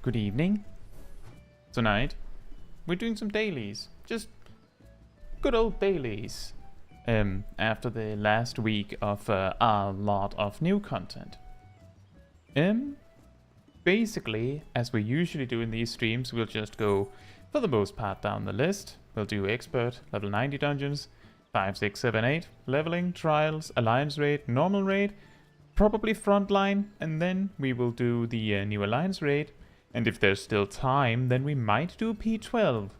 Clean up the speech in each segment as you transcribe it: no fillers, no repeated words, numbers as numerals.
good evening. Tonight, we're doing some dailies. Just good old dailies. After the last week of a lot of new content. Basically, as we usually do in these streams, we'll just go, for the most part, down the list. We'll do expert, level 90 dungeons, 5, 6, 7, 8, leveling, trials, alliance raid, normal raid, probably frontline, and then we will do the new alliance raid. And if there's still time, then we might do P12.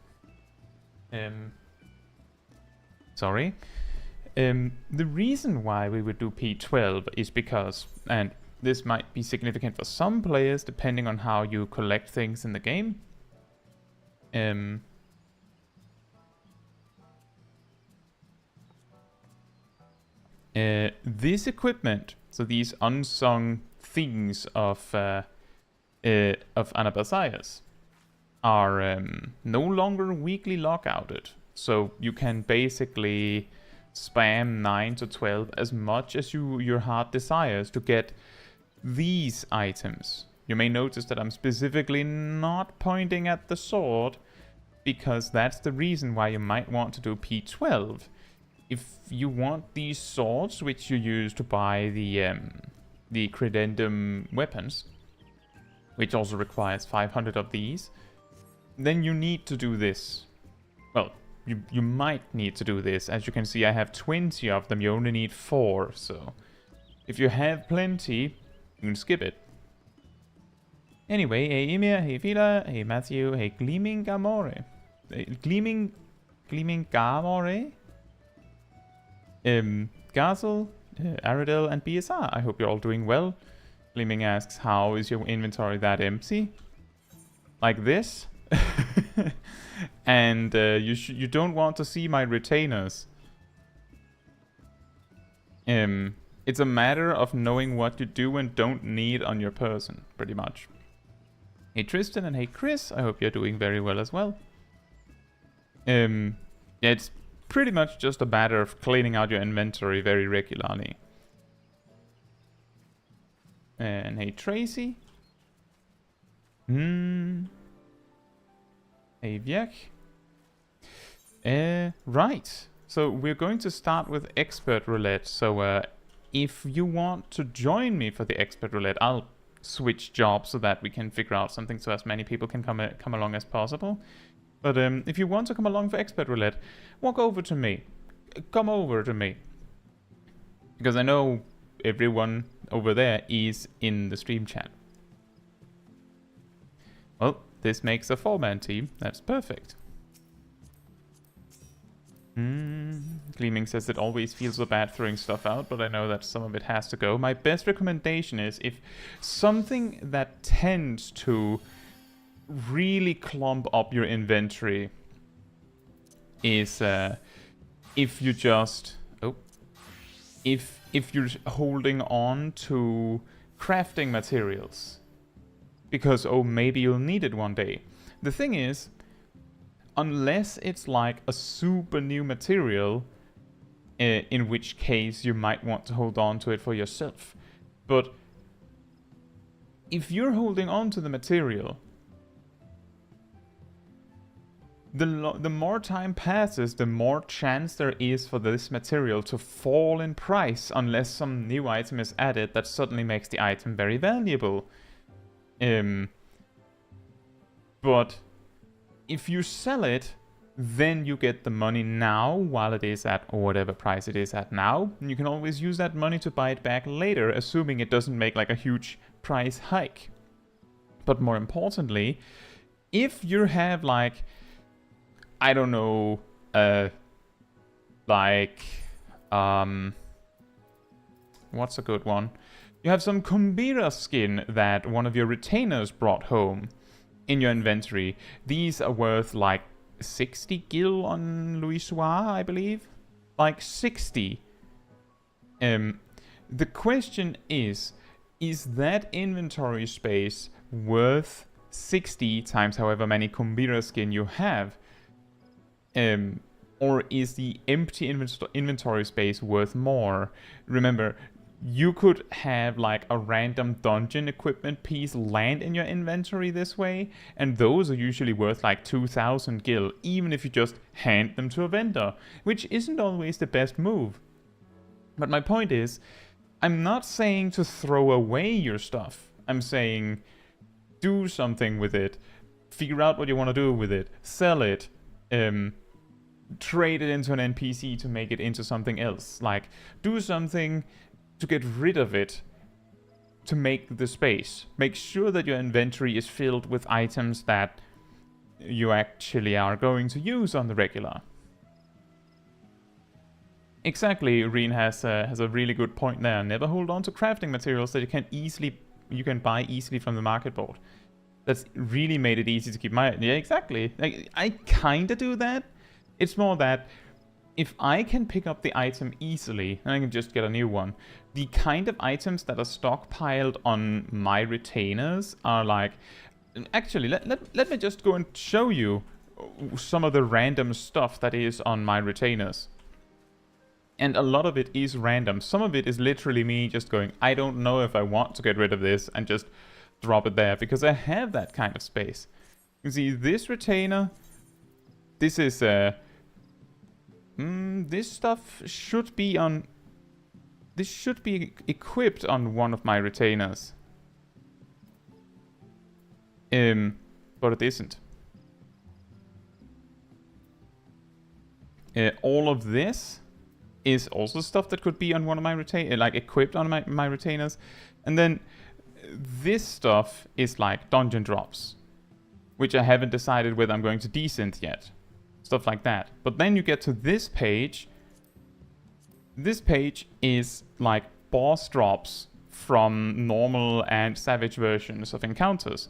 Sorry. The reason why we would do P12 is because, and this might be significant for some players depending on how you collect things in the game. This equipment, so these unsung things of Anabasias, are no longer weekly lockouted. So you can basically spam 9 to 12 as much as your heart desires to get these items. You may notice that I'm specifically not pointing at the sword, because that's the reason why you might want to do P12. If you want these swords, which you use to buy the credendum weapons, which also requires 500 of these, then you need to do this. Well, you might need to do this. As you can see, I have 20 of them. You only need 4, so if you have plenty, you can skip it. Anyway, hey Emir, hey Vila, hey Matthew, hey Gleaming Gamore. Gleaming Gamore? Gazel, Aradel, and BSR. I hope you're all doing well. Gleaming asks, how is your inventory that empty? Like this? And you don't want to see my retainers. It's a matter of knowing what you do and don't need on your person, pretty much. Hey Tristan and hey Chris, I hope you're doing very well as well. Yeah, it's pretty much just a matter of cleaning out your inventory very regularly. And hey Tracy. Hey Vjek. Right. So we're going to start with expert roulette. So if you want to join me for the expert roulette, I'll switch jobs so that we can figure out something so as many people can come along as possible. But if you want to come along for expert roulette, walk over to me. Come over to me. Because I know everyone over there is in the stream chat. Well, this makes a 4-man team. That's perfect. Gleaming says it always feels so bad throwing stuff out, but I know that some of it has to go. My best recommendation is, if something that tends to really clump up your inventory is if you just if you're holding on to crafting materials because maybe you'll need it one day. The thing is, unless it's like a super new material, in which case you might want to hold on to it for yourself. But if you're holding on to the material, the more time passes, the more chance there is for this material to fall in price, unless some new item is added that suddenly makes the item very valuable. But if you sell it, then you get the money now while it is at whatever price it is at now. And you can always use that money to buy it back later, assuming it doesn't make like a huge price hike. But more importantly, if you have like, I don't know, what's a good one? You have some Kumbira skin that one of your retainers brought home in your inventory. These are worth like 60 gil on Louis Soir, I believe. Like 60. The question is that inventory space worth 60 times however many Kumbira skin you have? Or is the empty inventory space worth more? Remember, you could have like a random dungeon equipment piece land in your inventory this way, and those are usually worth like 2,000 gil, even if you just hand them to a vendor, which isn't always the best move. But my point is, I'm not saying to throw away your stuff. I'm saying do something with it. Figure out what you want to do with it. Sell it. Trade it into an NPC to make it into something else. Like, do something to get rid of it to make the space. Make sure that your inventory is filled with items that you actually are going to use on the regular. Exactly, Reen has a really good point there. Never hold on to crafting materials that you can buy easily from the market board. That's really made it easy to keep my... Yeah, exactly. Like, I kinda do that. It's more that if I can pick up the item easily, and I can just get a new one, the kind of items that are stockpiled on my retainers are like... Actually, let me just go and show you some of the random stuff that is on my retainers. And a lot of it is random. Some of it is literally me just going, I don't know if I want to get rid of this, and just drop it there, because I have that kind of space. You see, this retainer, this is, this stuff should be on, this should be equipped on one of my retainers. But it isn't. All of this is also stuff that could be on one of my retainers, like equipped on my retainers. And then this stuff is like dungeon drops, which I haven't decided whether I'm going to desynth yet. Stuff like that. But then you get to this page. This page is like boss drops from normal and savage versions of encounters.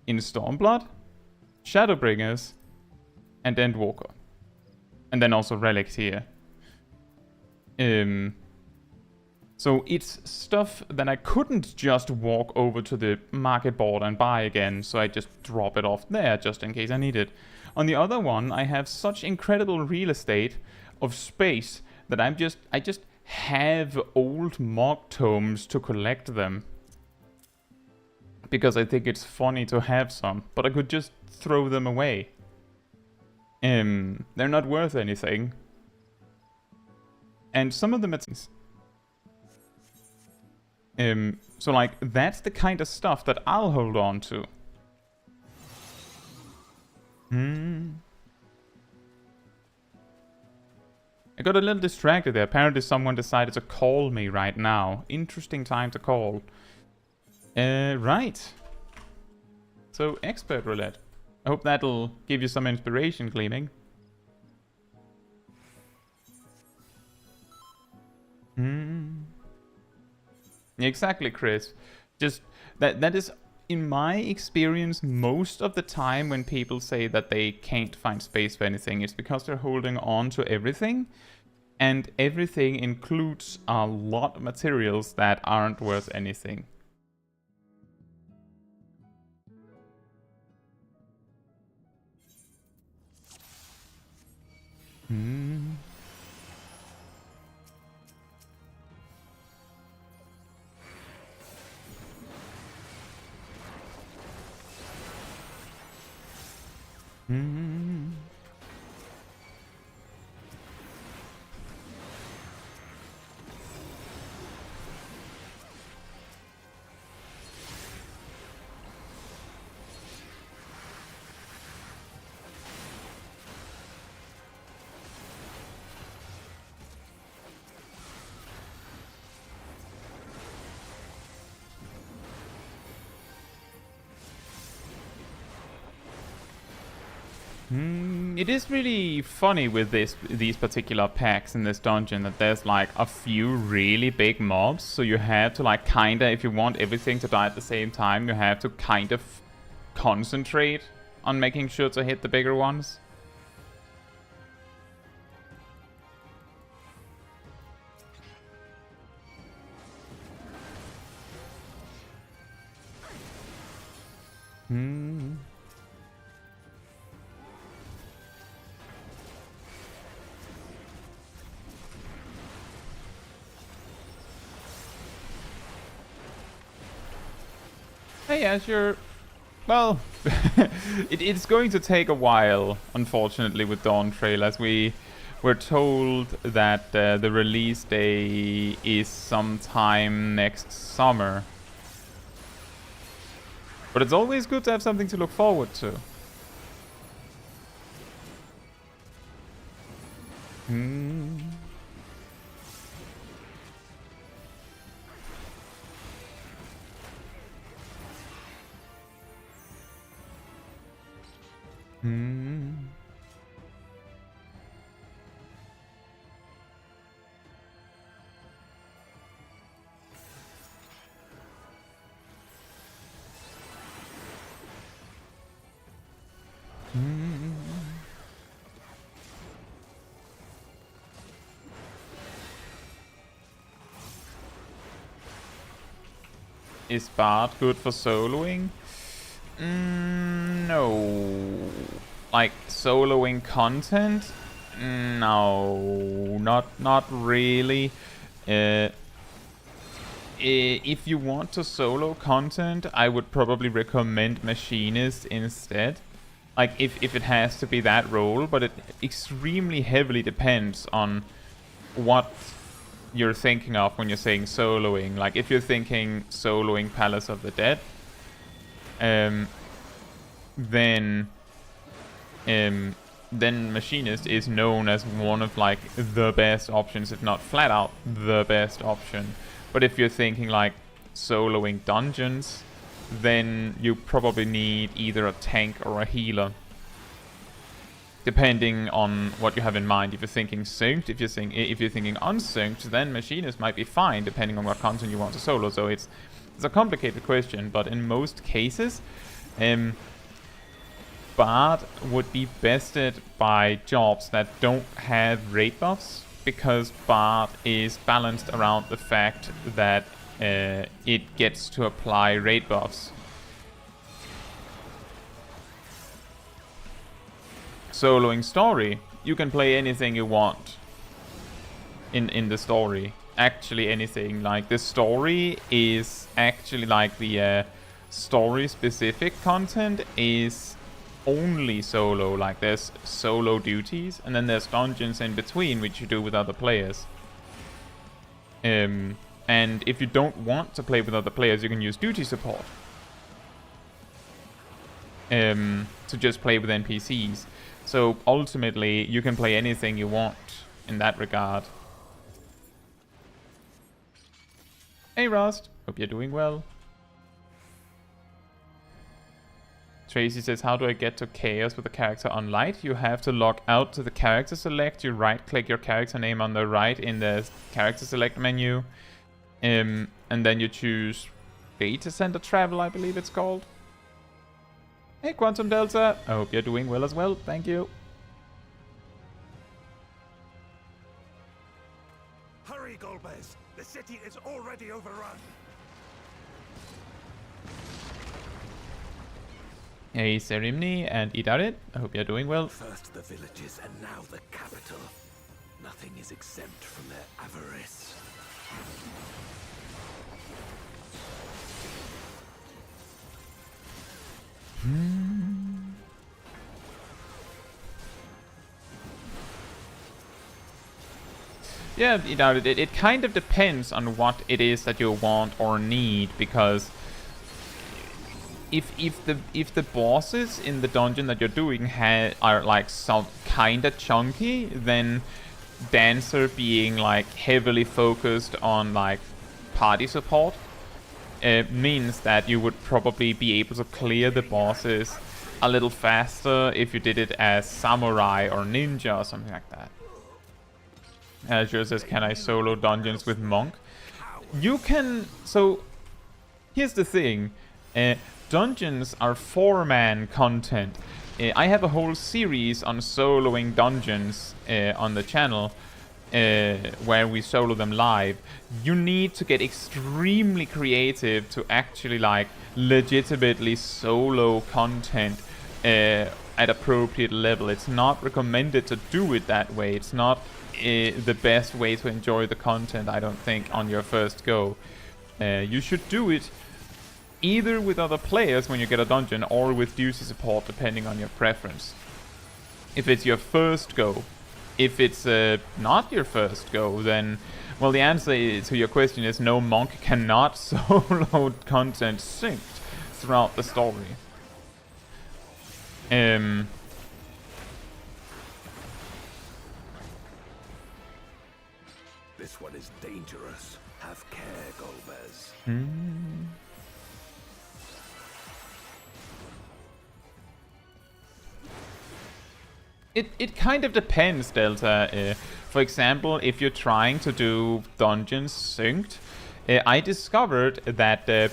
In Stormblood, Shadowbringers, and Endwalker. And then also relics here. So it's stuff that I couldn't just walk over to the market board and buy again, so I just drop it off there just in case I need it. On the other one, I have such incredible real estate of space that I just have old Mog tomes to collect them. Because I think it's funny to have some, but I could just throw them away. They're not worth anything. And some of them it's... so like, that's the kind of stuff that I'll hold on to. I got a little distracted there. Apparently someone decided to call me right now. Interesting time to call. Right. So, expert roulette. I hope that'll give you some inspiration, Gleaming. Exactly, Chris. Just that is, in my experience, most of the time when people say that they can't find space for anything, it's because they're holding on to everything, and everything includes a lot of materials that aren't worth anything. It is really funny with these particular packs in this dungeon that there's like a few really big mobs, so you have to like kinda, if you want everything to die at the same time, you have to kind of concentrate on making sure to hit the bigger ones. Hey, Azure. Well, it's going to take a while, unfortunately, with Dawn Trail, as we were told that the release day is sometime next summer. But it's always good to have something to look forward to. Is Bard good for soloing? No. Like, soloing content? No, not really. If you want to solo content, I would probably recommend Machinist instead. Like, if it has to be that role, but it extremely heavily depends on what you're thinking of when you're saying soloing. Like, if you're thinking soloing Palace of the Dead, then Machinist is known as one of, like, the best options, if not flat out the best option. But if you're thinking, like, soloing dungeons, then you probably need either a tank or a healer, depending on what you have in mind. If you're thinking synced, if you're thinking unsynced, then Machinist might be fine, depending on what content you want to solo. So it's a complicated question, but in most cases, Bard would be bested by jobs that don't have raid buffs, because Bard is balanced around the fact that it gets to apply raid buffs. Soloing story, you can play anything you want in the story. Actually anything. Like, the story is actually, like, the story specific content is only solo. Like, there's solo duties and then there's dungeons in between which you do with other players. And if you don't want to play with other players, you can use duty support to just play with NPCs. So ultimately, you can play anything you want in that regard. Hey Rust, hope you're doing well. Tracy says, how do I get to Chaos with the character on light? You have to log out to the character select. You right-click your character name on the right in the character select menu. And then you choose Data Center Travel, I believe it's called. Hey Quantum Delta, I hope you're doing well as well, thank you. Hurry, Golbez! The city is already overrun! Hey Serimni and Idarit, I hope you're doing well. First the villages and now the capital. Nothing is exempt from their avarice. Yeah, it kind of depends on what it is that you want or need, because if the bosses in the dungeon that you're doing are like some kinda chunky, then Dancer being like heavily focused on like party support means that you would probably be able to clear the bosses a little faster if you did it as Samurai or Ninja or something like that. Azure says, can I solo dungeons with Monk? You can. So here's the thing, dungeons are 4-man content. I have a whole series on soloing dungeons on the channel, where we solo them live. You need to get extremely creative to actually like legitimately solo content at appropriate level. It's not recommended to do it that way. It's not the best way to enjoy the content, I don't think, on your first go. You should do it either with other players when you get a dungeon, or with duty support, depending on your preference. If it's your first go. If it's not your first go, then, well, the answer to your question is no, monk cannot solo content synced throughout the story. This one is dangerous. Have care, Golbez. It kind of depends, Delta. For example, if you're trying to do dungeons synced, I discovered that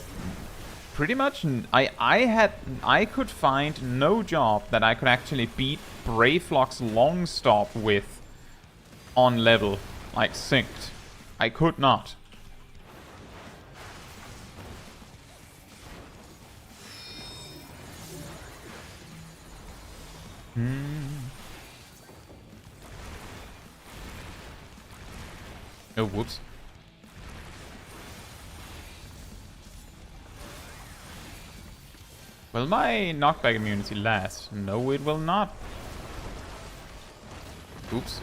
pretty much I could find no job that I could actually beat Bravelock's Longstop with on level, like synced. I could not. Oh, whoops. Will my knockback immunity last? No, it will not. Oops.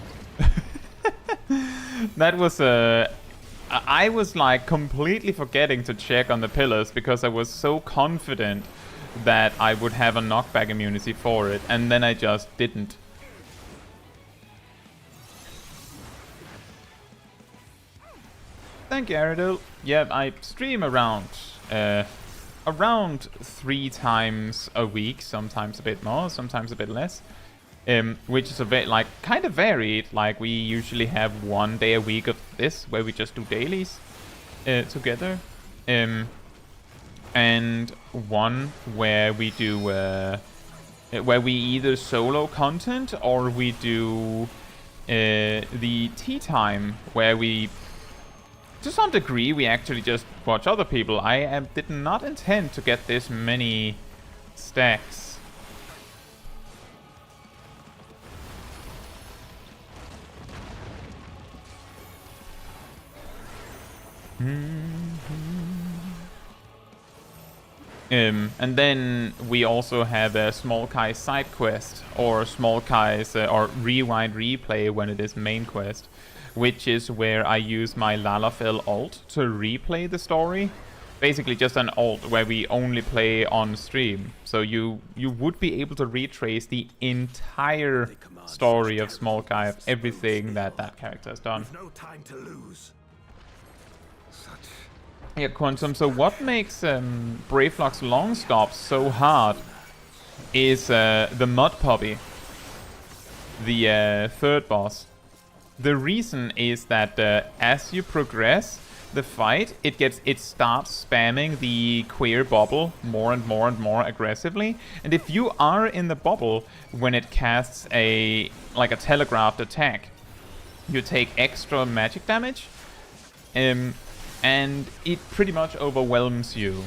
That was I was like completely forgetting to check on the pillars because I was so confident that I would have a knockback immunity for it, and then I just didn't. Thank you, Aridil. Yeah, I stream around 3 times a week, sometimes a bit more, sometimes a bit less. Which is a bit like kind of varied. Like we usually have 1 day a week of this where we just do dailies together, and one where we do where we either solo content or we do the tea time where we, to some degree, we actually just watch other people. I did not intend to get this many stacks. And then we also have a Small Kai's side quest, or Small Kai's or Rewind Replay when it is main quest, which is where I use my Lalafell ult to replay the story. Basically just an ult where we only play on stream. So you would be able to retrace the entire story of Small Kai, of everything that that character has done. No time to lose. Yeah, Quantum, so what makes Bravelock's Longstop so hard is the Mud Puppy, the third boss. The reason is that as you progress the fight, it starts spamming the queer bubble more and more and more aggressively. And if you are in the bubble when it casts a telegraphed attack, you take extra magic damage. And it pretty much overwhelms you.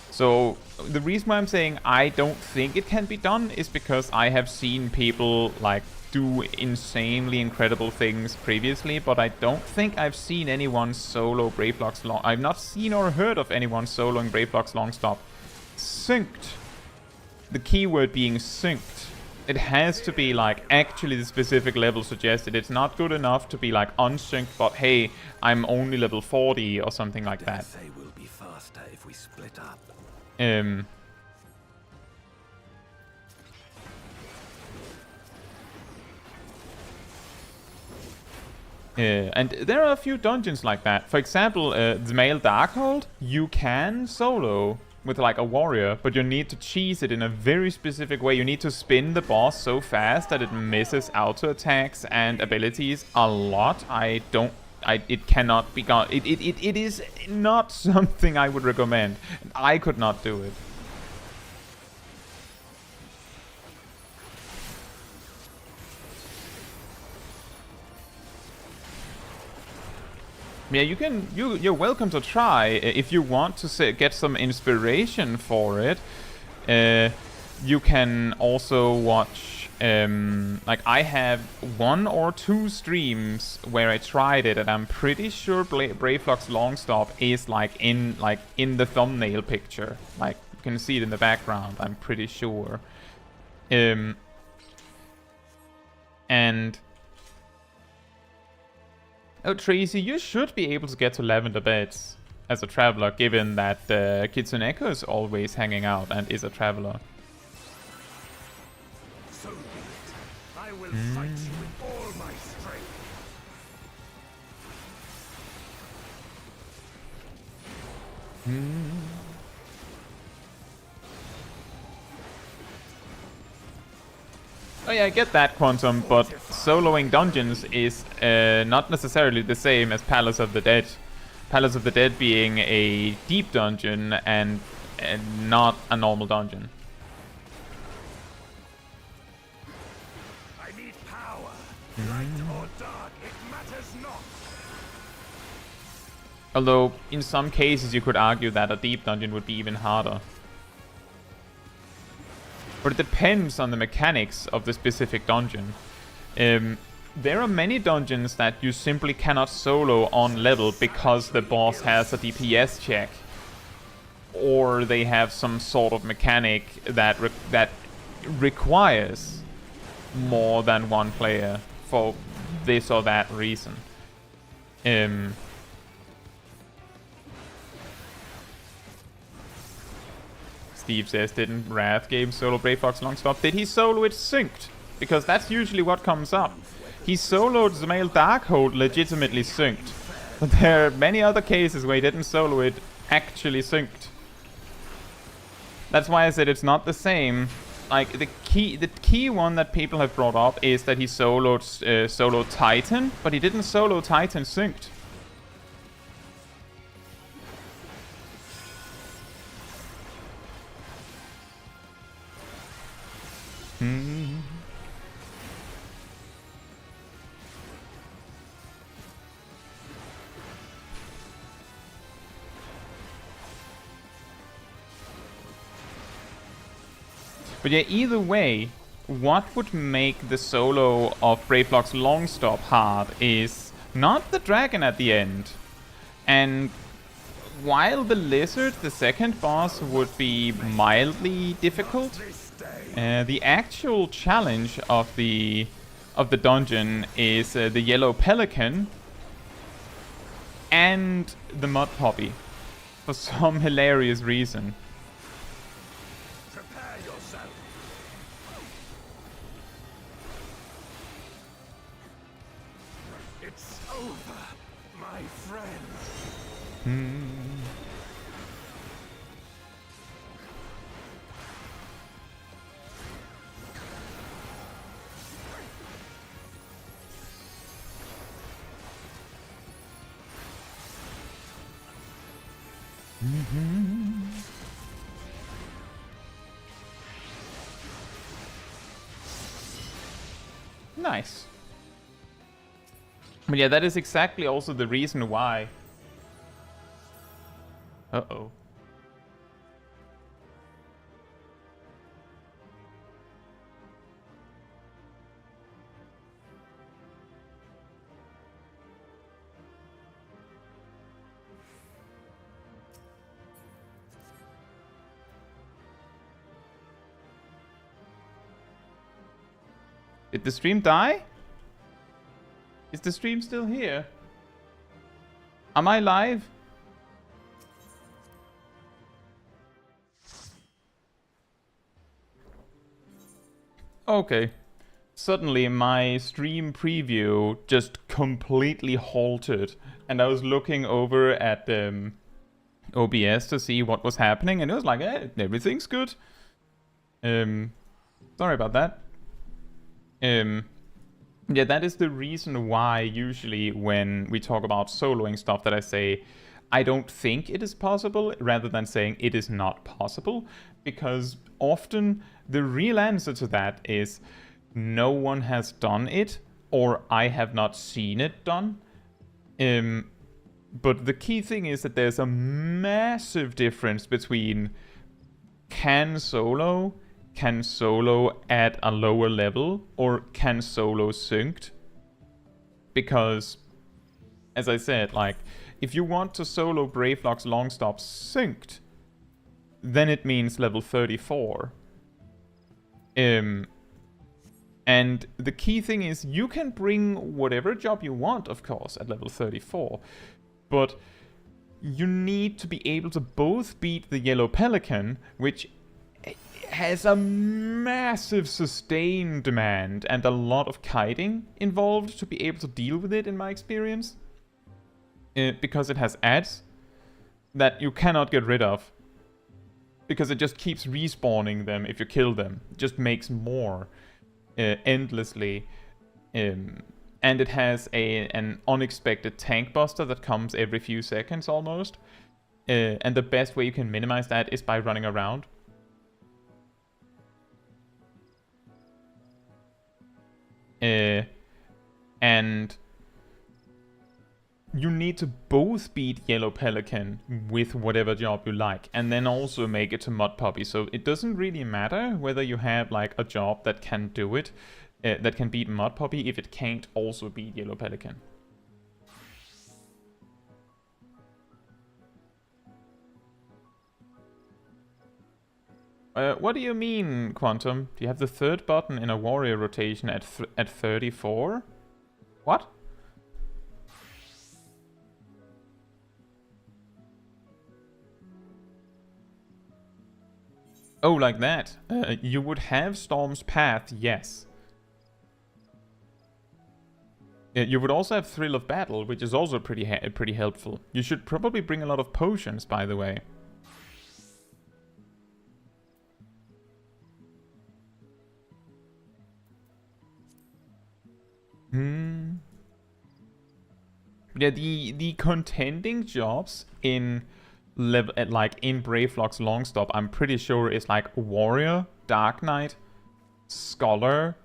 So the reason why I'm saying I don't think it can be done is because I have seen people like do insanely incredible things previously, but I don't think I've seen anyone solo Bravelock's Long. I've not seen or heard of anyone soloing Bravelock's Longstop synced. The keyword being synced. It has to be like actually the specific level suggested. It's not good enough to be like unsynced, but hey, I'm only level 40 or something like that. Say we'll be faster if we split up. And there are a few dungeons like that. For example, the male Darkhold, you can solo with like a warrior, but you need to cheese it in a very specific way. You need to spin the boss so fast that it misses auto attacks and abilities a lot. It cannot be gone. It is not something I would recommend. I could not do it. Yeah, you're welcome to try if you want to get some inspiration for it. You can also watch Like, I have 1 or 2 streams where I tried it, and I'm pretty sure Brayflux Longstop is like in the thumbnail picture. Like, you can see it in the background, I'm pretty sure. And oh, Tracy, you should be able to get to Lavender Beds as a traveler, given that Kitsuneko is always hanging out and is a traveler. So be it. I will fight you with all my strength. Oh yeah, I get that, Quantum, but soloing dungeons is not necessarily the same as Palace of the Dead. Palace of the Dead being a deep dungeon and not a normal dungeon. I need power. Light or dark, it matters not. Although, in some cases you could argue that a deep dungeon would be even harder. But it depends on the mechanics of the specific dungeon. There are many dungeons that you simply cannot solo on level because the boss has a DPS check. Or they have some sort of mechanic that requires more than one player for this or that reason. Steve says, didn't Wrath game solo Brayfox Longstop? Did he solo it synced? Because that's usually what comes up. He soloed Zemail Darkhold legitimately synced. But there are many other cases where he didn't solo it actually synced. That's why I said it's not the same. Like, the key one that people have brought up is that he soloed Titan, but he didn't solo Titan synced. But yeah, either way, what would make the solo of Brayflux Longstop hard is not the dragon at the end. And while the lizard, the second boss, would be mildly difficult, the actual challenge of the dungeon is the yellow pelican and the mud poppy, for some hilarious reason. Prepare yourself. It's over, my friend. Nice. But yeah, that is exactly also the reason why. Uh-oh. Did the stream die? Is the stream still here? Am I live? Okay. Suddenly my stream preview just completely halted, and I was looking over at OBS to see what was happening, and it was like, everything's good. Sorry about that. Yeah, that is the reason why usually when we talk about soloing stuff that I say, I don't think it is possible, rather than saying it is not possible, because often the real answer to that is no one has done it, or I have not seen it done. But the key thing is that there's a massive difference between can solo, can solo at a lower level or can solo synced. Because, as I said, like, if you want to solo Bravelock's Longstop synced, then it means level 34. And the key thing is you can bring whatever job you want, of course, at level 34. But you need to be able to both beat the Yellow Pelican, which has a massive sustain demand and a lot of kiting involved to be able to deal with it, in my experience. Because it has ads that you cannot get rid of. Because it just keeps respawning them if you kill them. It just makes more endlessly. And it has an unexpected tank buster that comes every few seconds almost. And the best way you can minimize that is by running around. And you need to both beat Yellow Pelican with whatever job you like, and then also make it to Mud Puppy. So it doesn't really matter whether you have like a job that can do it, that can beat Mud Puppy, if it can't also beat Yellow Pelican. What do you mean, Quantum? Do you have the third button in a warrior rotation at 34? What? Oh, like that? You would have Storm's Path, yes. You would also have Thrill of Battle, which is also pretty helpful. You should probably bring a lot of potions, by the way. Yeah, the contending jobs in in Bravelock's Longstop, I'm pretty sure is like Warrior, Dark Knight, Scholar,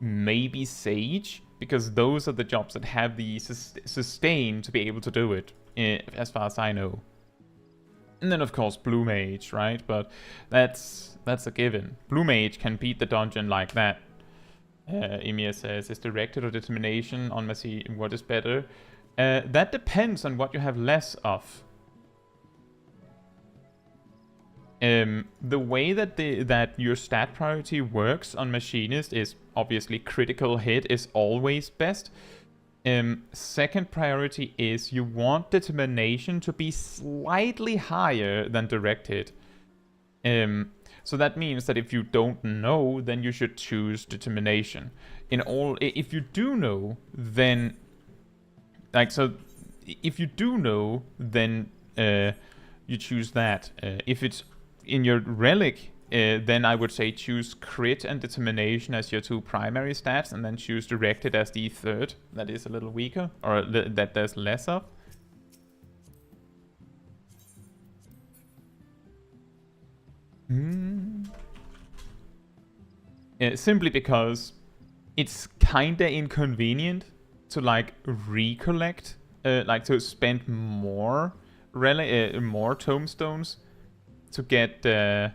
maybe Sage, because those are the jobs that have the sustain to be able to do it, as far as I know. And then of course Blue Mage, right? But that's a given. Blue Mage can beat the dungeon like that. Emir says, is directed or determination on Messi, what is better? That depends on what you have less of. The way that your stat priority works on Machinist is obviously critical hit is always best. Second priority is you want determination to be slightly higher than direct hit. So that means that if you don't know, then you should choose determination. If you do know, then if you do know, then you choose that. If it's in your relic, then I would say choose crit and determination as your two primary stats, and then choose directed as the third. That is a little weaker, or that there's less of. Simply because it's kinda inconvenient to like recollect, like to spend more more tomestones to get to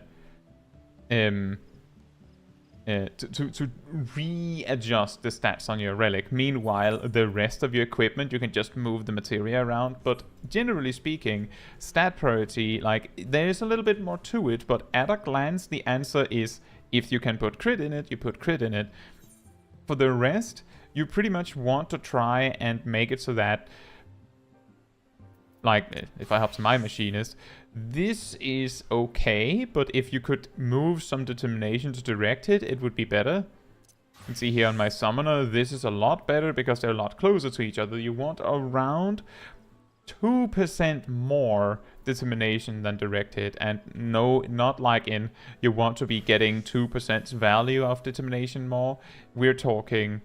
readjust the stats on your relic. Meanwhile, the rest of your equipment, you can just move the materia around. But generally speaking, stat priority, like, there's a little bit more to it, but at a glance, the answer is if you can put crit in it, you put crit in it. For the rest, you pretty much want to try and make it so that, like, if I hop to my Machinist, this is okay, but if you could move some determination to direct it, it would be better. You can see here on my Summoner, this is a lot better because they're a lot closer to each other. You want around 2% more determination than direct hit, and no, not like in you want to be getting 2% value of determination more. We're talking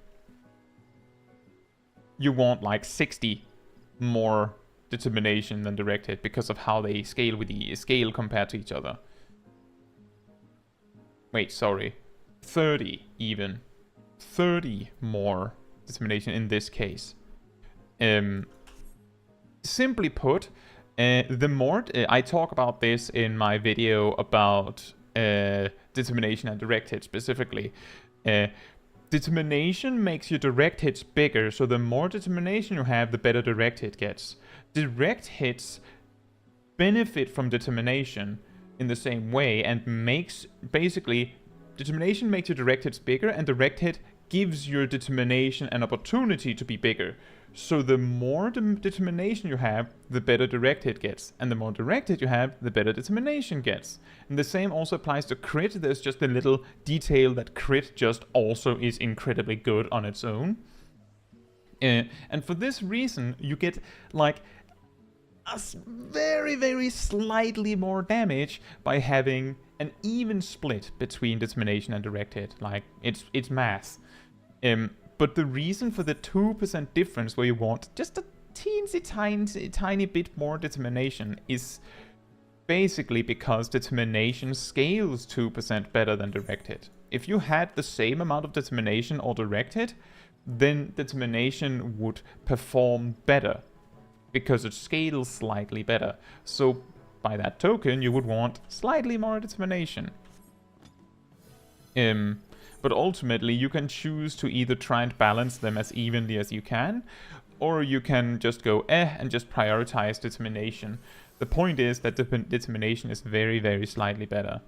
you want like 60 more determination than direct hit because of how they scale with the scale compared to each other. Wait, sorry. 30 even. 30 more determination in this case. Simply put, the more I talk about this in my video about determination and direct hit specifically. Determination makes your direct hits bigger, so the more determination you have, the better direct hit gets. Direct hits benefit from determination in the same way, and basically determination makes your direct hits bigger, and direct hit gives your determination an opportunity to be bigger. So the more determination you have, the better direct hit gets. And the more direct hit you have, the better determination gets. And the same also applies to crit. There's just a little detail that crit just also is incredibly good on its own. And for this reason, you get like a very, very slightly more damage by having an even split between determination and direct hit. Like, it's math. But the reason for the 2% difference where you want just a tiny bit more determination is basically because determination scales 2% better than direct hit. If you had the same amount of determination or direct hit, then determination would perform better because it scales slightly better. So by that token, you would want slightly more determination. But ultimately, you can choose to either try and balance them as evenly as you can, or you can just go and just prioritize determination. The point is that determination is very, very slightly better.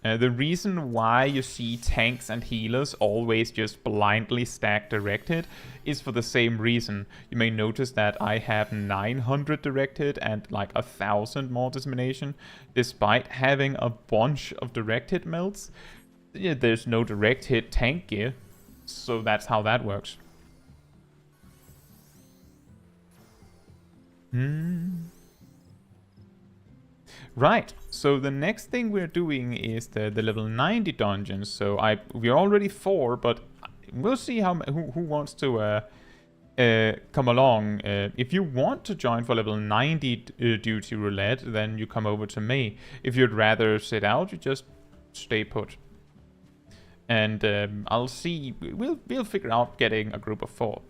The reason why you see tanks and healers always just blindly stack directed is for the same reason. You may notice that I have 900 directed and like 1000 more determination, despite having a bunch of direct hit melts. Yeah, there's no direct hit tank gear, so that's how that works. Right, so the next thing we're doing is the level 90 dungeons. So we're already 4, but we'll see who wants to come along. If you want to join for level 90 duty roulette, then you come over to me. If you'd rather sit out, you just stay put. And I'll see. We'll figure out getting a group of 4.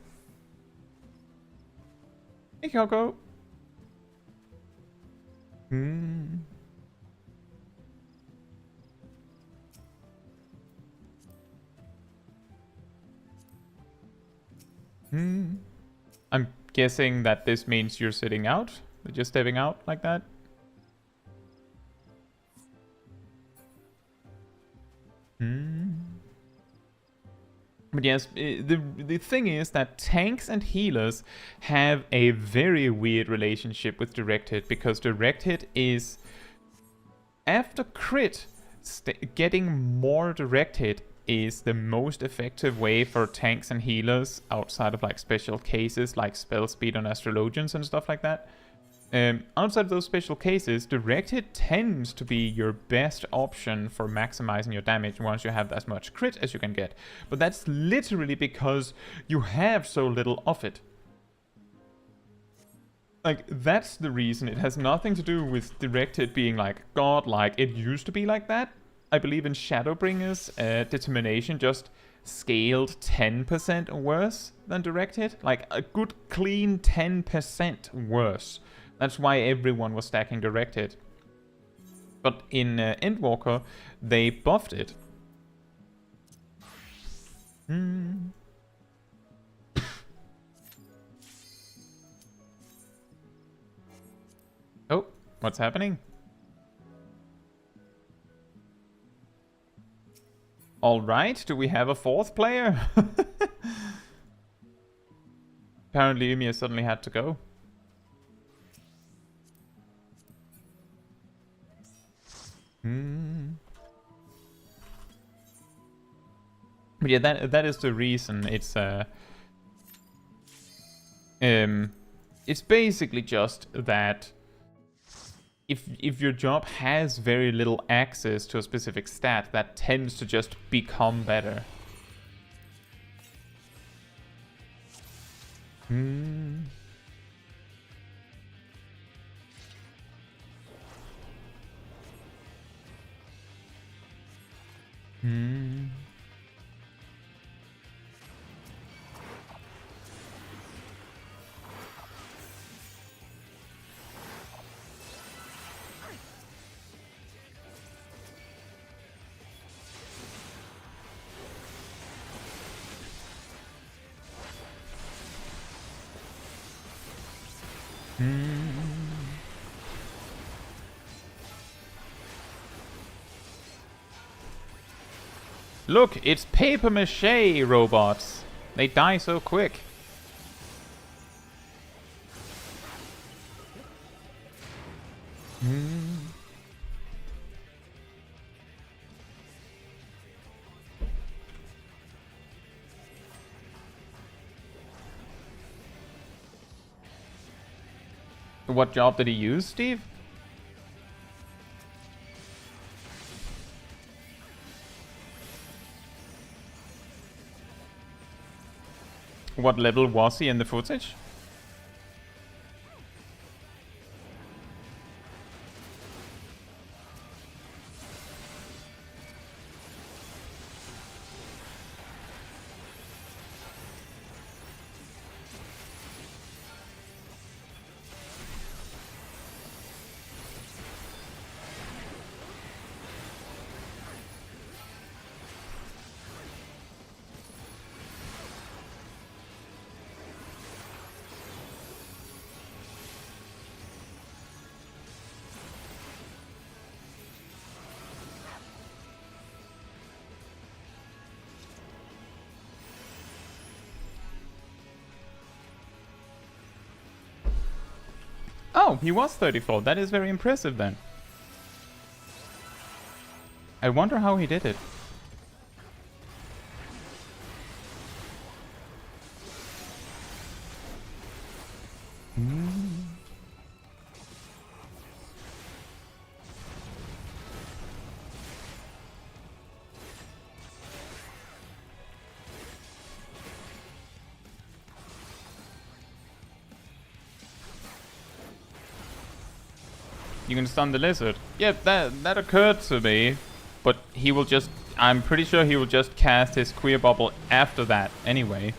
Hey, Kyoko. I'm guessing that this means you're sitting out? Just stepping out like that? But yes, the thing is that tanks and healers have a very weird relationship with direct hit, because direct hit is, after crit, getting more direct hit is the most effective way for tanks and healers outside of like special cases like spell speed on astrologians and stuff like that. Outside of those special cases, direct hit tends to be your best option for maximizing your damage once you have as much crit as you can get. But that's literally because you have so little of it. Like, that's the reason. It has nothing to do with direct hit being like godlike. It used to be like that. I believe in Shadowbringers, determination just scaled 10% worse than direct hit. Like, a good clean 10% worse. That's why everyone was stacking direct hit. But in Endwalker, they buffed it. Oh, what's happening? Alright, do we have a 4th player? Apparently Ymir suddenly had to go. But yeah, that is the reason. It's basically just that if your job has very little access to a specific stat, that tends to just become better. Look, it's paper mache robots. They die so quick. What job did he use, Steve? What level was he in the footage? Oh, he was 34. That is very impressive then. I wonder how he did it. You can stun the lizard. Yeah, that occurred to me, but he will just... I'm pretty sure he will just cast his queer bubble after that anyway.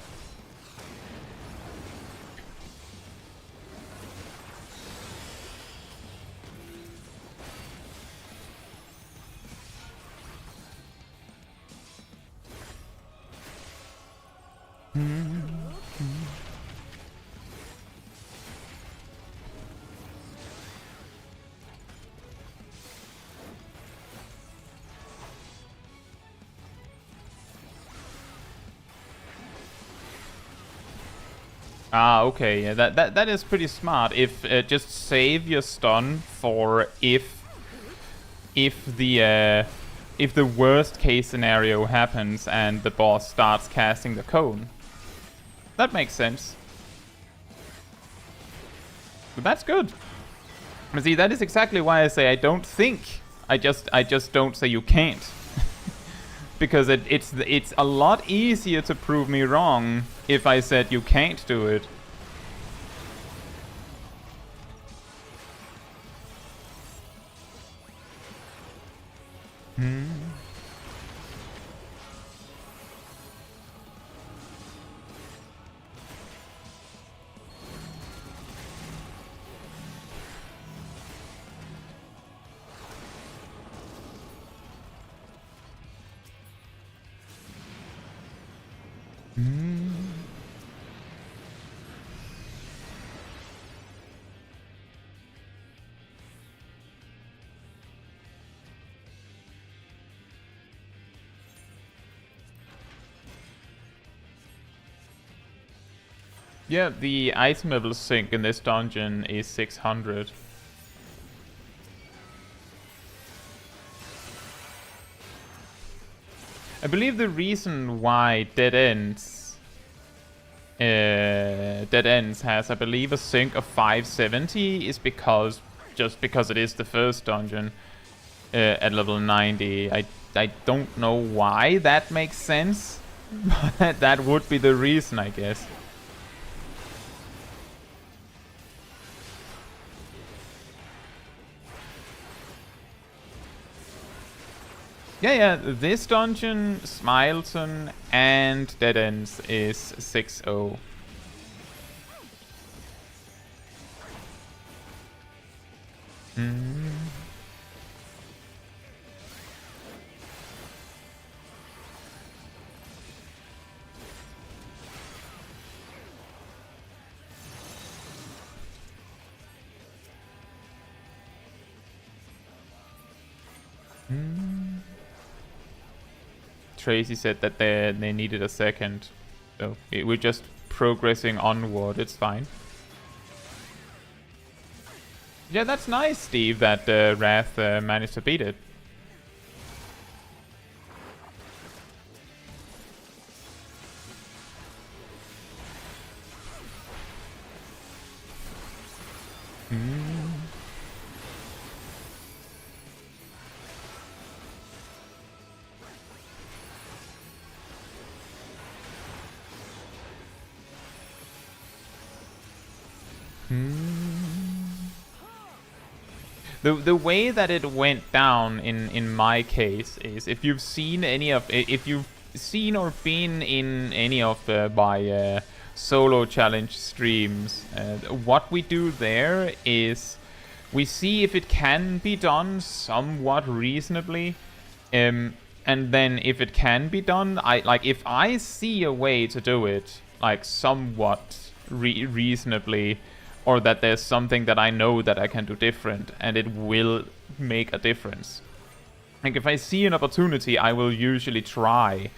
Ah, okay, yeah, that is pretty smart. If just save your stun for if the worst case scenario happens and the boss starts casting the cone. That makes sense. But that's good. But see, that is exactly why I say I don't think. I just don't say you can't. Because it's a lot easier to prove me wrong if I said you can't do it. Yeah, the item level sync in this dungeon is 600. I believe the reason why Dead Ends has, I believe, a sync of 570 is because it is the first dungeon at level 90. I don't know why that makes sense, but that would be the reason, I guess. Yeah, this dungeon, Smileton, and Dead Ends is 6-0. Tracy said that they needed a second. So we're just progressing onward. It's fine. Yeah, that's nice, Steve, that Wrath managed to beat it. The way that it went down in my case is if you've seen or been in any of my solo challenge streams, what we do there is we see if it can be done somewhat reasonably, and then if it can be done, if I see a way to do it like somewhat reasonably, or that there's something that I know that I can do different and it will make a difference. Like if I see an opportunity, I will usually try.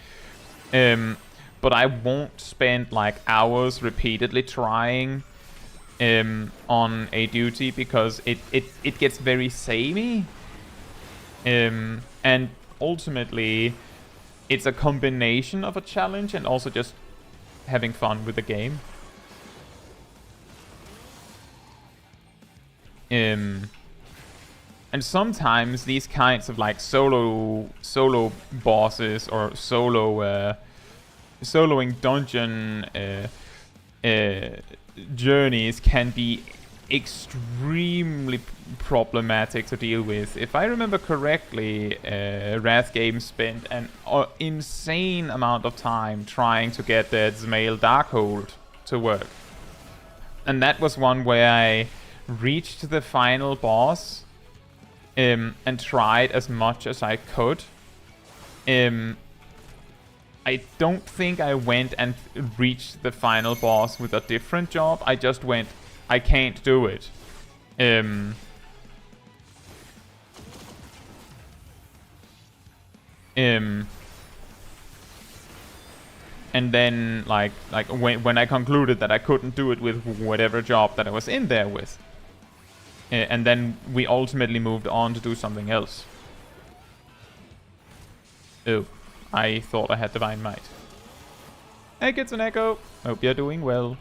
But I won't spend like hours repeatedly trying on a duty because it gets very samey. And ultimately, it's a combination of a challenge and also just having fun with the game. And sometimes these kinds of like solo bosses or soloing dungeon journeys can be extremely problematic to deal with. If I remember correctly, Wrath Games spent an insane amount of time trying to get the Zmail Darkhold to work. And that was one where I reached the final boss and tried as much as I could. I don't think I went and reached the final boss with a different job. I just went, I can't do it. And then like when I concluded that I couldn't do it with whatever job that I was in there with, and then we ultimately moved on to do something else. Oh, I thought I had Divine Might. Hey, Kids and Echo. Hope you're doing well.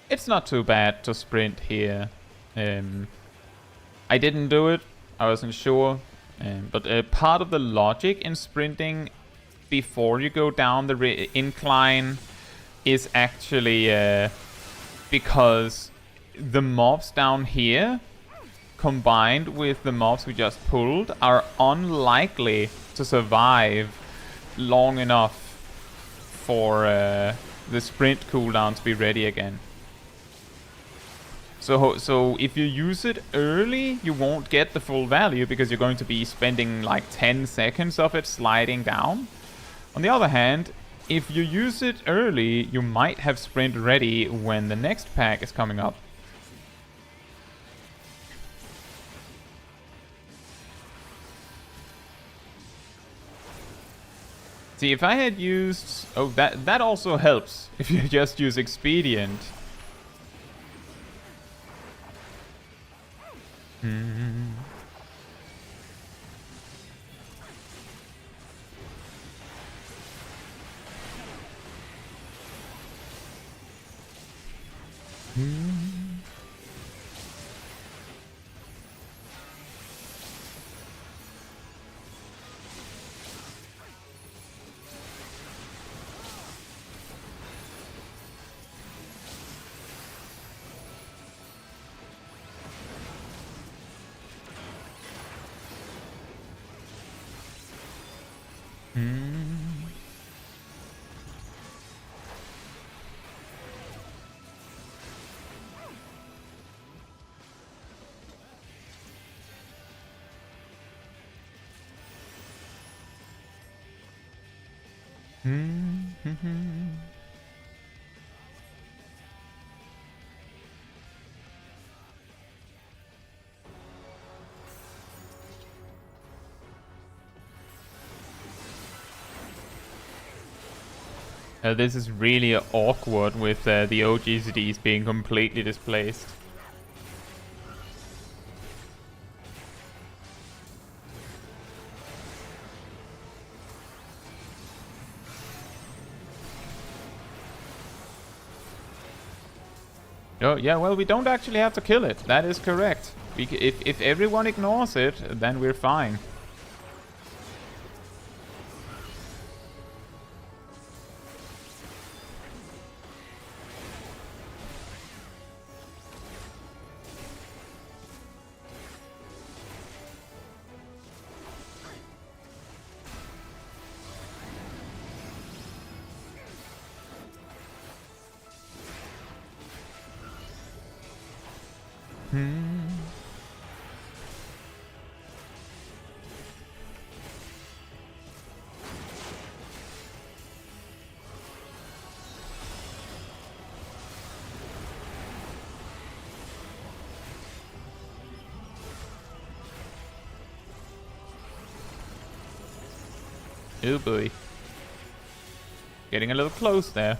It's not too bad to sprint here. I didn't do it. I wasn't sure. But part of the logic in sprinting before you go down the incline is actually because the mobs down here, combined with the mobs we just pulled, are unlikely to survive long enough for the sprint cooldown to be ready again. So if you use it early, you won't get the full value because you're going to be spending like 10 seconds of it sliding down. On the other hand, if you use it early, you might have sprint ready when the next pack is coming up. See, if I had used... Oh, that also helps if you just use Expedient. This is really awkward with the OGCDs being completely displaced. Oh, yeah, well, we don't actually have to kill it. That is correct. If everyone ignores it, then we're fine. Oh boy. Getting a little close there.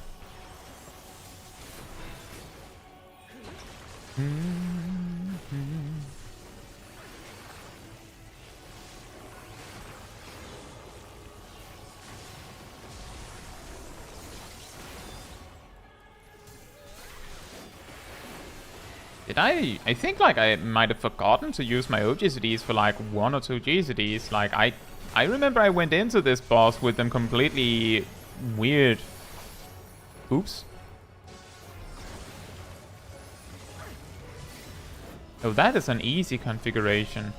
Did I think like I might have forgotten to use my OGCDs for like 1 or 2 GCDs. Like I remember I went into this boss with them completely weird. Oops. Oh, that is an easy configuration.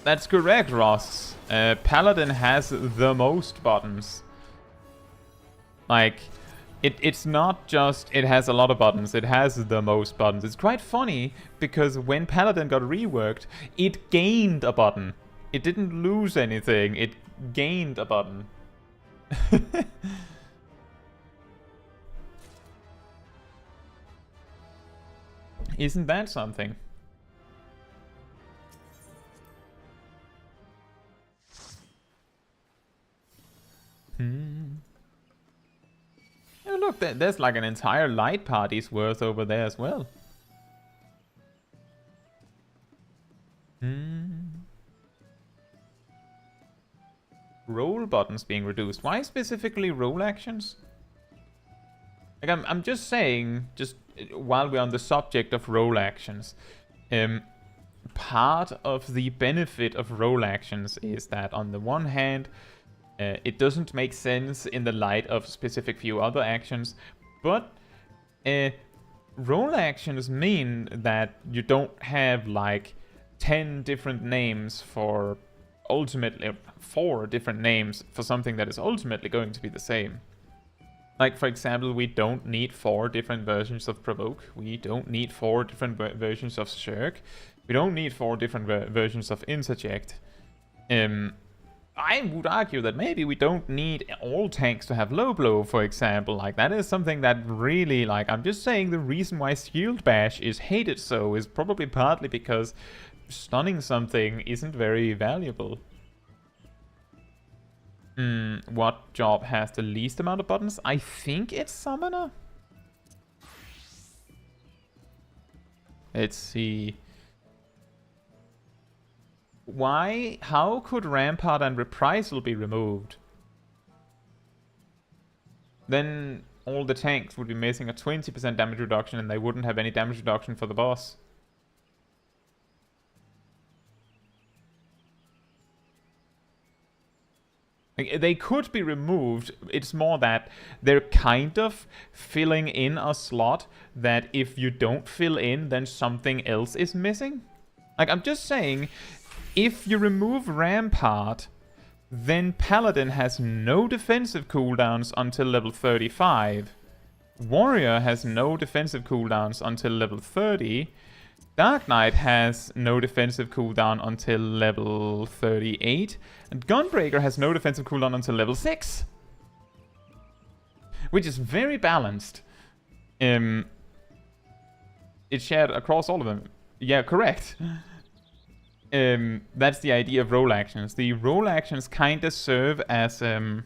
That's correct, Ross. Paladin has the most buttons. Like, it's not just it has a lot of buttons, it has the most buttons. It's quite funny, because when Paladin got reworked, it gained a button. It didn't lose anything, it gained a button. Isn't that something? Oh, look, there's like an entire light party's worth over there as well. Roll buttons being reduced. Why specifically roll actions? Like, I'm just saying, just while we're on the subject of roll actions, part of the benefit of roll actions is that on the one hand, it doesn't make sense in the light of specific few other actions, but roll actions mean that you don't have like 10 different names for ultimately 4 different names for something that is ultimately going to be the same. Like, for example, we don't need 4 different versions of Provoke. We don't need 4 different versions of Shirk. We don't need 4 different versions of Interject. I would argue that maybe we don't need all tanks to have low blow, for example. Like, that is something that really, like, I'm just saying the reason why Shield Bash is hated so is probably partly because stunning something isn't very valuable. What job has the least amount of buttons? I think it's Summoner. Let's see. Why? How could Rampart and Reprisal be removed? Then all the tanks would be missing a 20% damage reduction and they wouldn't have any damage reduction for the boss. Like, they could be removed. It's more that they're kind of filling in a slot that if you don't fill in, then something else is missing. Like, I'm just saying, if you remove Rampart, then Paladin has no defensive cooldowns until level 35. Warrior has no defensive cooldowns until level 30. Dark Knight has no defensive cooldown until level 38. And Gunbreaker has no defensive cooldown until level 6. Which is very balanced. It's shared across all of them. Yeah, correct. That's the idea of role actions. The role actions kind of serve as a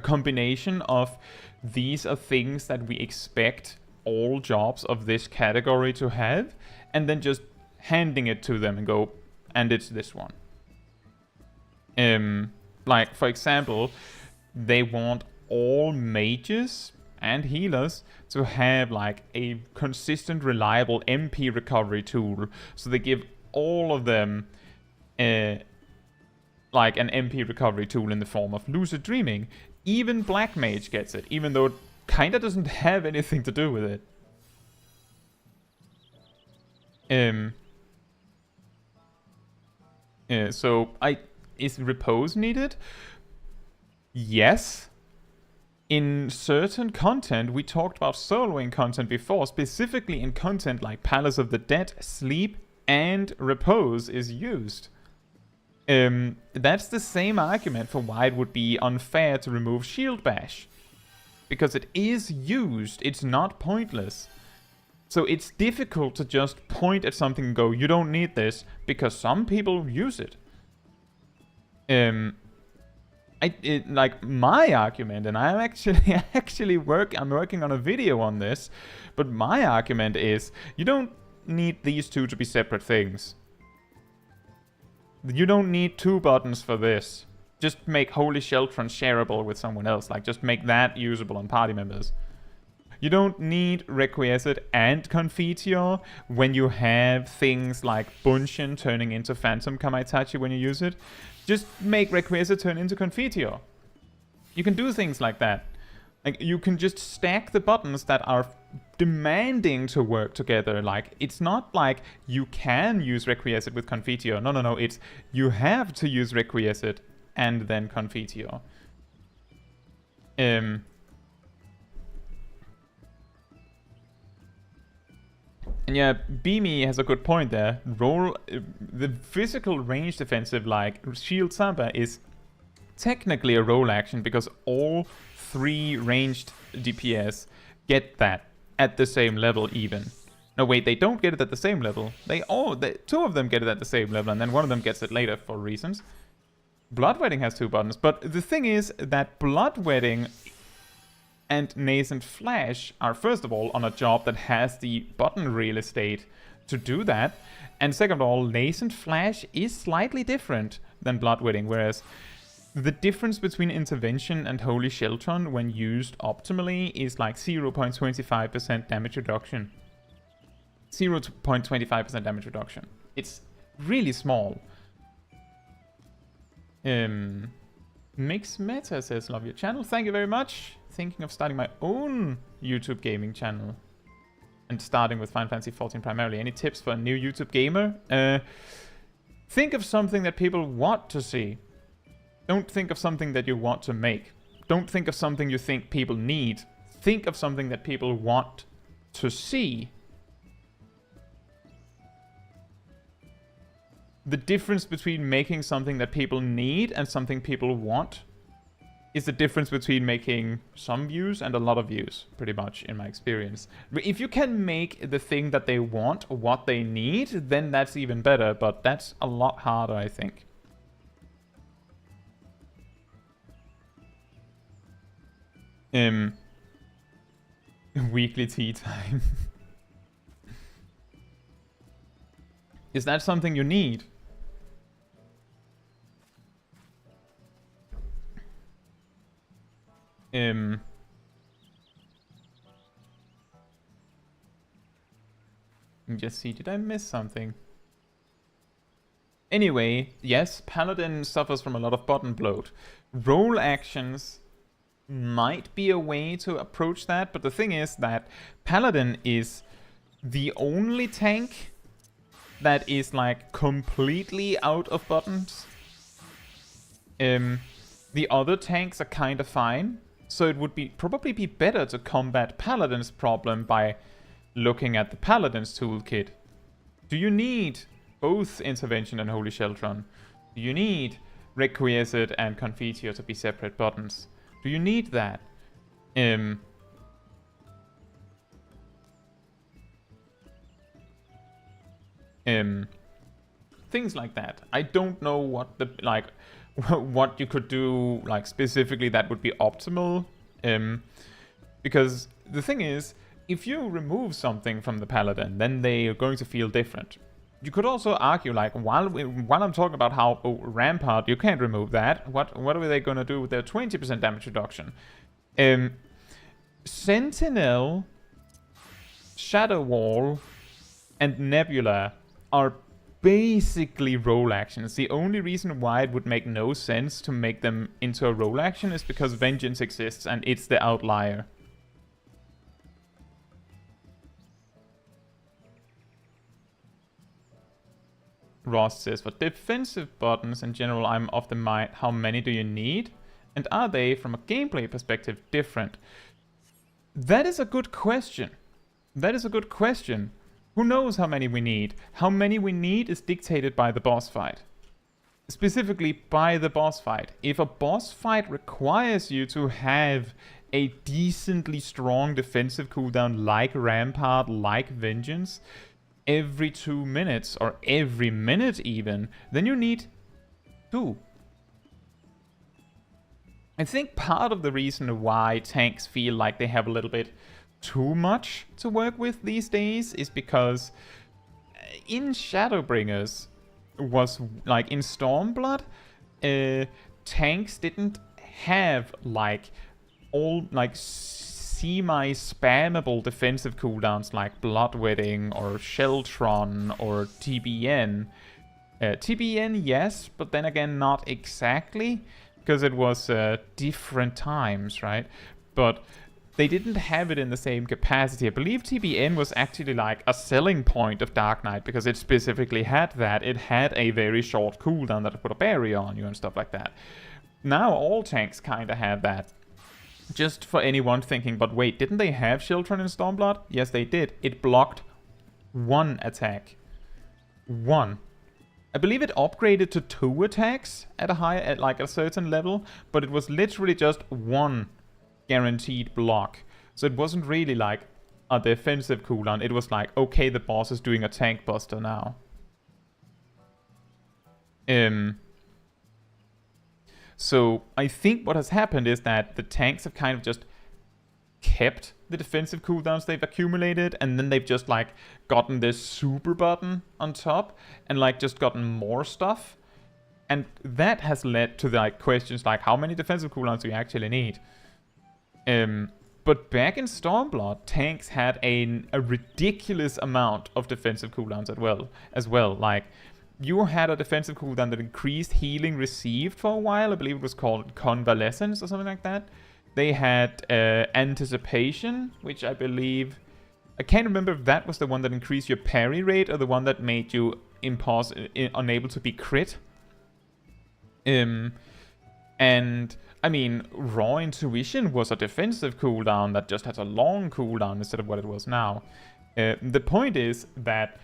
combination of these are things that we expect all jobs of this category to have, and then just handing it to them and go, and it's this one. Like, for example, they want all mages and healers to have like a consistent, reliable MP recovery tool. So they give all of them like an MP recovery tool in the form of Lucid Dreaming. Even Black Mage gets it, even though it kinda doesn't have anything to do with it. So is repose needed? Yes. In certain content, we talked about soloing content before, specifically in content like Palace of the Dead, sleep and repose is used. That's the same argument for why it would be unfair to remove Shield Bash. Because it is used, it's not pointless. So it's difficult to just point at something and go, you don't need this, because some people use it. Like my argument, and I'm actually working on a video on this, but my argument is you don't need these two to be separate things. You don't need two buttons for this. Just make Holy Sheltron shareable with someone else. Like, just make that usable on party members. You don't need Requiescat and Confiteor when you have things like Bunshin turning into Phantom Kamaitachi when you use it. Just make Requiescat turn into Confiteor. You can do things like that. Like, you can just stack the buttons that are demanding to work together. Like, it's not like you can use Requiescat with Confiteor. No. It's you have to use Requiescat and then Confiteor. And yeah, Beamy has a good point there. The physical range defensive like Shield Samba is technically a role action because all 3 ranged DPS get that at the same level even. No, wait, they don't get it at the same level. Two of them get it at the same level, and then one of them gets it later for reasons. Bloodwedding has 2 buttons, but the thing is that Bloodwedding and Nascent Flash are first of all on a job that has the button real estate to do that, and second of all, Nascent Flash is slightly different than Bloodwedding, whereas the difference between Intervention and Holy Sheltron when used optimally is like 0.25% damage reduction. 0.25% damage reduction. It's really small. Mix Meta says, love your channel. Thank you very much. Thinking of starting my own YouTube gaming channel. And starting with Final Fantasy XIV primarily. Any tips for a new YouTube gamer? Think of something that people want to see. Don't think of something that you want to make. Don't think of something you think people need. Think of something that people want to see. The difference between making something that people need and something people want is the difference between making some views and a lot of views, pretty much, in my experience. If you can make the thing that they want what they need, then that's even better, but that's a lot harder, I think. Weekly tea time. Is that something you need? Just see, did I miss something? Anyway, yes, Paladin suffers from a lot of button bloat. Roll actions might be a way to approach that, but the thing is that Paladin is the only tank that is like completely out of buttons. The other tanks are kind of fine, so it would probably be better to combat Paladin's problem by looking at the Paladin's toolkit. Do you need both Intervention and Holy Sheltron? Do you need Requiescat and Confiteor to be separate buttons? Do you need that? Things like that. I don't know what the what you could do like specifically that would be optimal. Because the thing is, if you remove something from the Paladin, then they are going to feel different. You could also argue, like, while I'm talking about how Rampart, you can't remove that. What are they gonna do with their 20% damage reduction? Sentinel, Shadow Wall, and Nebula are basically roll actions. The only reason why it would make no sense to make them into a roll action is because Vengeance exists and it's the outlier. Ross says, for defensive buttons in general, I'm of the mind, how many do you need? And are they, from a gameplay perspective, different? That is a good question. That is a good question. Who knows how many we need? How many we need is dictated by the boss fight. Specifically by the boss fight. If a boss fight requires you to have a decently strong defensive cooldown like Rampart, like Vengeance, every 2 minutes, or every minute even, then you need 2. I think part of the reason why tanks feel like they have a little bit too much to work with these days is because in Shadowbringers was like in Stormblood, tanks didn't have like all like semi-spammable defensive cooldowns like Bloodwedding or Sheltron or TBN. TBN, yes, but then again not exactly, because it was different times, right? But they didn't have it in the same capacity. I believe TBN was actually like a selling point of Dark Knight because it specifically had that. It had a very short cooldown that put a barrier on you and stuff like that. Now all tanks kind of have that. Just for anyone thinking, but wait, didn't they have Sheltron in Stormblood? Yes, they did. It blocked 1 attack. 1. I believe it upgraded to 2 attacks at a certain level, but it was literally just 1 guaranteed block. So it wasn't really like a defensive cooldown. It was like, okay, the boss is doing a tank buster now. So I think what has happened is that the tanks have kind of just kept the defensive cooldowns they've accumulated, and then they've just like gotten this super button on top and like just gotten more stuff. And that has led to like questions like, how many defensive cooldowns do you actually need? But back in Stormblood, tanks had a ridiculous amount of defensive cooldowns as well. Like, you had a defensive cooldown that increased healing received for a while. I believe it was called Convalescence or something like that. They had Anticipation, which I believe... I can't remember if that was the one that increased your parry rate or the one that made you unable to be crit. And, I mean, Raw Intuition was a defensive cooldown that just has a long cooldown instead of what it was now. The point is that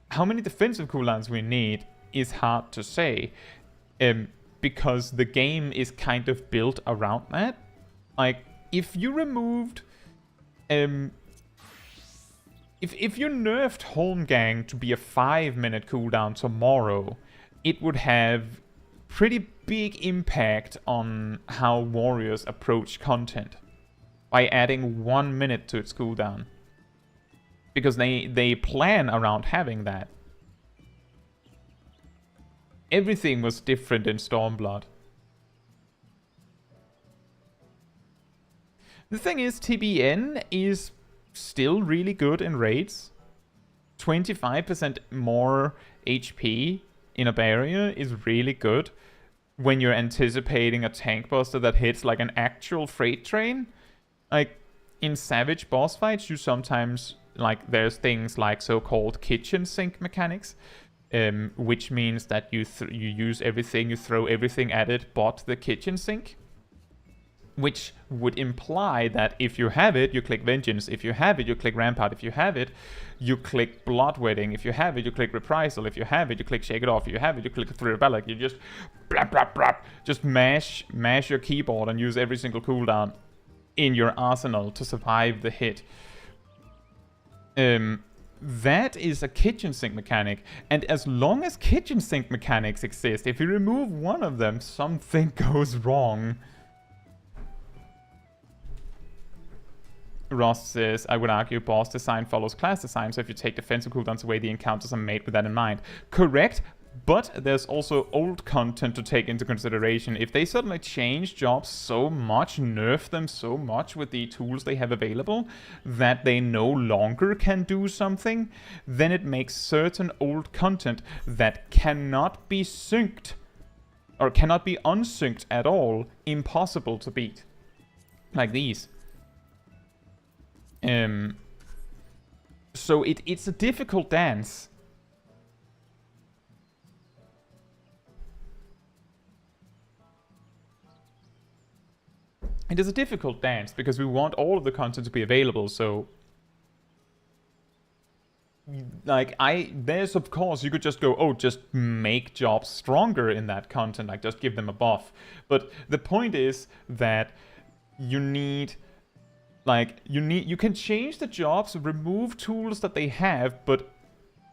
how many defensive cooldowns we need is hard to say, because the game is kind of built around that. Like, if you removed... if you nerfed Holmgang to be a 5-minute cooldown tomorrow, it would have pretty big impact on how warriors approach content by adding 1 minute to its cooldown. Because they plan around having that. Everything was different in Stormblood. The thing is, TBN is still really good in raids. 25% more HP in a barrier is really good when you're anticipating a tank buster that hits like an actual freight train. Like in Savage boss fights, you sometimes, like, there's things like so-called kitchen sink mechanics, which means that you use everything, you throw everything at it but the kitchen sink, which would imply that if you have it, you click Vengeance. If you have it, you click Rampart. If you have it, you click Bloodwetting. If you have it, you click Reprisal. If you have it, you click Shake It Off. If you have it, you click Thrill Rebel. You just blap, blap, blap. Just mash your keyboard and use every single cooldown in your arsenal to survive the hit. That is a kitchen sink mechanic, and as long as kitchen sink mechanics exist, if you remove one of them, something goes wrong. Ross says, I would argue boss design follows class design, so if you take defensive cooldowns away, the encounters are made with that in mind. Correct, but there's also old content to take into consideration. If they suddenly change jobs so much, nerf them so much with the tools they have available, that they no longer can do something, then it makes certain old content that cannot be synced, or cannot be unsynced at all, impossible to beat. Like these. So it's a difficult dance. It is a difficult dance because we want all of the content to be available, so like there's of course you could just go, oh, just make jobs stronger in that content, like just give them a buff. But the point is that you need, like, you can change the jobs, remove tools that they have, but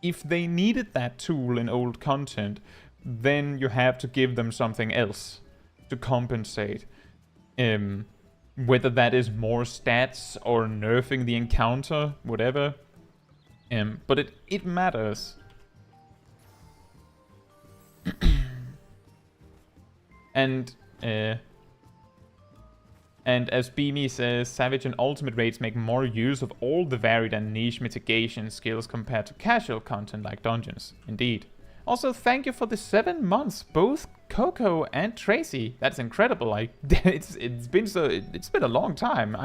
if they needed that tool in old content, then you have to give them something else to compensate. Whether that is more stats or nerfing the encounter, whatever. But it matters. And as Beamy says, Savage and Ultimate raids make more use of all the varied and niche mitigation skills compared to casual content like dungeons. Indeed. Also, thank you for the 7 months, both Coco and Tracy. That's incredible. Like, it's been a long time.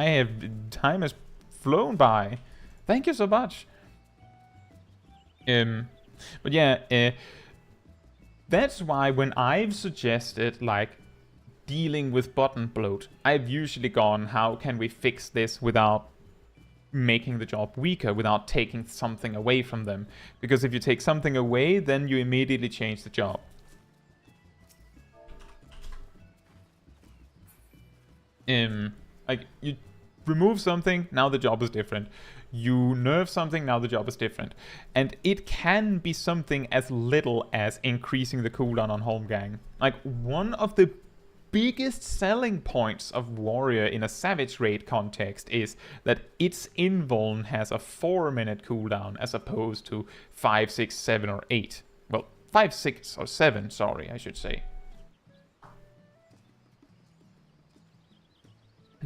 Time has flown by. Thank you so much. But yeah, that's why when I've suggested like dealing with button bloat, I've usually gone, how can we fix this without making the job weaker, without taking something away from them? Because if you take something away, then you immediately change the job. Like, you remove something, now the job is different. You nerf something, now the job is different. And it can be something as little as increasing the cooldown on Holmgang. Like, one of the biggest selling points of Warrior in a Savage raid context is that its invuln has a 4-minute cooldown as opposed to 5, 6, 7, or 8. Well, 5, 6, or 7, sorry, I should say.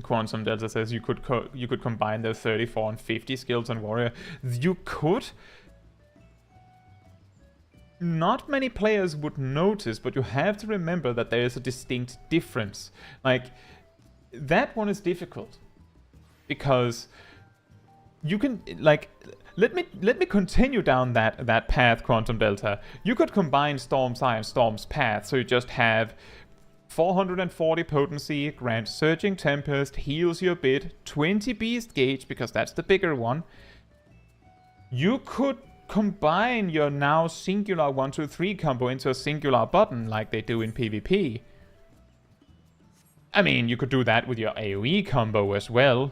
Quantum Delta says you could combine the 34 and 50 skills on Warrior. You could. Not many players would notice, but you have to remember that there is a distinct difference. Like, that one is difficult because you can, like, let me continue down that path, Quantum Delta. You could combine Storm's Eye and Storm's Path, so you just have 440 potency, grant Surging Tempest, heals you a bit, 20 Beast Gauge, because that's the bigger one. You could combine your now singular 1-2-3 combo into a singular button like they do in PvP. I mean, you could do that with your AoE combo as well.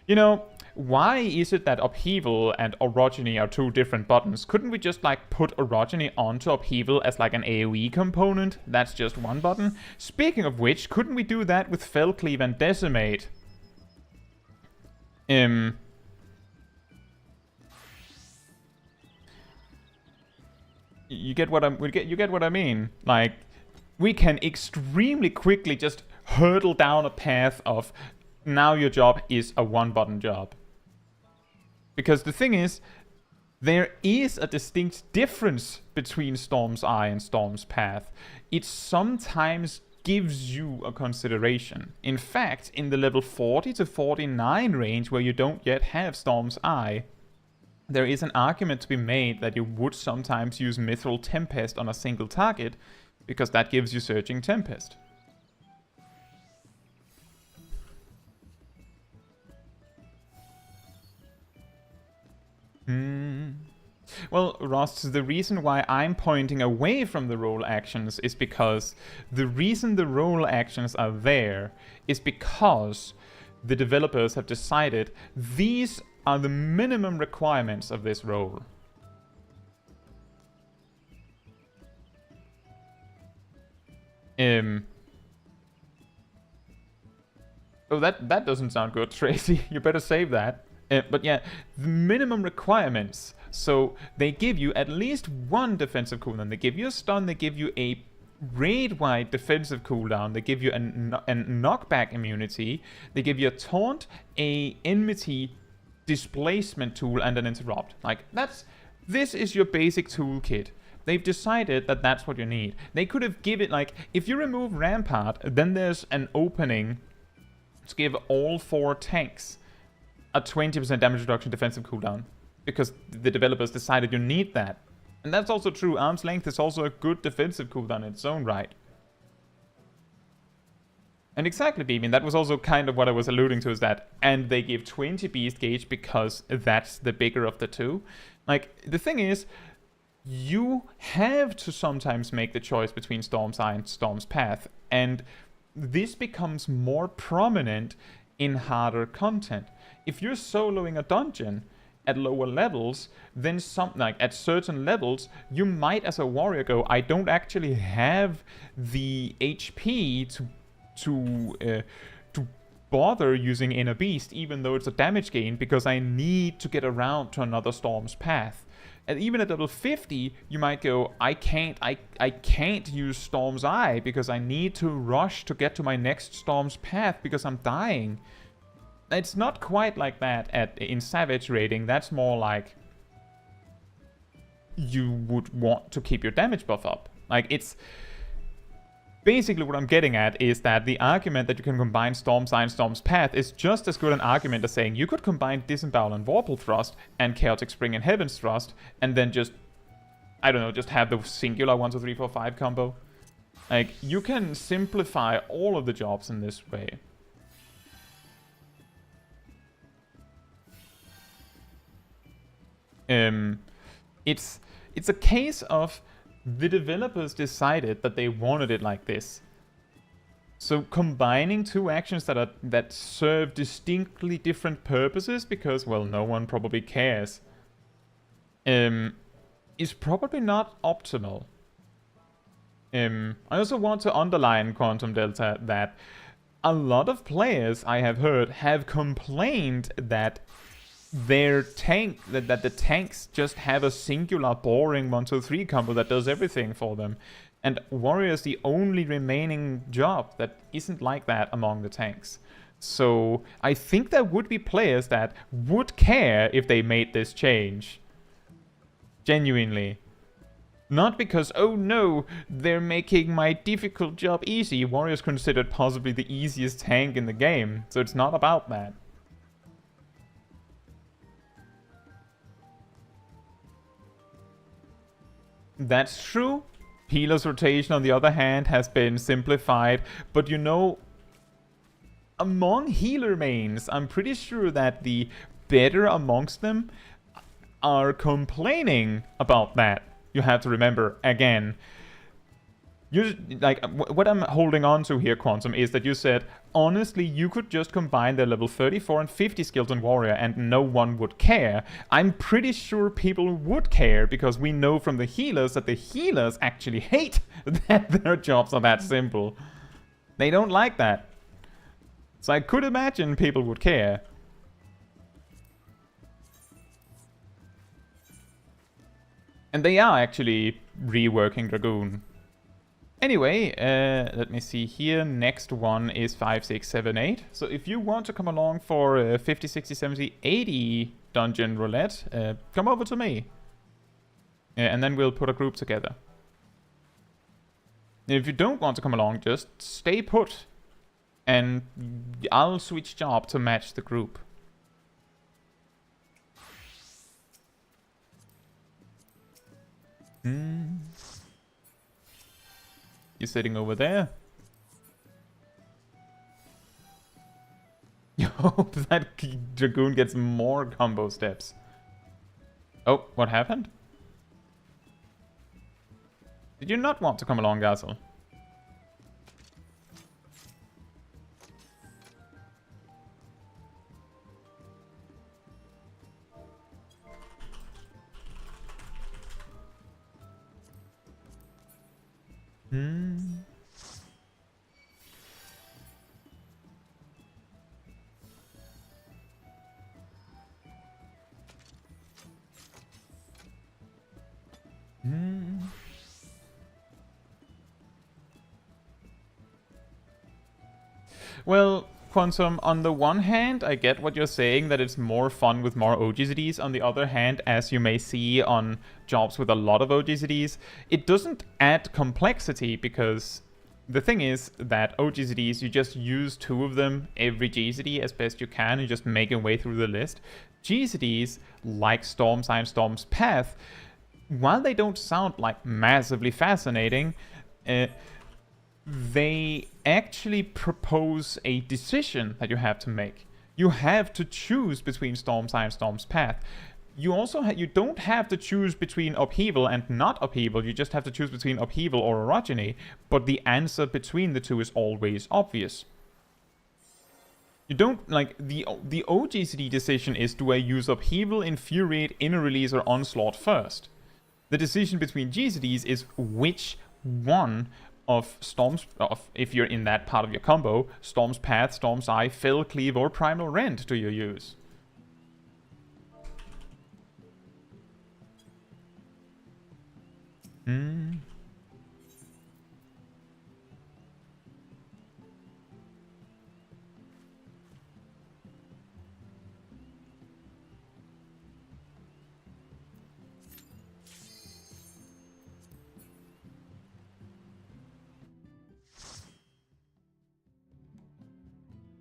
You know, why is it that Upheaval and Orogeny are two different buttons? Couldn't we just like put Orogeny onto Upheaval as like an AoE component? That's just one button. Speaking of which, couldn't we do that with Fellcleave and Decimate? You get what I mean? Like, we can extremely quickly just hurdle down a path of now your job is a one-button job. Because the thing is, There is a distinct difference between Storm's Eye and Storm's Path. It sometimes gives you a consideration. In fact, in the level 40 to 49 range, where you don't yet have Storm's Eye, there is an argument to be made that you would sometimes use Mithril Tempest on a single target, because that gives you Surging Tempest. Well, Ross, the reason why I'm pointing away from the role actions is because the reason the role actions are there is because the developers have decided these are the minimum requirements of this role. Oh, that doesn't sound good, Tracy. You better save that. But yeah, the minimum requirements. So they give you at least one defensive cooldown. They give you a stun, they give you a raid-wide defensive cooldown, they give you a knockback immunity, they give you a taunt, a enmity displacement tool, and an interrupt. Like, this is your basic toolkit. They've decided that that's what you need. They could have given, like, if you remove Rampart, then there's an opening to give all 4 tanks a 20% damage reduction defensive cooldown, because the developers decided you need that. And that's also true. Arm's Length is also a good defensive cooldown in its own right. And exactly, Beaming, that was also kind of what I was alluding to, is that, and they give 20 Beast Gauge because that's the bigger of the two. Like, the thing is, you have to sometimes make the choice between Storm's Eye and Storm's Path, and this becomes more prominent in harder content. If you're soloing a dungeon at lower levels, then at certain levels, you might as a warrior go, I don't actually have the HP to bother using Inner Beast, even though it's a damage gain, because I need to get around to another Storm's Path. And even at level 50, you might go, I can't use Storm's Eye because I need to rush to get to my next Storm's Path because I'm dying. It's not quite like that in Savage raiding. That's more like you would want to keep your damage buff up. Like, it's basically what I'm getting at is that the argument that you can combine Storm's Eye and Storm's Path is just as good an argument as saying you could combine Disembowel and Vorpal Thrust and Chaotic Spring and Heaven's Thrust and then just, I don't know, just have the singular 1, 2, 3, 4, 5 combo. Like, you can simplify all of the jobs in this way. It's a case of the developers decided that they wanted it like this. So combining two actions that serve distinctly different purposes, because, well, no one probably cares, is probably not optimal. I also want to underline, Quantum Delta, that a lot of players I have heard have complained that their tank, that the tanks just have a singular boring 1, 2, 3 combo that does everything for them. And Warrior is the only remaining job that isn't like that among the tanks. So I think there would be players that would care if they made this change. Genuinely. Not because, oh no, they're making my difficult job easy. Warrior is considered possibly the easiest tank in the game. So it's not about that. That's true. Healer's rotation, on the other hand, has been simplified. But you know, among healer mains, I'm pretty sure that the better amongst them are complaining about that. You have to remember, again, like, what I'm holding on to here, Quantum, is that you said, honestly, you could just combine the level 34 and 50 skills in Warrior and no one would care. I'm pretty sure people would care, because we know from the healers that the healers actually hate that their jobs are that simple. They don't like that. So I could imagine people would care. And they are actually reworking Dragoon. Anyway, let me see here. Next one is 5, 6, 7, 8. So if you want to come along for 50, 60, 70, 80 dungeon roulette, come over to me. And then we'll put a group together. If you don't want to come along, just stay put. And I'll switch job to match the group. You're sitting over there. You hope that Dragoon gets more combo steps. Oh, what happened? Did you not want to come along, Gazel? Well, Quantum, on the one hand, I get what you're saying, that it's more fun with more OGCDs. On the other hand, as you may see on jobs with a lot of OGCDs, it doesn't add complexity, because the thing is that OGCDs, you just use 2 of them every GCD as best you can and just make your way through the list. GCDs, like Storm Sign, Storm's Path, while they don't sound like massively fascinating, they actually propose a decision that you have to make. You have to choose between Storm Sign, Storm's Path. You also you don't have to choose between upheaval and not upheaval. You just have to choose between upheaval or orogeny. But the answer between the two is always obvious. You don't, like, the OGCD decision is, do I use upheaval, infuriate, inner release, or onslaught first? The decision between GCDs is which one of Storm's, if you're in that part of your combo, Storm's Path, Storm's Eye, Fell, Cleave, or Primal Rend do you use?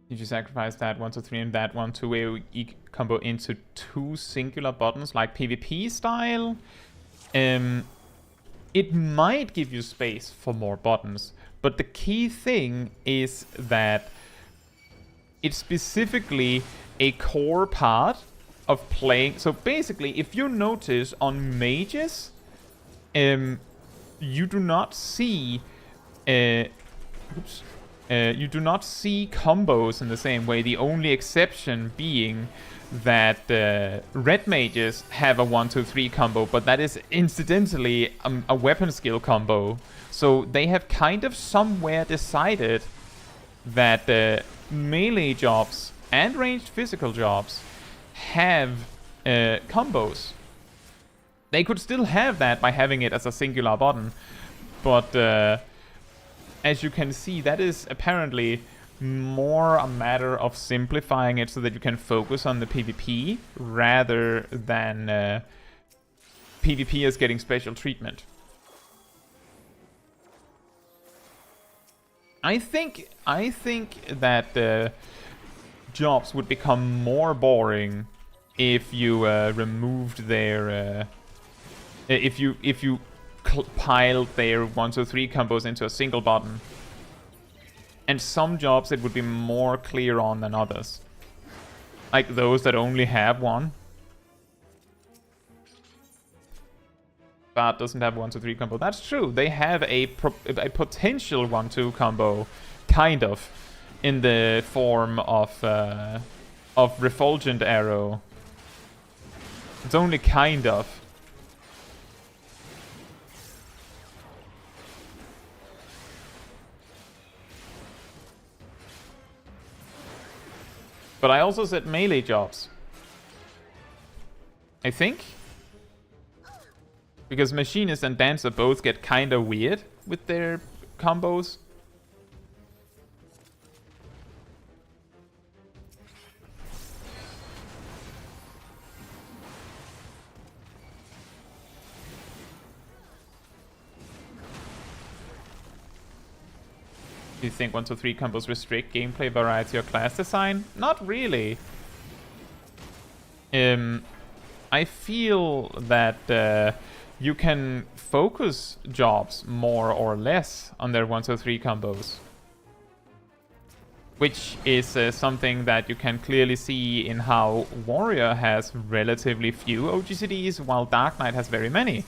Did you sacrifice that 1, 2, 3 and that 1, 2 AoE combo into 2 singular buttons like PvP style? It might give you space for more buttons, but the key thing is that it's specifically a core part of playing. So basically, if you notice on mages, you do not see you do not see combos in the same way. The only exception being that red mages have a 1, 2, 3 combo, but that is incidentally a weapon skill combo. So they have kind of somewhere decided that melee jobs and ranged physical jobs have combos. They could still have that by having it as a singular button, but as you can see, that is apparently more a matter of simplifying it so that you can focus on the PvP rather than PvP as getting special treatment. I think that jobs would become more boring if you removed their if you piled their 1, 2, 3 combos into a single button. And some jobs it would be more clear on than others. Like those that only have one. But doesn't have 1, 2, 3 combo. That's true. They have a potential 1, 2 combo, kind of, in the form of Refulgent Arrow. It's only kind of. But I also said melee jobs. I think. Because Machinist and Dancer both get kinda weird with their combos. Do you think 1, 2, 3 combos restrict gameplay variety or class design? Not really. I feel that you can focus jobs more or less on their 1, 2, 3 combos. Which is something that you can clearly see in how Warrior has relatively few OGCDs, while Dark Knight has very many.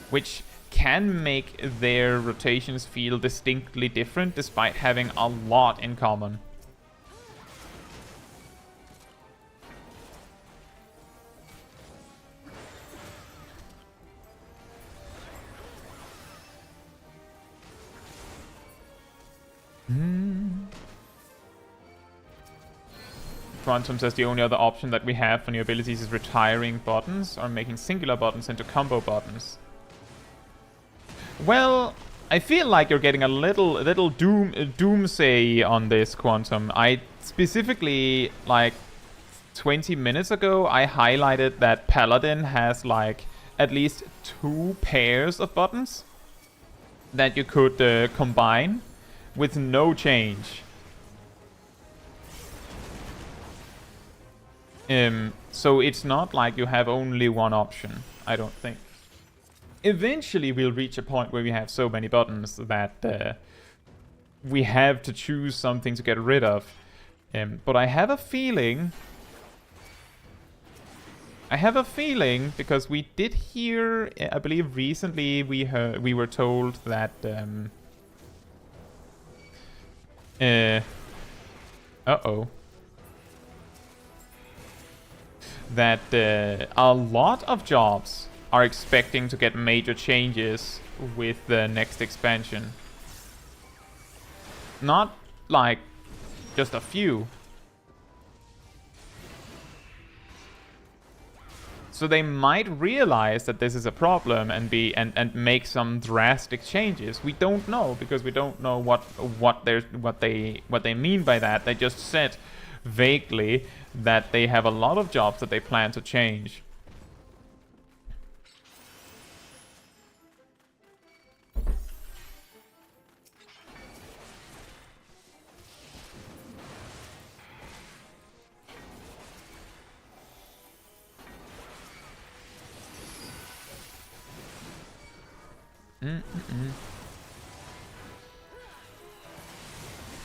Which can make their rotations feel distinctly different, despite having a lot in common. Quantum says the only other option that we have for new abilities is retiring buttons or making singular buttons into combo buttons. Well, I feel like you're getting a little doomsay on this, Quantum. I specifically, like 20 minutes ago, I highlighted that Paladin has like at least 2 pairs of buttons that you could combine with no change. So it's not like you have only one option, I don't think. Eventually we'll reach a point where we have so many buttons that we have to choose something to get rid of. But I have a feeling... because we did hear, I believe recently we were told that... that a lot of jobs are expecting to get major changes with the next expansion. Not like just a few. So they might realize that this is a problem and make some drastic changes. We don't know, because we don't know what they mean by that. They just said vaguely that they have a lot of jobs that they plan to change.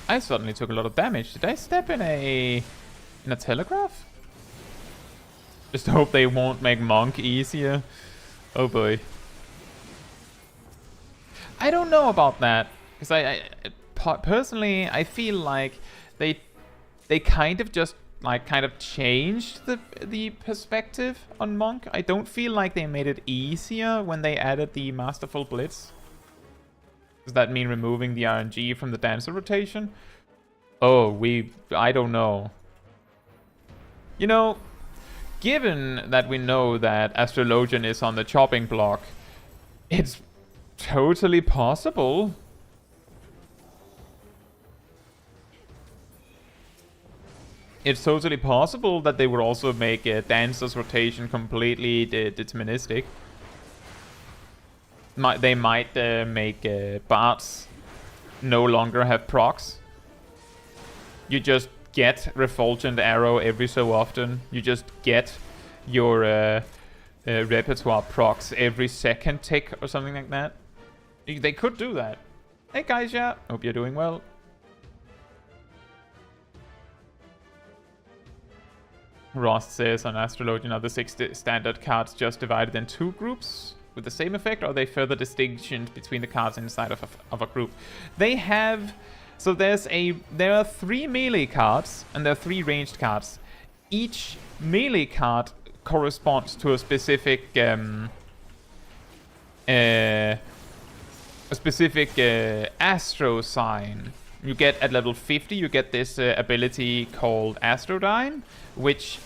I suddenly took a lot of damage. Did I step in a telegraph? Just hope they won't make Monk easier. Oh boy. I don't know about that, because I personally I feel like they kind of just changed the perspective on Monk. I don't feel like they made it easier when they added the Masterful Blitz. Does that mean removing the RNG from the dancer rotation? Oh, I don't know. You know, given that we know that Astrologian is on the chopping block, it's totally possible. It's totally possible that they would also make a dancer's rotation completely deterministic. They might make bards no longer have procs. You just get Refulgent Arrow every so often. You just get your repertoire procs every second tick or something like that. They could do that. Hey guys, yeah, hope you're doing well. Rost says on Astrologian, are the 6 standard cards just divided in 2 groups with the same effect, or are they further distinctions between the cards inside of a group? They have... So there are 3 melee cards and there are 3 ranged cards. Each melee card corresponds to a specific astro sign. You get at level 50, you get this ability called Astrodyne, which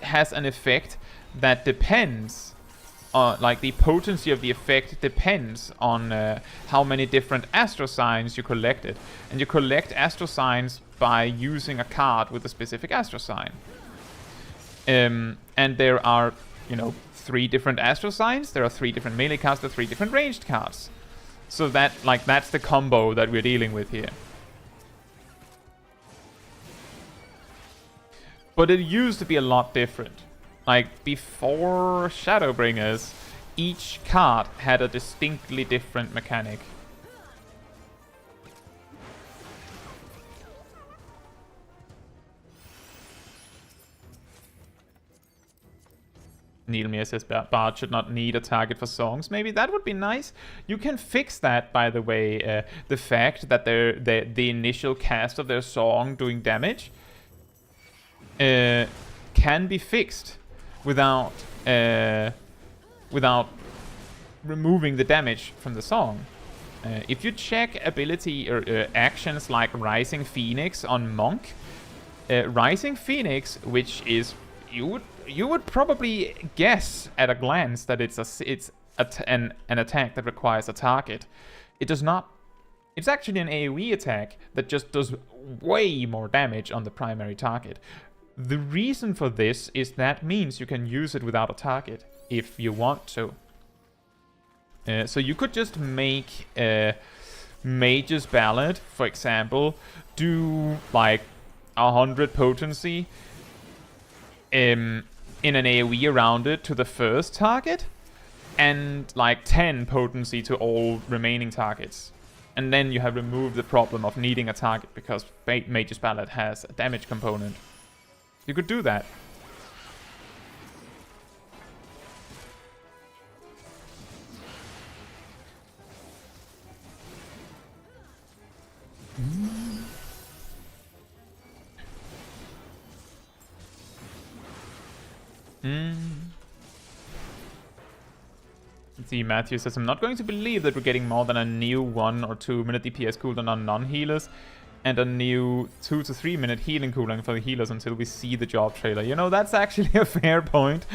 has an effect that depends on, like, the potency of the effect depends on how many different astro signs you collected. And you collect astro signs by using a card with a specific astro sign. And there are, 3 different astro signs, there are 3 different melee cards, there are 3 different ranged cards. So that's the combo that we're dealing with here. But it used to be a lot different. Like, before Shadowbringers, each card had a distinctly different mechanic. Neilmere says Bard should not need a target for songs. Maybe that would be nice. You can fix that, by the way. The fact that the initial cast of their song doing damage can be fixed without removing the damage from the song. If you check ability or actions like Rising Phoenix on Monk, Rising Phoenix, which is you would probably guess at a glance that it's an attack that requires a target. It does not. It's actually an AoE attack that just does way more damage on the primary target. The reason for this is that means you can use it without a target if you want to. So you could just make Mage's Ballad, for example, do like 100 potency in an AoE around it to the first target, and like 10 potency to all remaining targets. And then you have removed the problem of needing a target because Mage's Ballad has a damage component. You could do that. Let's see, Matthew says, I'm not going to believe that we're getting more than a new 1 or 2 minute DPS cooldown on non-healers and a new 2 to 3 minute healing cooldown for the healers until we see the job trailer. You know, that's actually a fair point.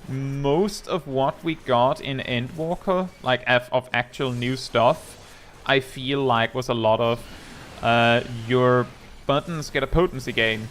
Most of what we got in Endwalker, like of actual new stuff, I feel like was a lot of your buttons get a potency gain.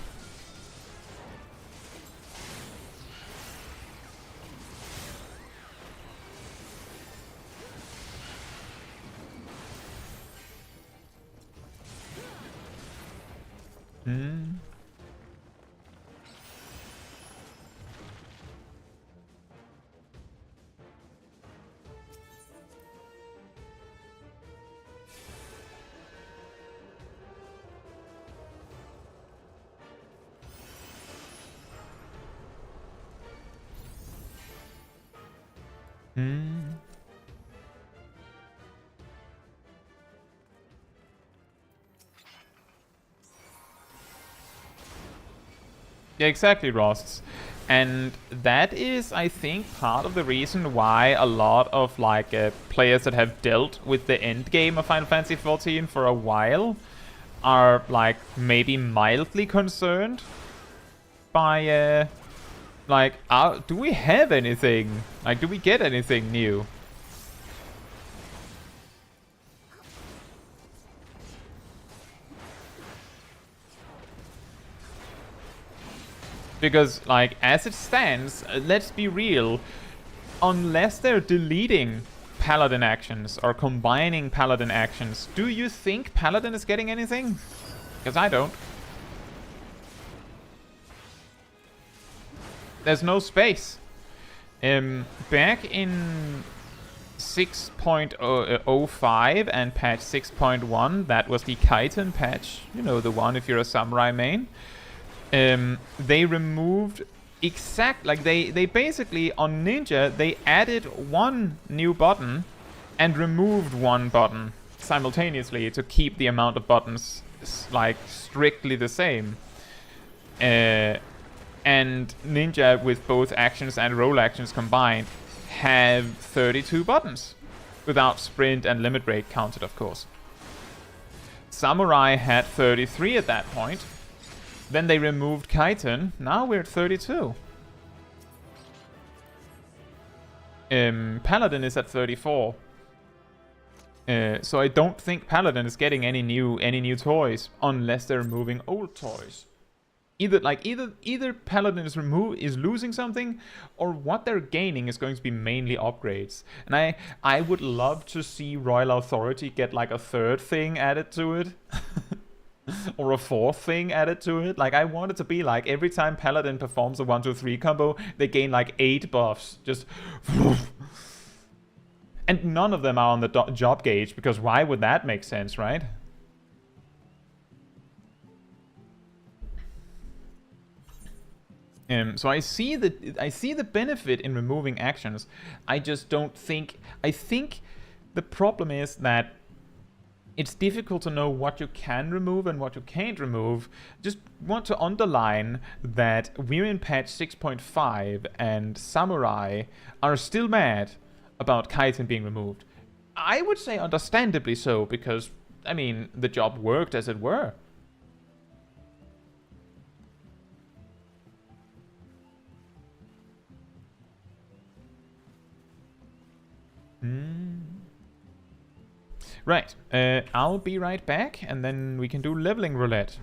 Yeah, exactly, Ross. And that is, I think, part of the reason why a lot of like players that have dealt with the end game of Final Fantasy XIV for a while are like maybe mildly concerned by like, do we have anything? Like, do we get anything new? Because, like, as it stands, let's be real, unless they're deleting Paladin actions or combining Paladin actions, do you think Paladin is getting anything? Because I don't. There's no space. Back in 6.05 and patch 6.1, that was the Chitin patch, you know, the one if you're a samurai main. They removed they basically on Ninja they added one new button and removed one button simultaneously to keep the amount of buttons like strictly the same. And Ninja with both actions and roll actions combined have 32 buttons without sprint and limit break counted, of course. Samurai had 33 at that point. Then they removed Chitin. Now we're at 32. Paladin is at 34. So I don't think Paladin is getting any new toys unless they're removing old toys. Either Paladin is losing something, or what they're gaining is going to be mainly upgrades. And I would love to see Royal Authority get like a third thing added to it. or a fourth thing added to it. Like, I want it to be like every time Paladin performs a 1-2-3 combo, they gain like 8 buffs. Just. And none of them are on the job gauge, because why would that make sense, right? So I see the benefit in removing actions. I just don't think. I think the problem is that it's difficult to know what you can remove and what you can't remove. Just want to underline that we're in patch 6.5 and Samurai are still mad about chitin being removed. I would say understandably so, because, I mean, the job worked, as it were. Right, I'll be right back, and then we can do leveling roulette.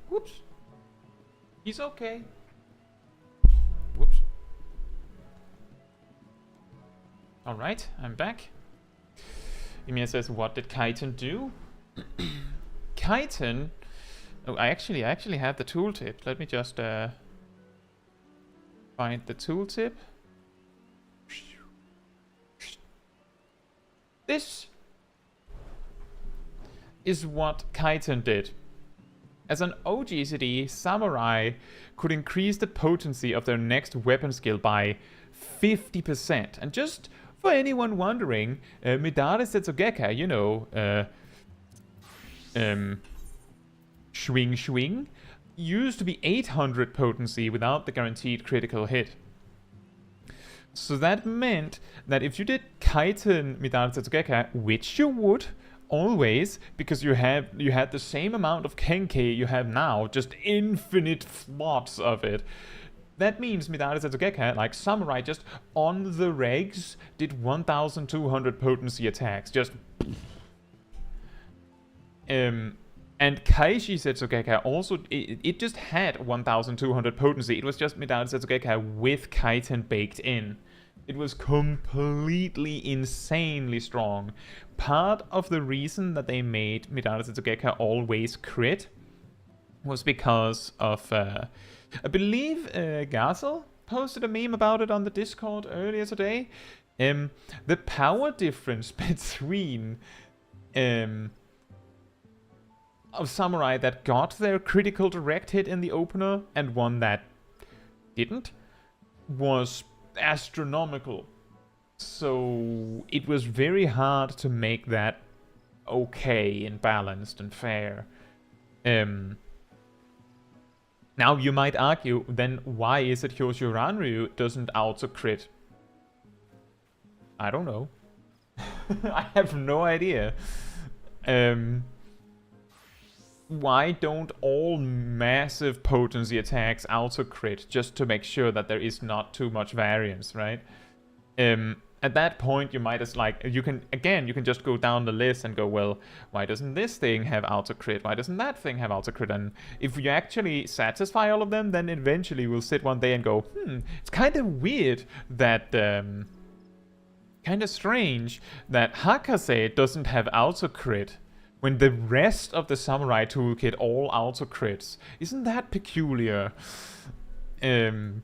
Whoops. He's okay. Whoops. Alright, I'm back. Emir says, what did chitin do? Chitin... Oh, I actually have the tooltip. Let me just find the tooltip. This is what chitin did. As an OGCD, Samurai could increase the potency of their next weapon skill by 50%. And just for anyone wondering, Midare Setsugeka, you know, Swing, used to be 800 potency without the guaranteed critical hit. So that meant that if you did chitin Midare Setsugeka, which you would, always, because you had the same amount of Kenke you have now, just infinite slots of it. That means Midare Setsugeka, like Samurai, just on the regs, did 1,200 potency attacks. Just... And Kaishi Setsugeka also, it just had 1,200 potency. It was just Midare Setsugeka with chitin baked in. It was completely insanely strong. Part of the reason that they made Midare Setsugeka always crit was because of, I believe Gazel posted a meme about it on the Discord earlier today. The power difference between of Samurai that got their critical direct hit in the opener and one that didn't was astronomical. So it was very hard to make that okay and balanced and fair. Now you might argue, then why is it Hyoshiranryu doesn't auto-crit? I don't know. I have no idea. Why don't all massive potency attacks auto-crit just to make sure that there is not too much variance, right? At that point, you might as you can just go down the list and go, well, why doesn't this thing have auto-crit? Why doesn't that thing have auto-crit? And if you actually satisfy all of them, then eventually we'll sit one day and go, it's kind of weird that, kind of strange that Hakase doesn't have auto-crit when the rest of the Samurai Toolkit all auto-crits. Isn't that peculiar? And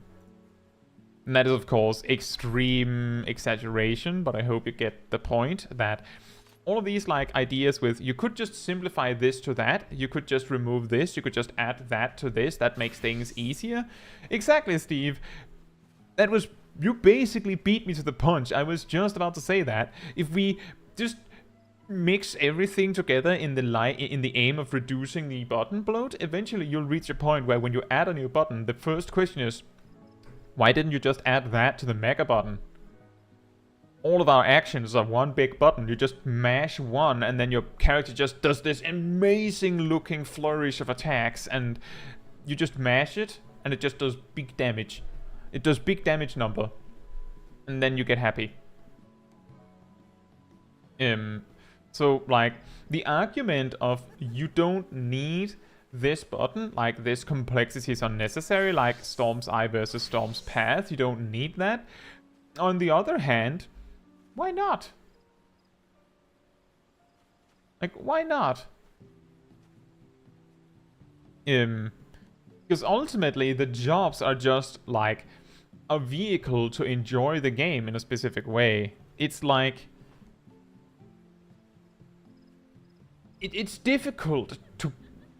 that is, of course, extreme exaggeration, but I hope you get the point that all of these ideas with you could just simplify this to that, you could just remove this, you could just add that to this, that makes things easier. Exactly, Steve. That was, you basically beat me to the punch. I was just about to say that. If we just mix everything together in the aim of reducing the button bloat, eventually you'll reach a point where when you add a new button, the first question is, why didn't you just add that to the mega button? All of our actions are one big button. You just mash one and then your character just does this amazing looking flourish of attacks and you just mash it and it just does big damage. It does big damage number. And then you get happy. So the argument of you don't need this button, this complexity is unnecessary, like Storm's Eye versus Storm's Path, you don't need that. On the other hand, why not? Why not? Because ultimately the jobs are just a vehicle to enjoy the game in a specific way. It's it's difficult to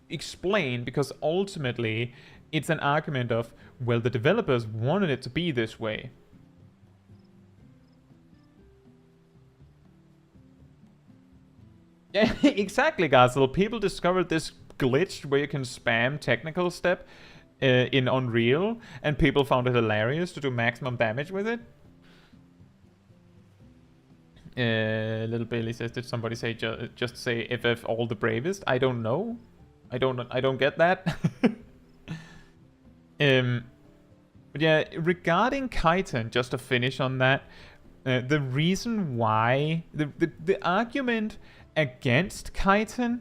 explain because ultimately it's an argument of, well, the developers wanted it to be this way. Yeah, exactly, guys. So people discovered this glitch where you can spam technical step in Unreal, and people found it hilarious to do maximum damage with it. Little Bailey says, did somebody say just say FF all the bravest? I don't know. I don't get that. But yeah, regarding Kaiten, just to finish on that, the reason why the argument against Kaiten,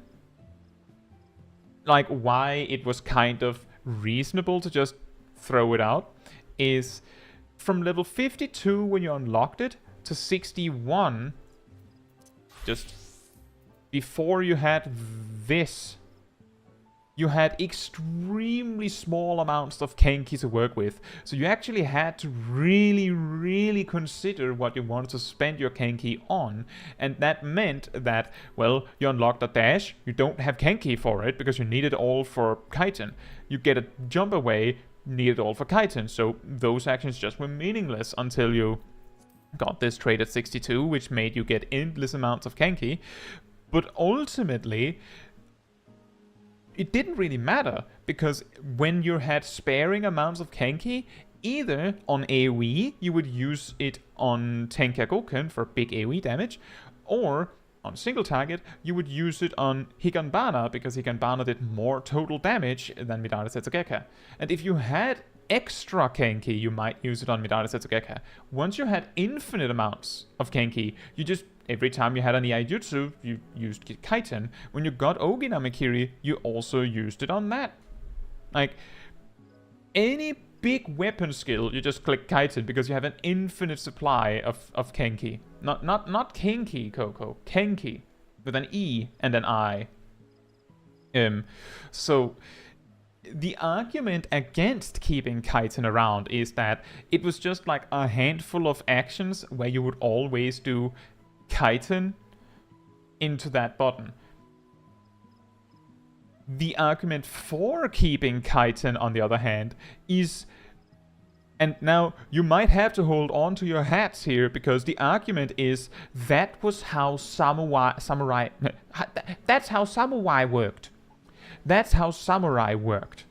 why it was kind of reasonable to just throw it out, is from level 52 when you unlocked it to 61, just before you had this, you had extremely small amounts of Kenki to work with. So you actually had to really, really consider what you wanted to spend your Kenki on. And that meant that, well, you unlocked a dash, you don't have Kenki for it because you need it all for Kaiten. You get a jump away, need it all for Kaiten. So those actions just were meaningless until you got this trait at 62, which made you get endless amounts of Kenki. But ultimately, it didn't really matter, because when you had sparing amounts of Kenki, either on AoE, you would use it on Tenkagoken for big AoE damage, or on single target, you would use it on Higanbana, because Higanbana did more total damage than Midare Setsugeka. And if you had extra Kenki, you might use it on Midare Setsugeka. Once you had infinite amounts of Kenki, you just, every time you had an Iaijutsu, you used Kaiten. When you got Ogi Namakiri, you also used it on that. Any big weapon skill, you just click Kaiten because you have an infinite supply of Kenki. Not Kenki, Coco. Kenki. With an E and an I. So the argument against keeping Kaiten around is that it was just a handful of actions where you would always do Kaiten into that button. The argument for keeping Kaiten, on the other hand, is And now you might have to hold on to your hats here, because the argument is that was how samurai that's how samurai worked. That's how samurai worked.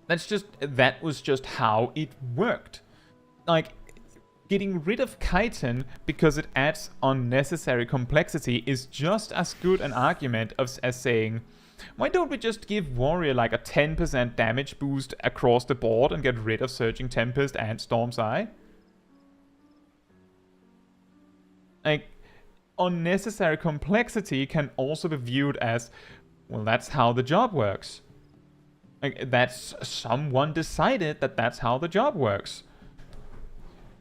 That was just how it worked. Like, getting rid of chitin because it adds unnecessary complexity is just as good an argument as saying, why don't we just give Warrior like a 10% damage boost across the board and get rid of Surging Tempest and Storm's Eye? Like, unnecessary complexity can also be viewed as, well, that's how the job works. Like, that's someone decided that that's how the job works.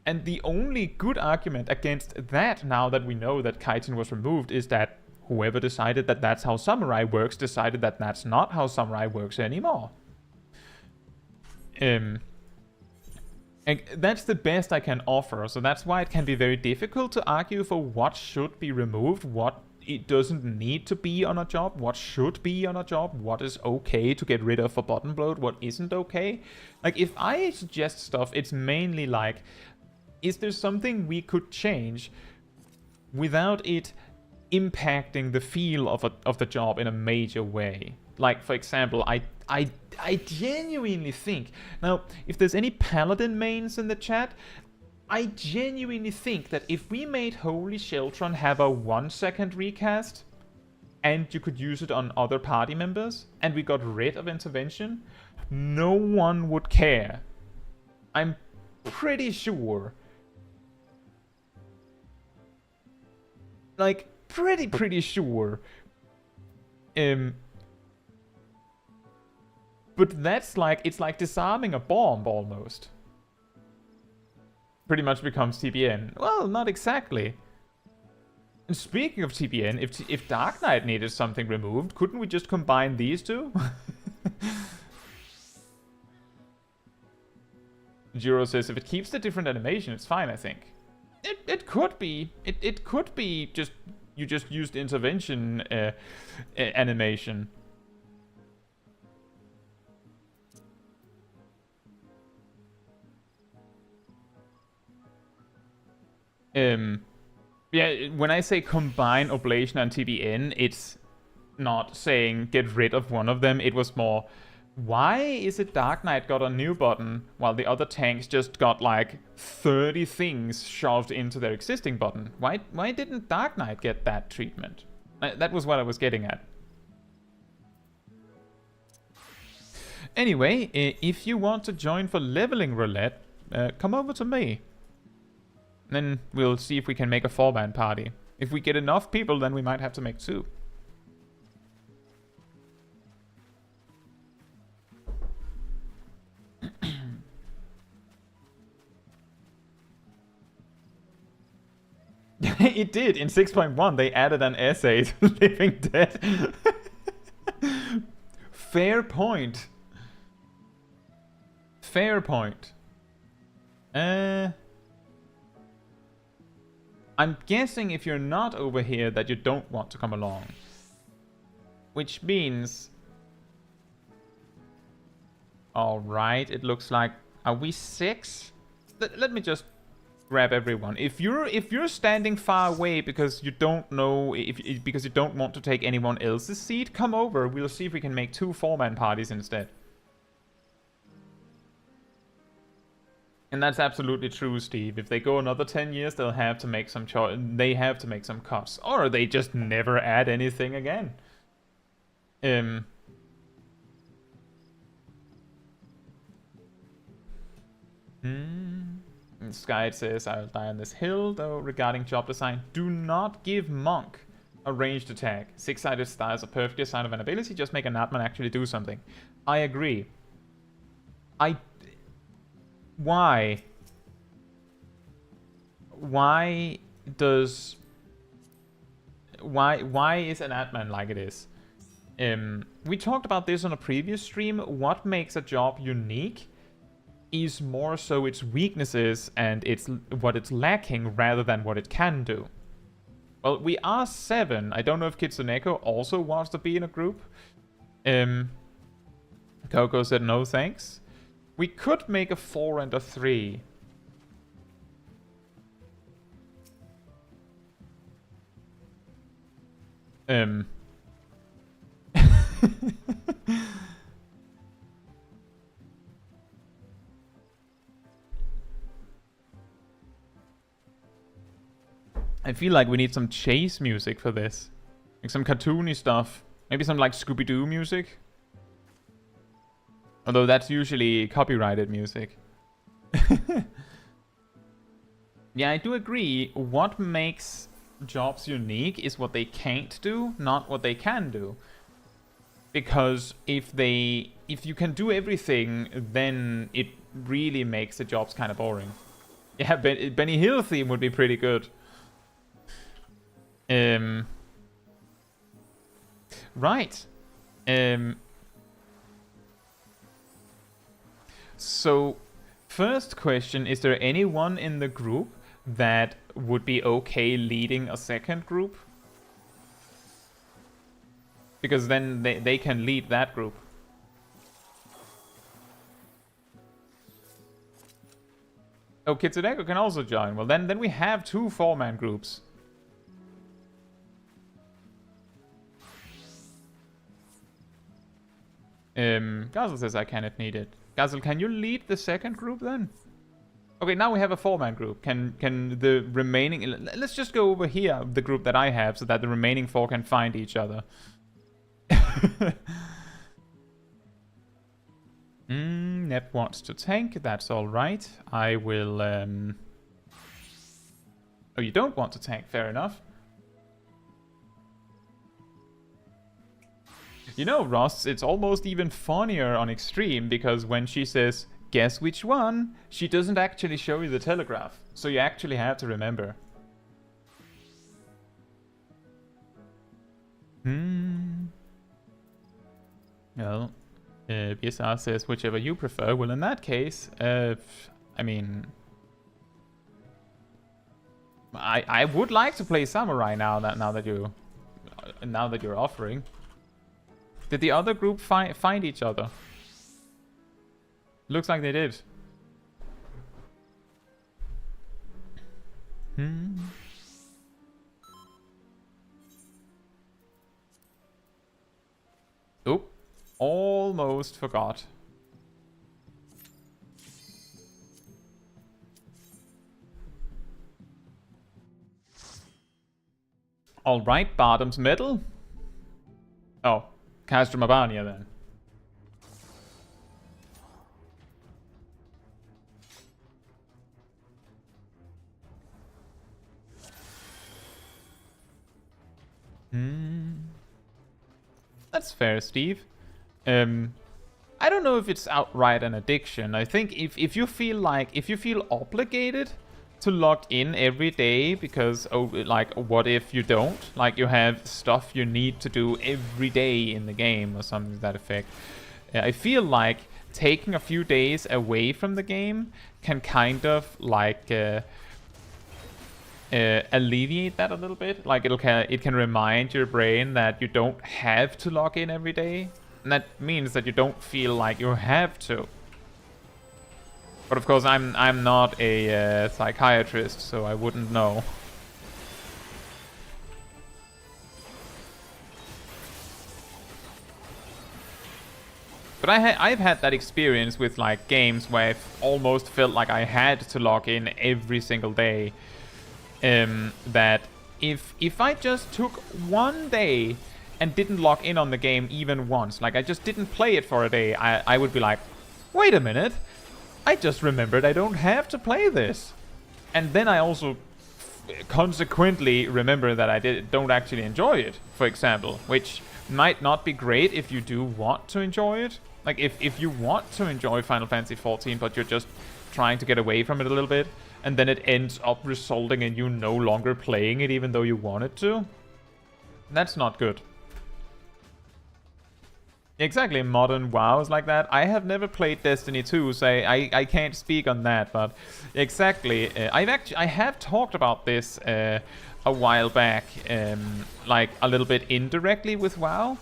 And the only good argument against that, now that we know that chitin was removed, is that whoever decided that that's how samurai works decided that that's not how samurai works anymore. And that's the best I can offer, so that's why it can be very difficult to argue for what should be removed, what it doesn't need to be on a job, what should be on a job, what is okay to get rid of for button bloat, what isn't okay. Like, if I suggest stuff, it's mainly like, is there something we could change without it impacting the feel of the job in a major way? Like, for example, I genuinely think, now, if there's any Paladin mains in the chat, I genuinely think that if we made Holy Sheltron have a 1-second recast, and you could use it on other party members, and we got rid of intervention, no one would care. I'm pretty sure. Like, pretty sure. But that's like, it's like disarming a bomb almost. Pretty much becomes TBN. Well, not exactly. And speaking of TBN, if Dark Knight needed something removed, couldn't we just combine these two? Juro says, if it keeps the different animation, it's fine, I think. It could be. It could be just, you just used intervention animation. Yeah, when I say combine Oblation and TBN, it's not saying get rid of one of them. It was more, why is it Dark Knight got a new button while the other tanks just got like 30 things shoved into their existing button? Why didn't Dark Knight get that treatment? That was what I was getting at. Anyway, if you want to join for leveling roulette, come over to me. Then we'll see if we can make a 4-man party. If we get enough people, then we might have to make 2. It did. In 6.1, they added an essay to Living Dead. Fair point. Fair point. I'm guessing if you're not over here that you don't want to come along. Which means... Alright, it looks like... Are we 6? Let me just grab everyone. If you're standing far away because you don't know... because you don't want to take anyone else's seat, come over. We'll see if we can make 2 4-man parties instead. And that's absolutely true, Steve. If they go another 10 years, they'll have to make some they have to make some cuts. Or they just never add anything again. Sky says, I'll die on this hill, though, regarding job design. Do not give Monk a ranged attack. 6-sided stars are perfectly a sign of an ability, just make a Natman actually do something. I agree. Why? Why is an Atman like it is? We talked about this on a previous stream. What makes a job unique is more so its weaknesses and what it's lacking rather than what it can do. Well, we are 7. I don't know if Kitsuneko also wants to be in a group. Coco said no thanks. We could make a 4 and a 3. I feel like we need some chase music for this. Like some cartoony stuff. Maybe some like Scooby-Doo music. Although that's usually copyrighted music. Yeah, I do agree. What makes jobs unique is what they can't do, not what they can do. Because if you can do everything, then it really makes the jobs kind of boring. Yeah, Benny Hill theme would be pretty good. Right. So, first question, is there anyone in the group that would be okay leading a second group? Because then they can lead that group. Oh, Kitsuneko can also join. Well, then we have 2 4-man groups. Gazel says I can if needed. Gazel, can you lead the second group then? Okay, now we have a 4-man group. Can the remaining... Let's just go over here, the group that I have, so that the remaining 4 can find each other. Nep wants to tank. That's alright. I will... Oh, you don't want to tank. Fair enough. You know, Ross, it's almost even funnier on Extreme, because when she says, guess which one, she doesn't actually show you the telegraph. So you actually have to remember. Well, BSR says whichever you prefer. Well, in that case, I mean... I would like to play Samurai now that you're offering. Did the other group find each other? Looks like they did. Oh, almost forgot. All right, bottom's middle. Oh. Castro Mabania then. That's fair, Steve. I don't know if it's outright an addiction. I think if you feel obligated to log in every day because, oh, like, what if you don't? Like, you have stuff you need to do every day in the game or something to that effect. I feel like taking a few days away from the game can kind of, like, alleviate that a little bit. Like, it can remind your brain that you don't have to log in every day. And that means that you don't feel like you have to. But of course, I'm not a psychiatrist, so I wouldn't know. But I've had that experience with like games where I've almost felt like I had to log in every single day. That if I just took one day and didn't log in on the game even once, like I just didn't play it for a day, I would be like, wait a minute. I just remembered I don't have to play this. And then I also consequently remember that I don't actually enjoy it, for example. Which might not be great if you do want to enjoy it. Like, if you want to enjoy Final Fantasy XIV, but you're just trying to get away from it a little bit, and then it ends up resulting in you no longer playing it even though you wanted to. That's not good. Exactly, modern WoWs like that. I have never played Destiny 2, so I can't speak on that, but exactly. I have talked about this a while back, like a little bit indirectly with WoW,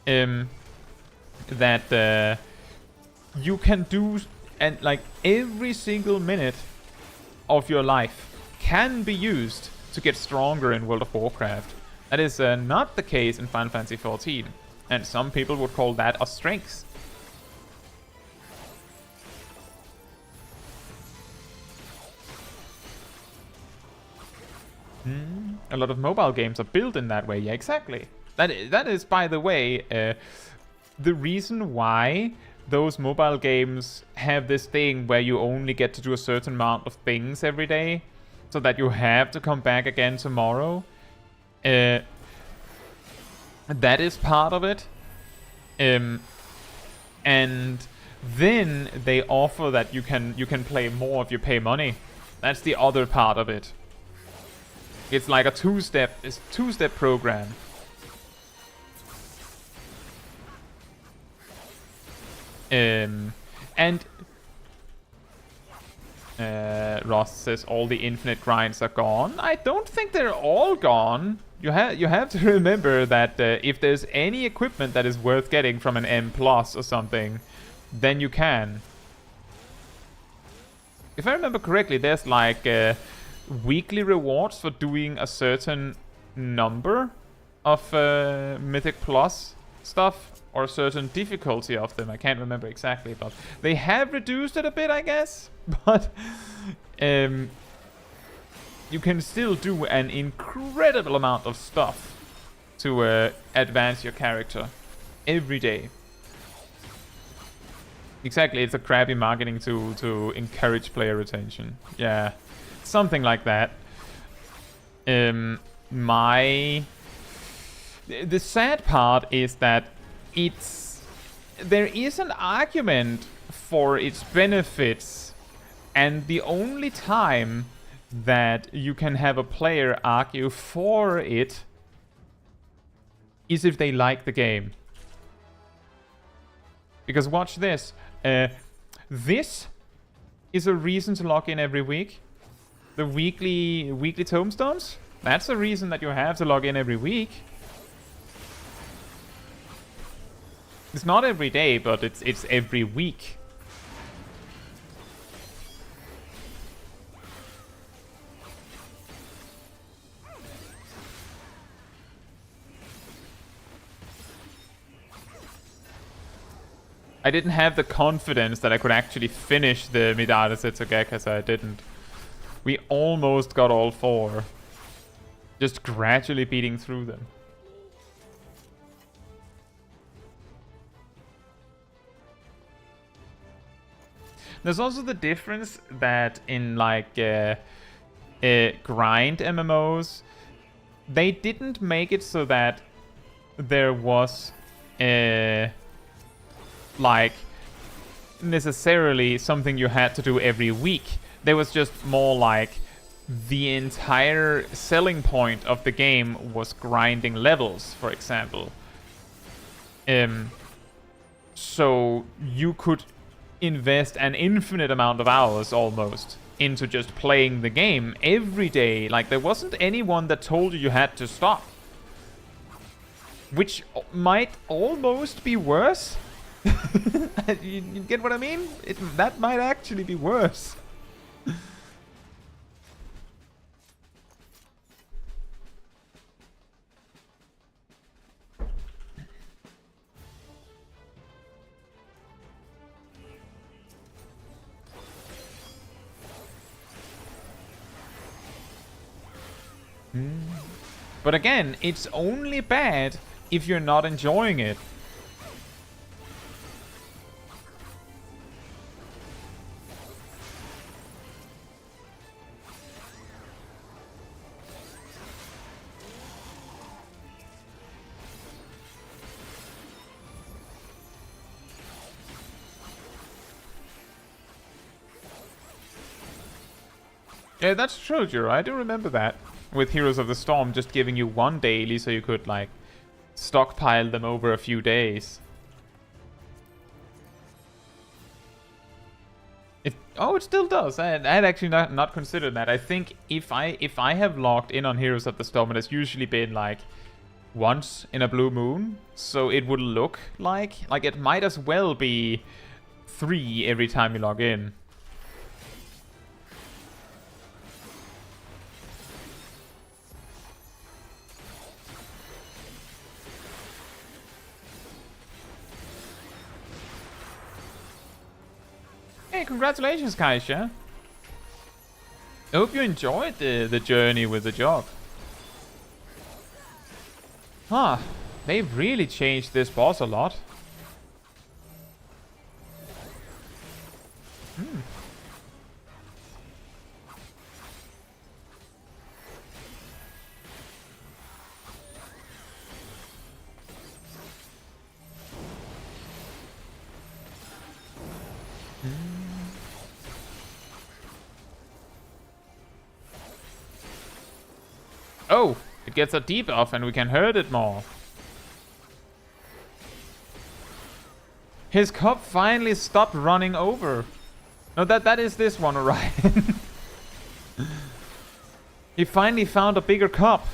that you can do And like every single minute of your life can be used to get stronger in World of Warcraft. That is not the case in Final Fantasy XIV. And some people would call that a strength. A lot of mobile games are built in that way. Yeah, exactly. That is, by the way, the reason why those mobile games have this thing where you only get to do a certain amount of things every day, so that you have to come back again tomorrow. That is part of it. And then they offer that you can play more if you pay money. That's the other part of it. It's like a two-step program. And Ross says all the infinite grinds are gone. I don't think they're all gone. You have to remember that if there's any equipment that is worth getting from an M+ or something, then you can. If I remember correctly, there's like weekly rewards for doing a certain number of Mythic Plus stuff, or a certain difficulty of them. I can't remember exactly, but they have reduced it a bit, I guess. But you can still do an incredible amount of stuff to advance your character every day. Exactly, it's a crappy marketing tool to encourage player retention. Yeah, something like that. The sad part is that there is an argument for its benefits, and the only time that you can have a player argue for it is if they like the game. Because watch this. This is a reason to log in every week. The weekly tombstones, that's a reason that you have to log in every week. It's not every day, but it's every week. I didn't have the confidence that I could actually finish the Midara Setsugeka, so I didn't. We almost got all 4. Just gradually beating through them. There's also the difference that in like grind MMOs, they didn't make it so that there was like necessarily something you had to do every week. There was just more like the entire selling point of the game was grinding levels, for example. So you could invest an infinite amount of hours almost into just playing the game every day. Like, there wasn't anyone that told you had to stop. Which might almost be worse. You get what I mean? That might actually be worse. But again, it's only bad if you're not enjoying it. Yeah, that's true, Jiro. I do remember that. With Heroes of the Storm just giving you one daily so you could, like, stockpile them over a few days. It still does. I had actually not considered that. I think if I have logged in on Heroes of the Storm, it has usually been, like, once in a blue moon. So it would look like it might as well be 3 every time you log in. Hey, congratulations, Kaisha. I hope you enjoyed the journey with the job. Huh, they've really changed this boss a lot. Oh, it gets a debuff and we can hurt it more. His cup finally stopped running over. No, that is this one, right? He finally found a bigger cup.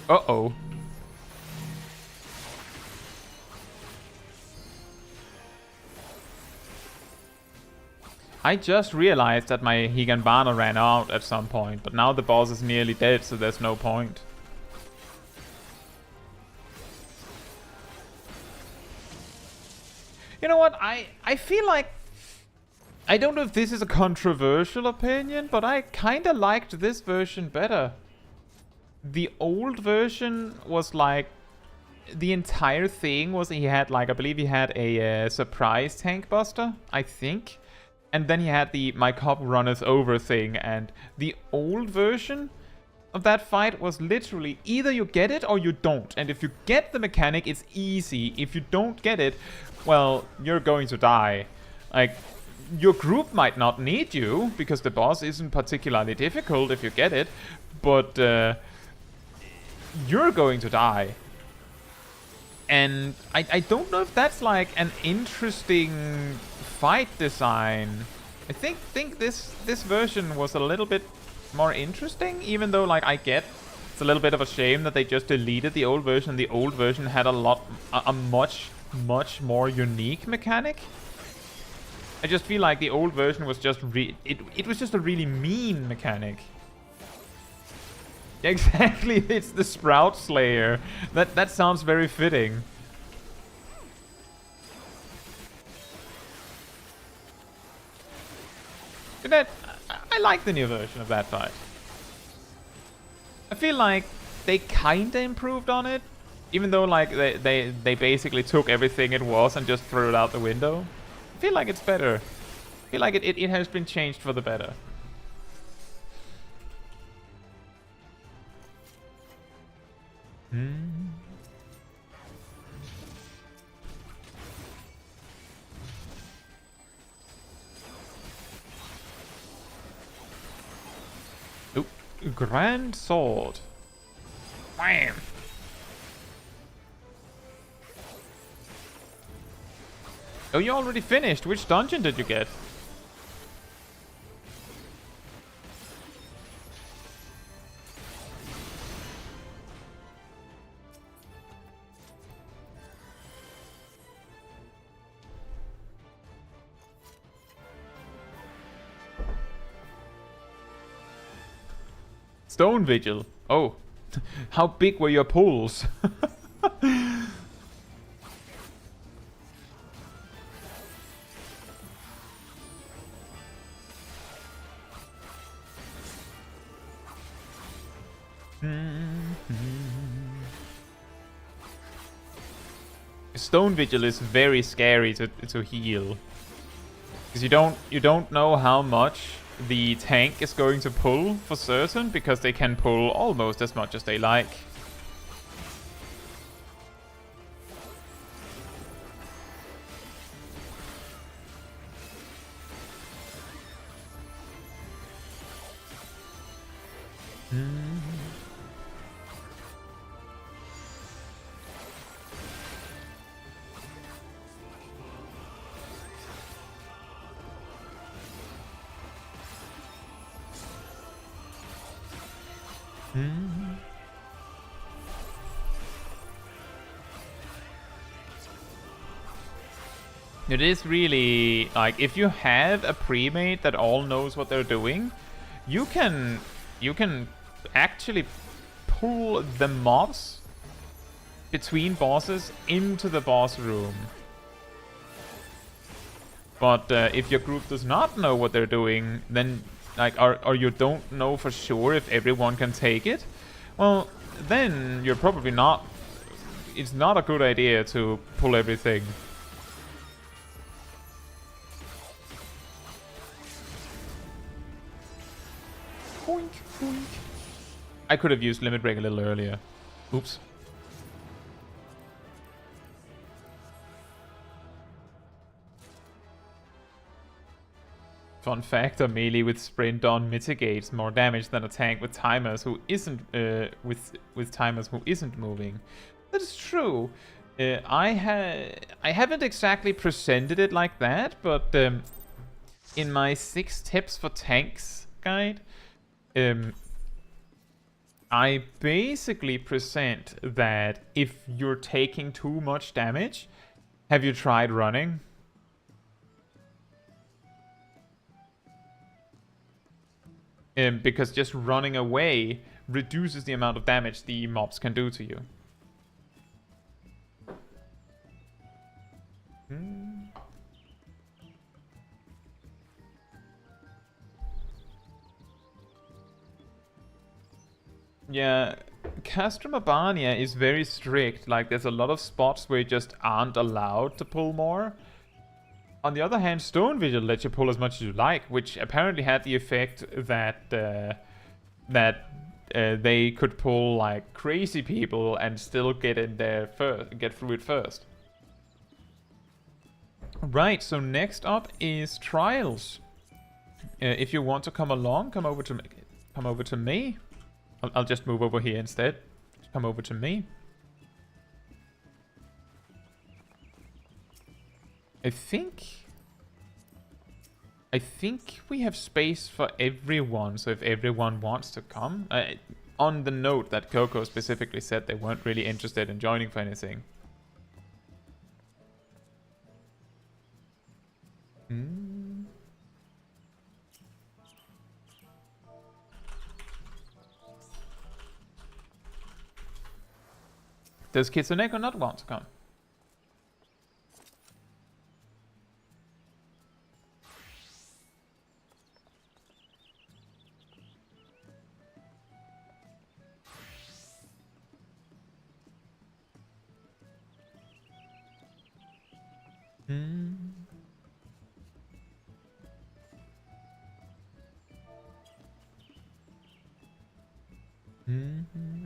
Uh-oh. I just realized that my Higanbana ran out at some point, but now the boss is nearly dead, so there's no point. You know what? I feel like... I don't know if this is a controversial opinion, but I kinda liked this version better. The old version was like... The entire thing was he had like... I believe he had a surprise tank buster, I think. And then he had the my cup runneth over thing, and the old version of that fight was literally either you get it or you don't. And if you get the mechanic, it's easy. If you don't get it, well, you're going to die. Like, your group might not need you, because the boss isn't particularly difficult if you get it, but you're going to die. And I don't know if that's like an interesting fight design. I think this version was a little bit more interesting, even though like I get it's a little bit of a shame that they just deleted the old version. The old version had a much more unique mechanic. I just feel like the old version was just it was just a really mean mechanic. Exactly, it's the Sprout Slayer. That sounds very fitting. I like the new version of that fight. I feel like they kinda improved on it, even though like they basically took everything it was and just threw it out the window. I feel like it's better. I feel like it has been changed for the better. Ooh, Grand Sword. Wham! Oh, you already finished. Which dungeon did you get? Stone Vigil. Oh, how big were your pools? Stone Vigil is very scary to heal, because you don't know how much the tank is going to pull for certain, because they can pull almost as much as they like. Hmm. It is really, like, if you have a pre-made that all knows what they're doing, you can actually pull the mobs between bosses into the boss room. But if your group does not know what they're doing, then, like, or you don't know for sure if everyone can take it, well, then you're probably not... It's not a good idea to pull everything. Boink, boink. I could have used Limit Break a little earlier. Oops. Fun fact: a melee with sprint on mitigates more damage than a tank with timers who isn't with timers who isn't moving. That is true. I haven't exactly presented it like that, but in my 6 tips for tanks guide, I basically present that if you're taking too much damage, have you tried running? Because just running away reduces the amount of damage the mobs can do to you. Yeah, Castrum Urbania is very strict. Like, there's a lot of spots where you just aren't allowed to pull more. On the other hand, Stone Vigil lets you pull as much as you like, which apparently had the effect that they could pull like crazy people and still get in there first, get through it first. Right. So next up is Trials. If you want to come along, come over to me. I'll just move over here instead. Come over to me. I think we have space for everyone, so if everyone wants to come. On the note that Coco specifically said they weren't really interested in joining for anything. Does Kitsuneko not want to come?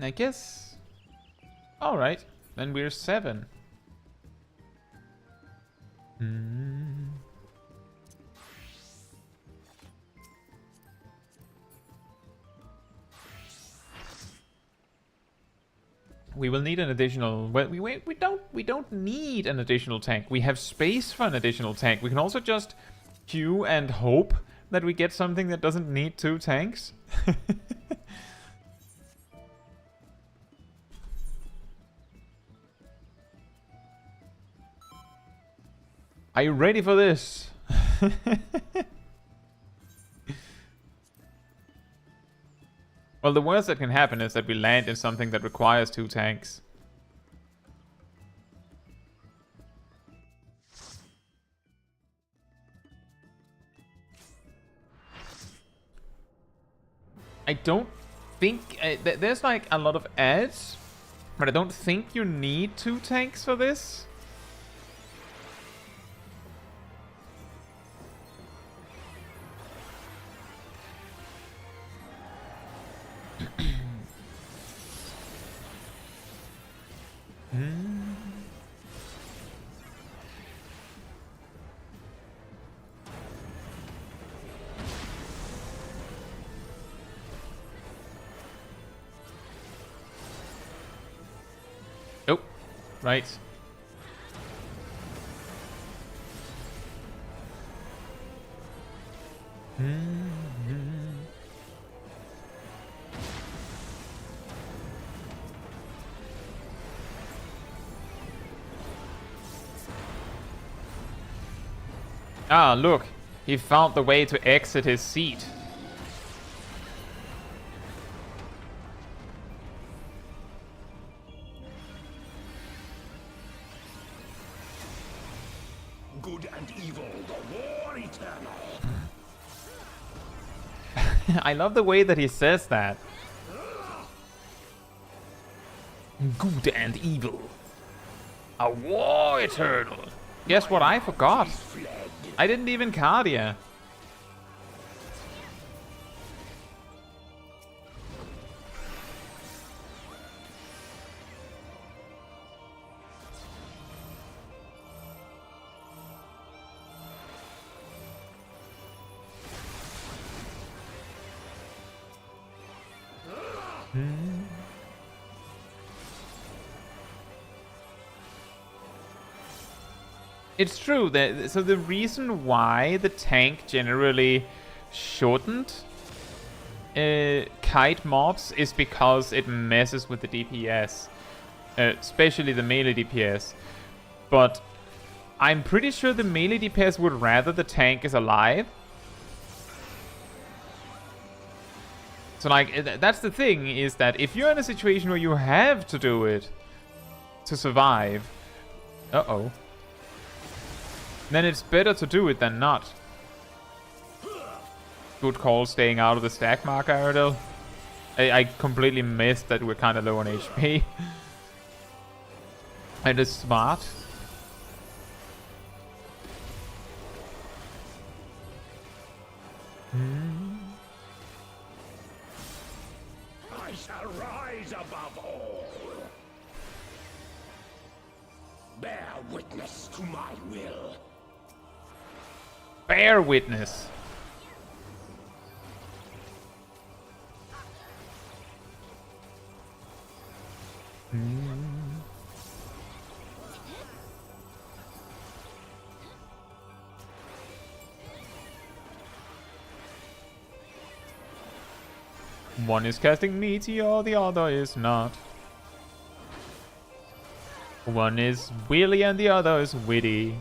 I guess. All right, then we're 7. We will need an additional. Well, we don't need an additional tank. We have space for an additional tank. We can also just queue and hope that we get something that doesn't need 2 tanks. Are you ready for this? Well, the worst that can happen is that we land in something that requires 2 tanks. I don't think... there's like a lot of ads, but I don't think you need 2 tanks for this. Oh, right. Ah, look. He found the way to exit his seat. Good and evil, the war eternal. I love the way that he says that. Good and evil. A war eternal. Guess what I forgot? I didn't even cardia. It's true that so the reason why the tank generally shouldn't kite mobs is because it messes with the DPS, especially the melee DPS. But I'm pretty sure the melee DPS would rather the tank is alive. So like that's the thing, is that if you're in a situation where you have to do it to survive, then it's better to do it than not. Good call staying out of the stack mark, Aerodel. I completely missed that we're kind of low on HP. It is smart. I shall rise above all. Bear witness to my will. Bear witness. One is casting Meteor, the other is not. One is wheelie and the other is witty.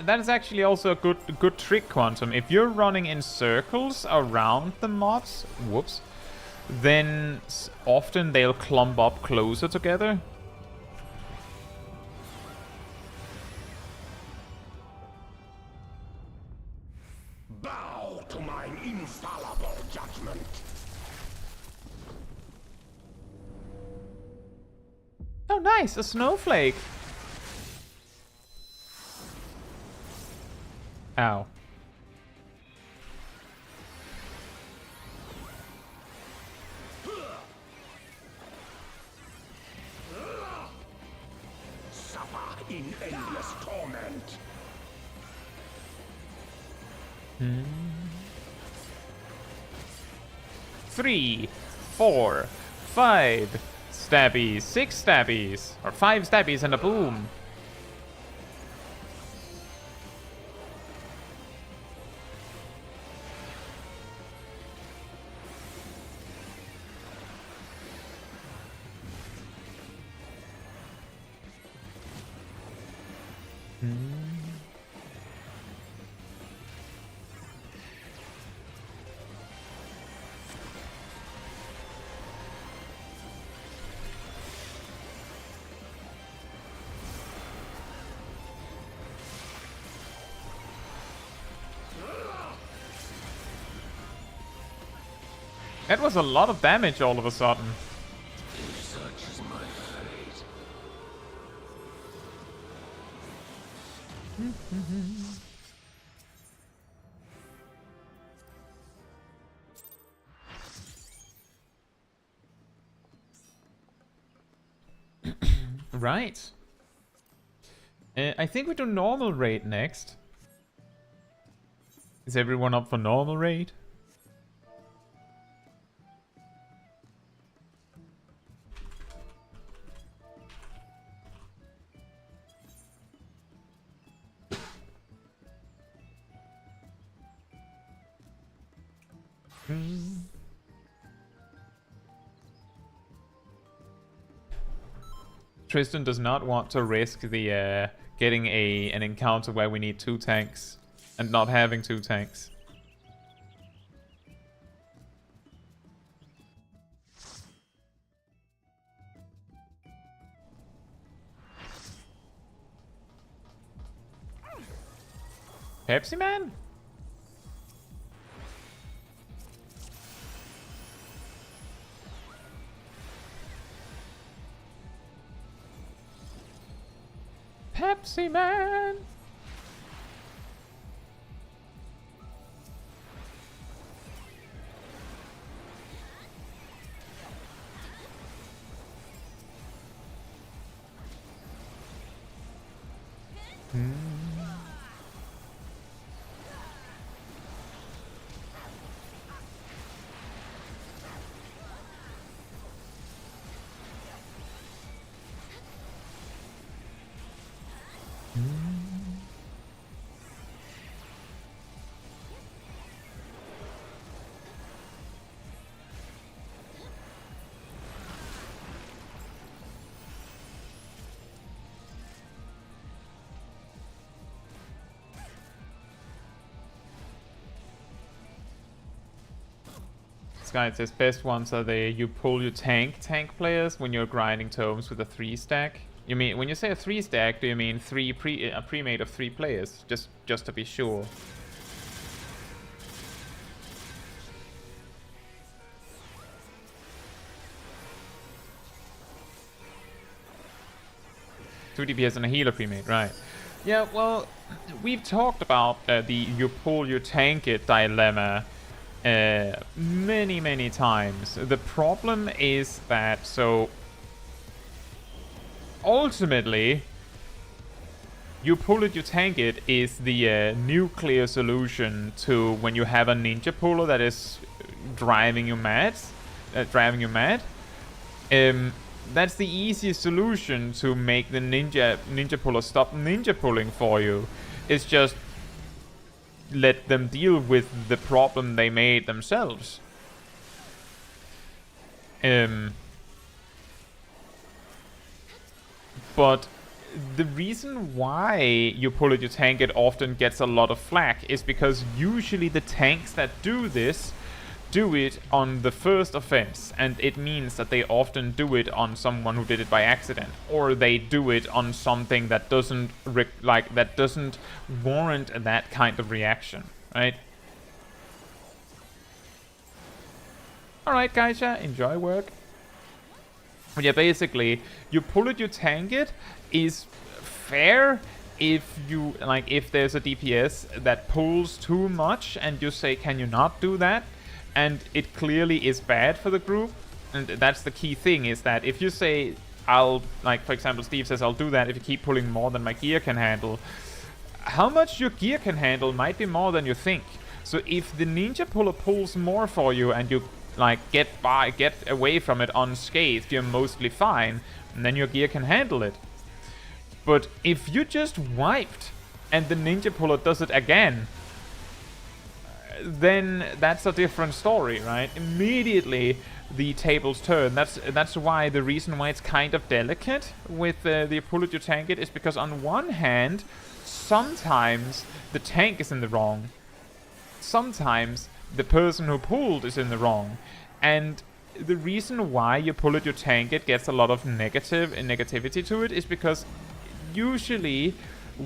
That is actually also a good trick, Quantum. If you're running in circles around the mobs, then often they'll clump up closer together. Bow to mine infallible judgment. Oh, nice, a snowflake. Ow. Suffer in endless torment. 3, 4, 5 stabbies, 6 stabbies, or 5 stabbies and a boom. That was a lot of damage all of a sudden. Such is my fate. Right. I think we do normal raid next. Is everyone up for normal raid? Tristan does not want to risk the getting an encounter where we need 2 tanks and not having 2 tanks. Pepsi Man? Pepsi Man! This guy says best ones are the you pull your tank players when you're grinding tomes with a 3-stack. You mean when you say a 3-stack, do you mean a pre-made of 3 players? Just to be sure. Two DPS and a healer pre-made, right? Yeah, well, we've talked about the you pull your tank it dilemma many times. The problem is that, so ultimately you pull it, you tank it is the nuclear solution to when you have a ninja puller that is driving you mad. That's the easiest solution to make the ninja puller stop ninja pulling for you. It's just let them deal with the problem they made themselves. But the reason why you pull it, you tank it often gets a lot of flack is because usually the tanks that do this do it on the first offense, and it means that they often do it on someone who did it by accident, or they do it on something that doesn't warrant that kind of reaction, right? Alright, guys, enjoy work. But yeah, basically, you pull it, you tank it is fair if you, if there's a DPS that pulls too much and you say, can you not do that? And it clearly is bad for the group. And that's the key thing, is that if you say, for example, Steve says, I'll do that if you keep pulling more than my gear can handle. How much your gear can handle might be more than you think. So if the ninja puller pulls more for you and you get away from it unscathed, you're mostly fine, and then your gear can handle it. But if you just wiped and the ninja puller does it again, then that's a different story, right? Immediately the tables turn. That's why the reason why it's kind of delicate with the pull it, you tank it is because on one hand, sometimes the tank is in the wrong. Sometimes the person who pulled is in the wrong. And the reason why you pull it, you tank it gets a lot of negativity to it is because usually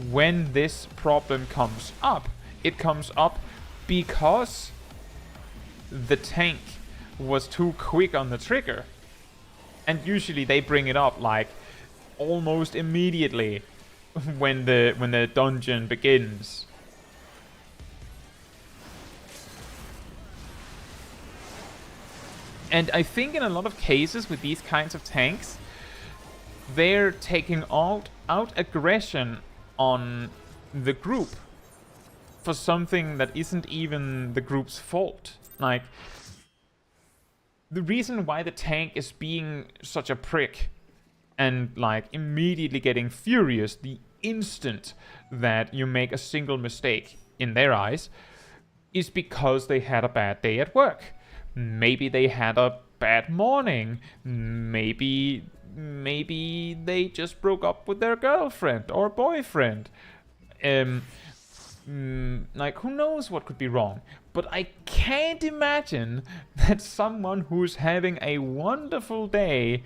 when this problem comes up, it comes up because the tank was too quick on the trigger. And usually they bring it up almost immediately when the dungeon begins. And I think in a lot of cases with these kinds of tanks, they're taking out aggression on the group for something that isn't even the group's fault. The reason why the tank is being such a prick and immediately getting furious the instant that you make a single mistake in their eyes is because they had a bad day at work. Maybe they had a bad morning. Maybe they just broke up with their girlfriend or boyfriend. Like, who knows what could be wrong? But I can't imagine that someone who's having a wonderful day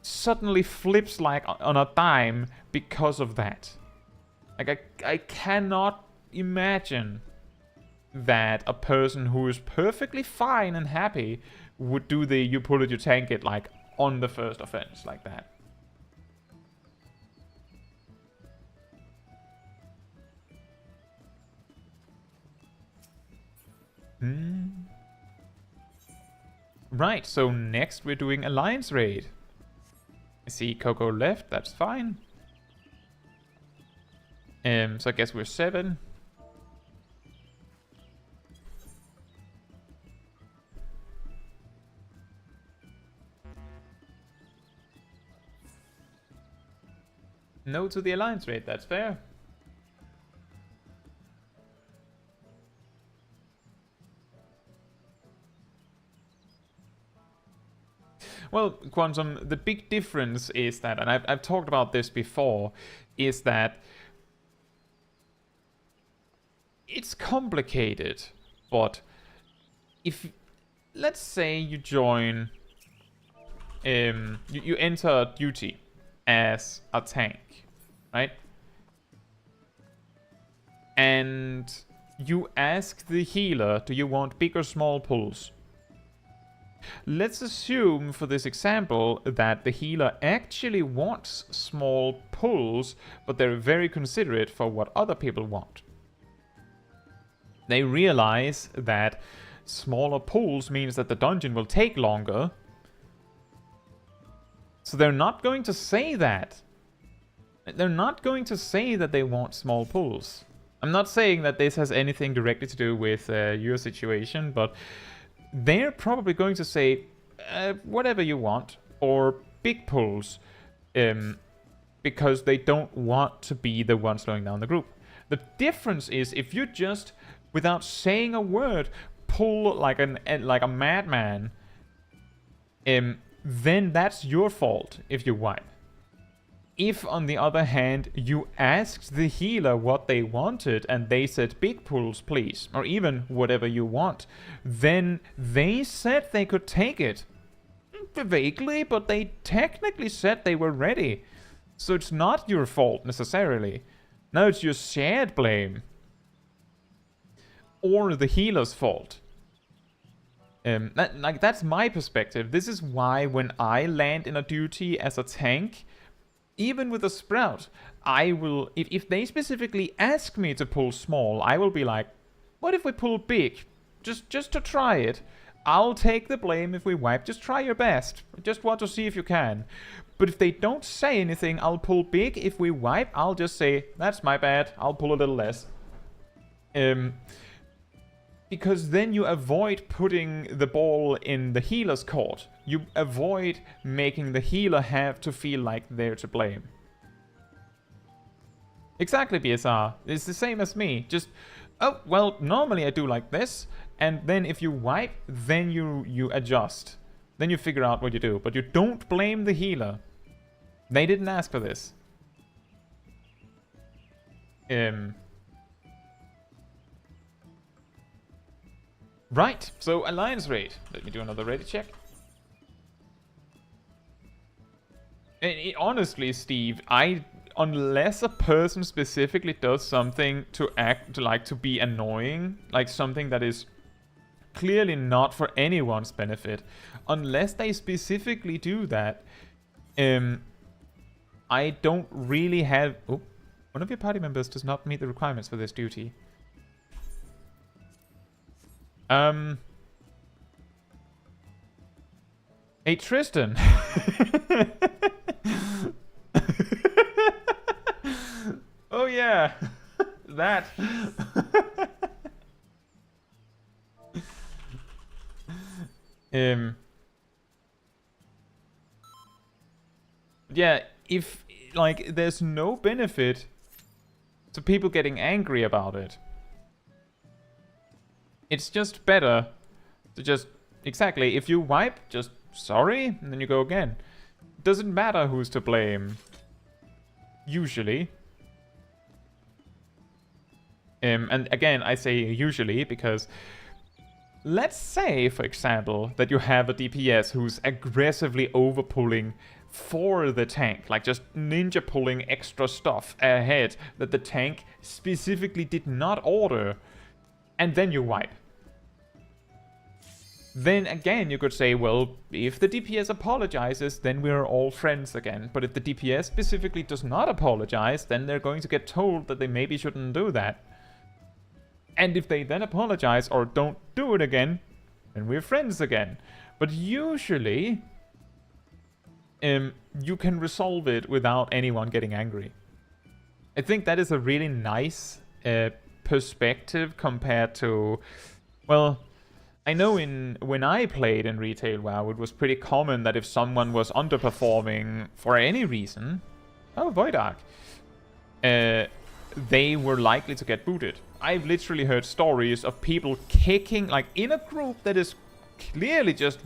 suddenly flips like on a dime because of that. Like, I cannot imagine that a person who is perfectly fine and happy would do the you pull it, you tank it, like, on the first offense like that. Right, so next we're doing Alliance Raid. I see Coco left, that's fine. So I guess we're 7. No to the Alliance Raid, that's fair. Well, Quantum, the big difference is that, and I've talked about this before, is that it's complicated, but if, let's say you join, you enter duty as a tank, right? And you ask the healer, do you want big or small pulls? Let's assume for this example that the healer actually wants small pulls, but they're very considerate for what other people want. They realize that smaller pulls means that the dungeon will take longer, so they're not going to say that. They're not going to say that they want small pulls. I'm not saying that this has anything directly to do with your situation, but they're probably going to say whatever you want, or big pulls, because they don't want to be the one slowing down the group. The difference is if you just, without saying a word, pull like a madman, then that's your fault if you wipe. If, on the other hand, you asked the healer what they wanted and they said big pulls, please, or even whatever you want, then they said they could take it. Vaguely, but they technically said they were ready. So it's not your fault, necessarily. Now it's your shared blame. Or the healer's fault. That's my perspective. This is why when I land in a duty as a tank, even with a sprout, I will, if they specifically ask me to pull small, I will be like, what if we pull big? Just to try it. I'll take the blame if we wipe. Just try your best. Just want to see if you can. But if they don't say anything, I'll pull big. If we wipe, I'll just say, that's my bad. I'll pull a little less. Because then you avoid putting the ball in the healer's court. You avoid making the healer have to feel like they're to blame. Exactly, BSR. It's the same as me. Just, oh, well, normally I do like this. And then if you wipe, then you adjust. Then you figure out what you do. But you don't blame the healer. They didn't ask for this. Right, so Alliance Raid. Let me do another ready check. Honestly, Steve, unless a person specifically does something to be annoying, like something that is clearly not for anyone's benefit, unless they specifically do that, I don't really have... Oh, one of your party members does not meet the requirements for this duty. Hey, Tristan. Oh, yeah. That. Yeah, if, like, there's no benefit to people getting angry about it. It's just better to just, exactly, if you wipe, just sorry, and then you go again. Doesn't matter who's to blame. Usually. And again, I say usually because let's say, for example, that you have a DPS who's aggressively overpulling for the tank, like just ninja pulling extra stuff ahead that the tank specifically did not order, and then you wipe. Then again, you could say, well, if the DPS apologizes, then we're all friends again. But if the DPS specifically does not apologize, then they're going to get told that they maybe shouldn't do that. And if they then apologize or don't do it again, then we're friends again. But usually, you can resolve it without anyone getting angry. I think that is a really nice perspective compared to, well, I know when I played in Retail WoW, it was pretty common that if someone was underperforming for any reason, Voidark, they were likely to get booted. I've literally heard stories of people kicking, like in a group that is clearly just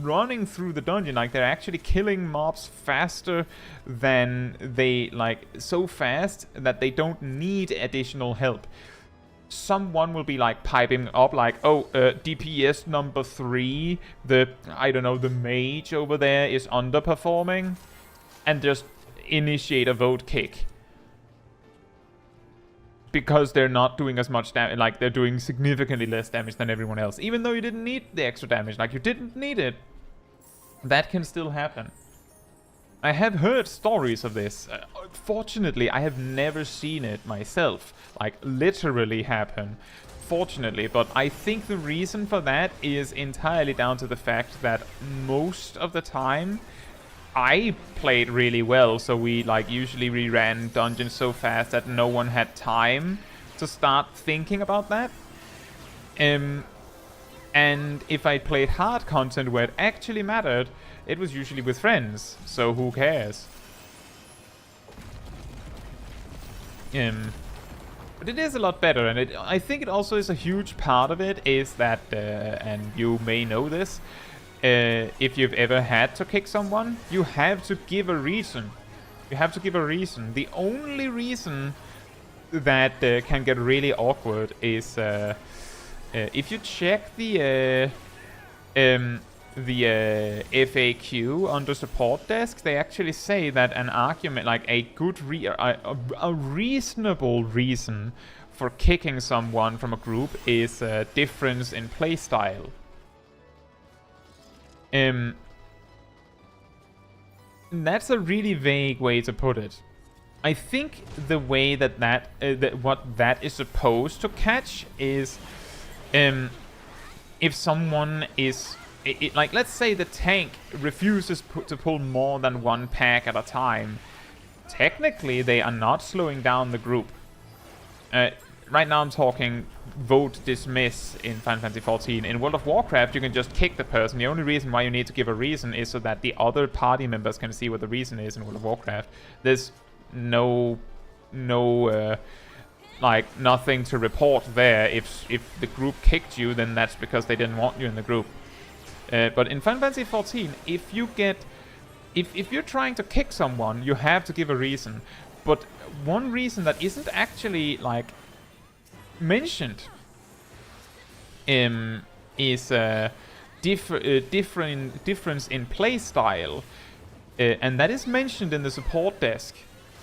running through the dungeon, like they're actually killing mobs faster than they, like so fast that they don't need additional help. Someone will be like piping up like, oh, DPS number 3, I don't know, the mage over there is underperforming, and just initiate a vote kick. Because they're not doing as much damage, like they're doing significantly less damage than everyone else. Even though you didn't need the extra damage, like you didn't need it. That can still happen. I have heard stories of this. Fortunately, I have never seen it myself, like literally happen. Fortunately, but I think the reason for that is entirely down to the fact that most of the time I played really well, so we like usually reran dungeons so fast that no one had time to start thinking about that. And if I played hard content where it actually mattered, it was usually with friends, so who cares? But it is a lot better, and I think it also is a huge part of it is that, and you may know this, if you've ever had to kick someone, you have to give a reason. You have to give a reason. The only reason that can get really awkward is if you check the FAQ under support desk, they actually say that an argument, like a good, a reasonable reason for kicking someone from a group is a difference in playstyle. That's a really vague way to put it. I think the way that what that is supposed to catch is if someone is like, let's say the tank refuses to pull more than one pack at a time. Technically, they are not slowing down the group. Right now I'm talking vote dismiss in Final Fantasy XIV. In World of Warcraft, you can just kick the person. The only reason why you need to give a reason is so that the other party members can see what the reason is in World of Warcraft. There's like nothing to report there. If the group kicked you, then that's because they didn't want you in the group. But in Final Fantasy XIV, if you're trying to kick someone, you have to give a reason. But one reason that isn't actually like mentioned is difference in playstyle, and that is mentioned in the support desk.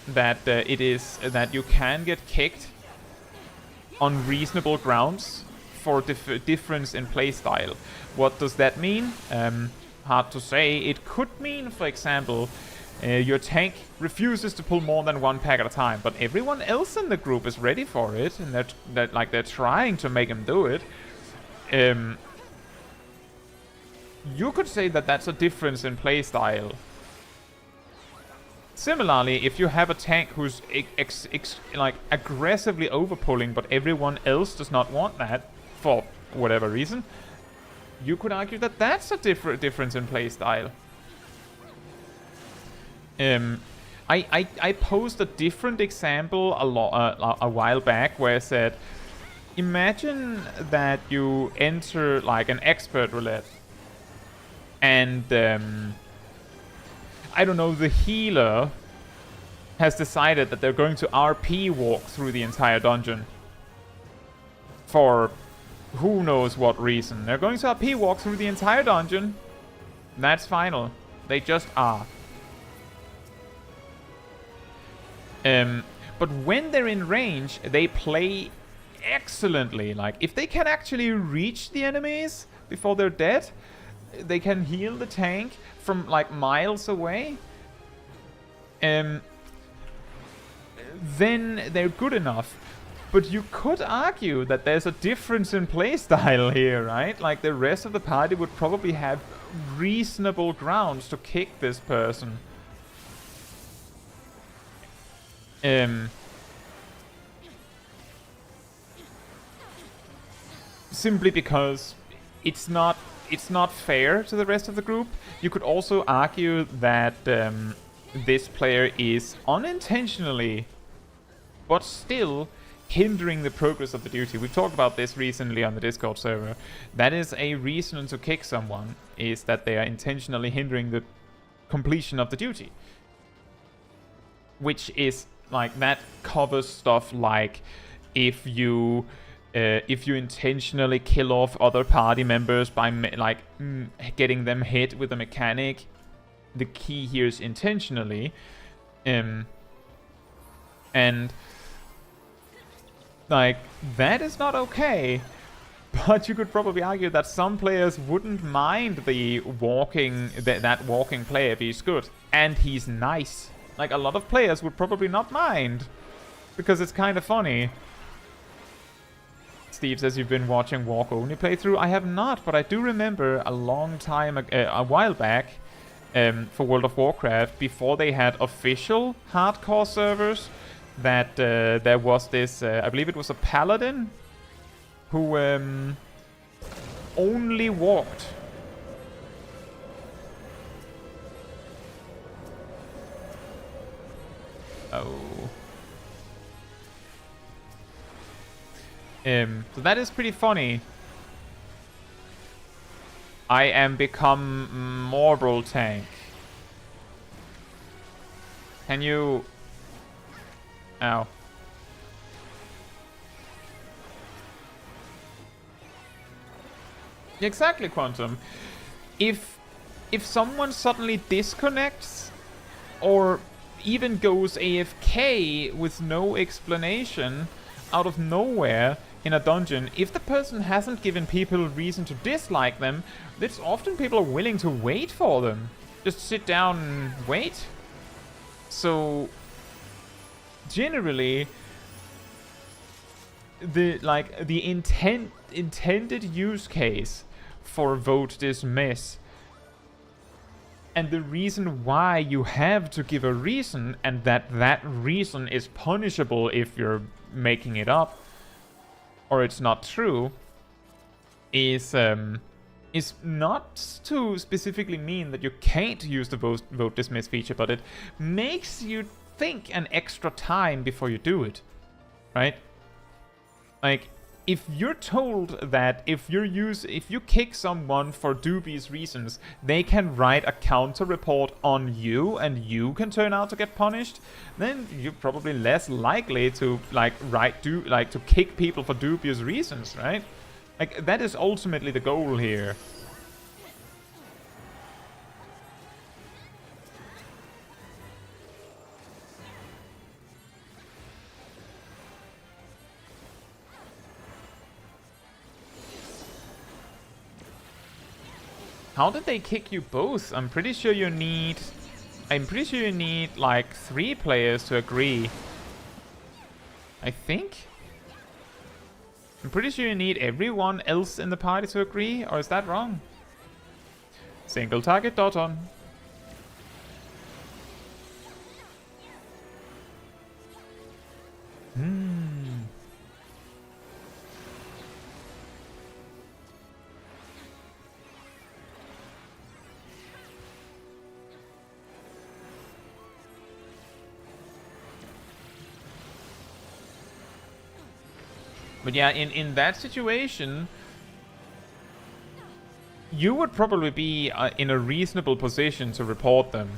That it is that you can get kicked on reasonable grounds for difference in playstyle. What does that mean? Hard to say. It could mean, for example, your tank refuses to pull more than one pack at a time, but everyone else in the group is ready for it, and they're trying to make him do it. You could say that that's a difference in playstyle. Similarly, if you have a tank who's like aggressively overpulling, but everyone else does not want that for whatever reason, you could argue that that's a difference in playstyle. I posed a different example a while back where I said, imagine that you enter like an expert roulette, and I don't know, the healer has decided that they're going to RP walk through the entire dungeon for who knows what reason. They're going to RP walk through the entire dungeon. That's final. They just are. But when they're in range, they play excellently. Like, if they can actually reach the enemies before they're dead, they can heal the tank from, like, miles away. Then they're good enough. But you could argue that there's a difference in playstyle here, right? Like, the rest of the party would probably have reasonable grounds to kick this person. Simply because it's not fair to the rest of the group. You could also argue that this player is unintentionally, but still, hindering the progress of the duty. We've talked about this recently on the Discord server. That is a reason to kick someone, is that they are intentionally hindering the completion of the duty. Which is, like, that covers stuff like if you intentionally kill off other party members by getting them hit with a mechanic. The key here is intentionally. And like, that is not okay. But you could probably argue that some players wouldn't mind the walking, that walking player if he's good. And he's nice. Like, a lot of players would probably not mind. Because it's kind of funny. Steve says you've been watching walk only playthrough. I have not, but I do remember a long time, a while back, for World of Warcraft, before they had official hardcore servers, that there was this, I believe it was a paladin, who only walked. Oh. So that is pretty funny. I am become Marble Tank. Can you... Ow. Exactly, Quantum. If someone suddenly disconnects or even goes AFK with no explanation out of nowhere in a dungeon, if the person hasn't given people reason to dislike them, it's often people are willing to wait for them. Just sit down and wait. So generally, the intended use case for vote dismiss, and the reason why you have to give a reason, and that reason is punishable if you're making it up or it's not true, is not to specifically mean that you can't use the vote dismiss feature, but it makes you think an extra time before you do it, right? Like, if you're told that if you kick someone for dubious reasons, they can write a counter report on you and you can turn out to get punished, then you're probably less likely to to kick people for dubious reasons, right? Like, that is ultimately the goal here. How did they kick you both? I'm pretty sure you need like 3 players to agree. I think? I'm pretty sure you need everyone else in the party to agree, or is that wrong? Single target dot on. But yeah, in that situation, you would probably be in a reasonable position to report them.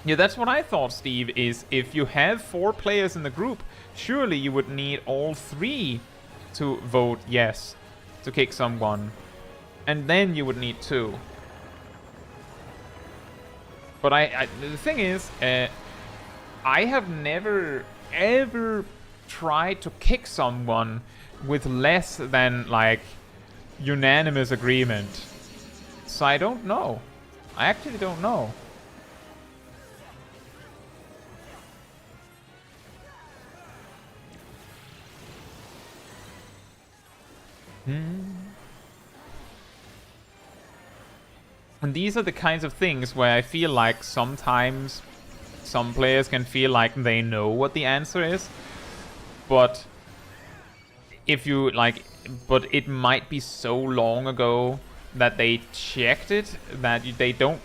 Yeah, that's what I thought, Steve, is if you have 4 players in the group, surely you would need all 3 to vote yes to kick someone. And then you would need 2. But the thing is, I have never, ever tried to kick someone with less than, like, unanimous agreement. So I don't know. I actually don't know. And these are the kinds of things where I feel like sometimes some players can feel like they know what the answer is, but if you like, but it might be so long ago that they checked it that they don't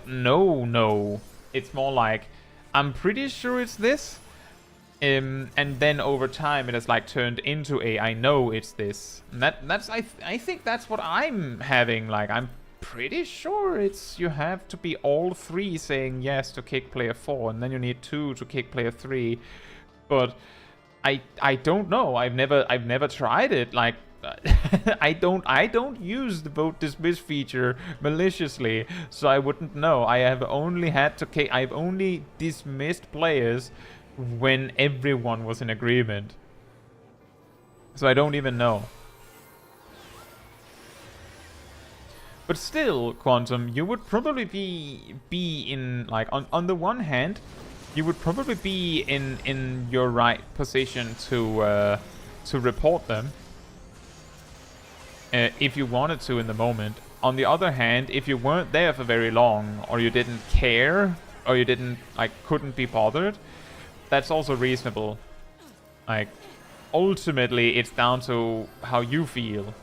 know. No, it's more like, I'm pretty sure it's this. And then over time it has like turned into a I know it's this. And that's I think that's what I'm having. Like, I'm pretty sure it's you have to be all 3 saying yes to kick player 4, and then you need 2 to kick player 3. But I don't know. I've never tried it. Like, I don't use the vote dismiss feature maliciously, so I wouldn't know. I have only had to kick. I've only dismissed players when everyone was in agreement. So I don't even know. But still, Quantum, you would probably be in, like, on the one hand, you would probably be in your right position to report them if you wanted to in the moment. On the other hand, if you weren't there for very long, or you didn't care, or you didn't, like, couldn't be bothered, that's also reasonable. Like, ultimately, it's down to how you feel.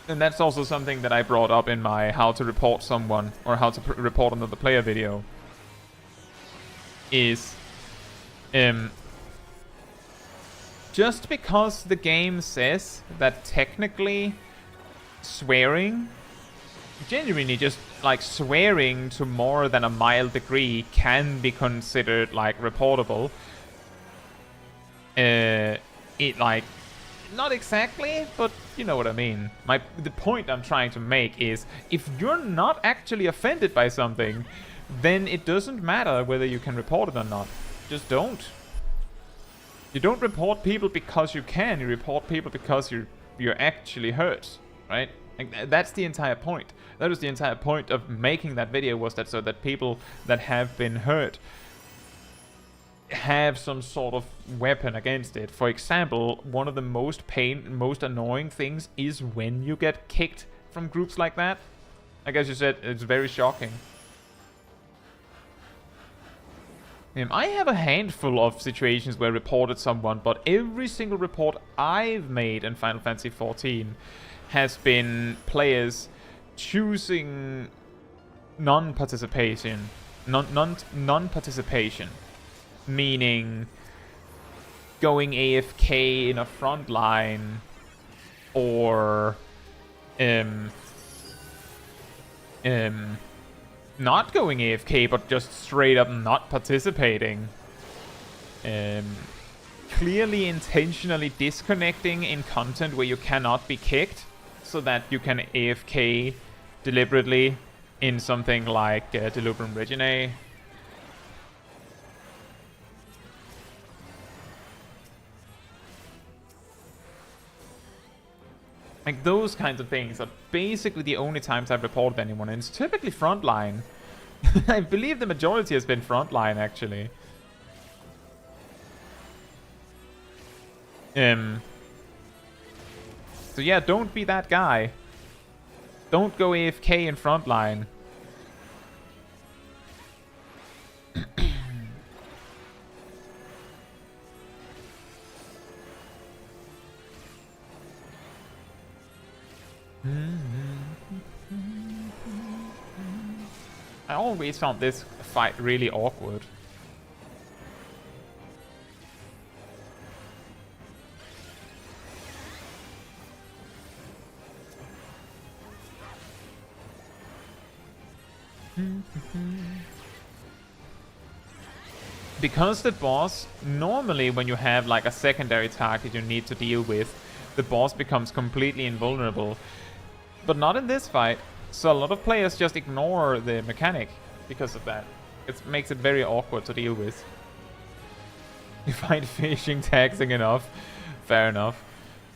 And that's also something that I brought up in my how to report someone, or how to report another player video. Is, just because the game says that technically swearing, genuinely just like swearing to more than a mild degree can be considered like reportable. It like, not exactly, but you know what I mean. The point I'm trying to make is, if you're not actually offended by something, then it doesn't matter whether you can report it or not. Just don't. You don't report people because you can. You report people because you're actually hurt, right? Like, that's the entire point. That was the entire point of making that video, was that so that people that have been hurt have some sort of weapon against it. For example, one of the most annoying things is when you get kicked from groups like that. Like, as you said, it's very shocking. I have a handful of situations where I reported someone, but every single report I've made in Final Fantasy XIV has been players choosing non-participation. Non-participation. Meaning going AFK in a front line, or not going AFK but just straight up not participating. Clearly intentionally disconnecting in content where you cannot be kicked, so that you can AFK deliberately in something like Delubrum Reginae. Like, those kinds of things are basically the only times I've reported anyone, and it's typically frontline. I believe the majority has been frontline, actually. So yeah, don't be that guy. Don't go AFK in frontline. I always found this fight really awkward. Because the boss, normally when you have like a secondary target you need to deal with, the boss becomes completely invulnerable. But not in this fight. So a lot of players just ignore the mechanic because of that. It makes it very awkward to deal with. You find fishing taxing enough. Fair enough.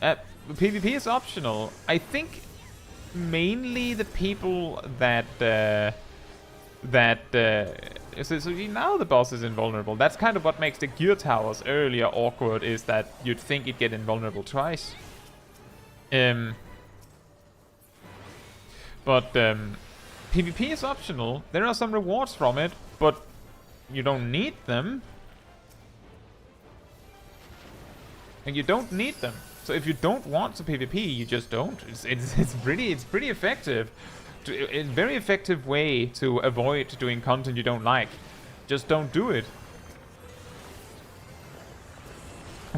PvP is optional. I think mainly the people that... so now the boss is invulnerable. That's kind of what makes the gear towers earlier awkward, is that you'd think you'd get invulnerable twice. But PvP is optional. There are some rewards from it, but you don't need them. And you don't need them. So if you don't want to PvP, you just don't. It's pretty effective. A very effective way to avoid doing content you don't like. Just don't do it.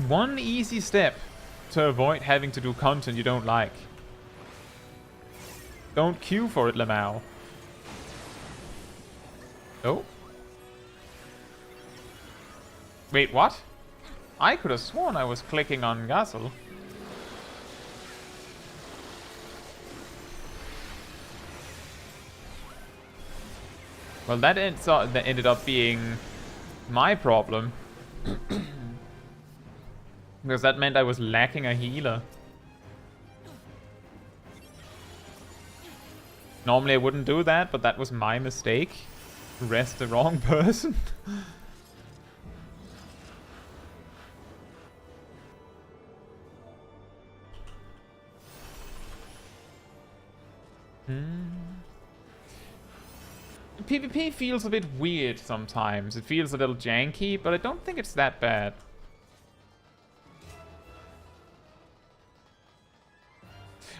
One easy step to avoid having to do content you don't like. Don't queue for it, Lamau. Oh. Wait, what? I could have sworn I was clicking on Gazel. Well, that ended up being my problem. Because that meant I was lacking a healer. Normally I wouldn't do that, but that was my mistake. Rest the wrong person. PvP feels a bit weird sometimes. It feels a little janky, but I don't think it's that bad.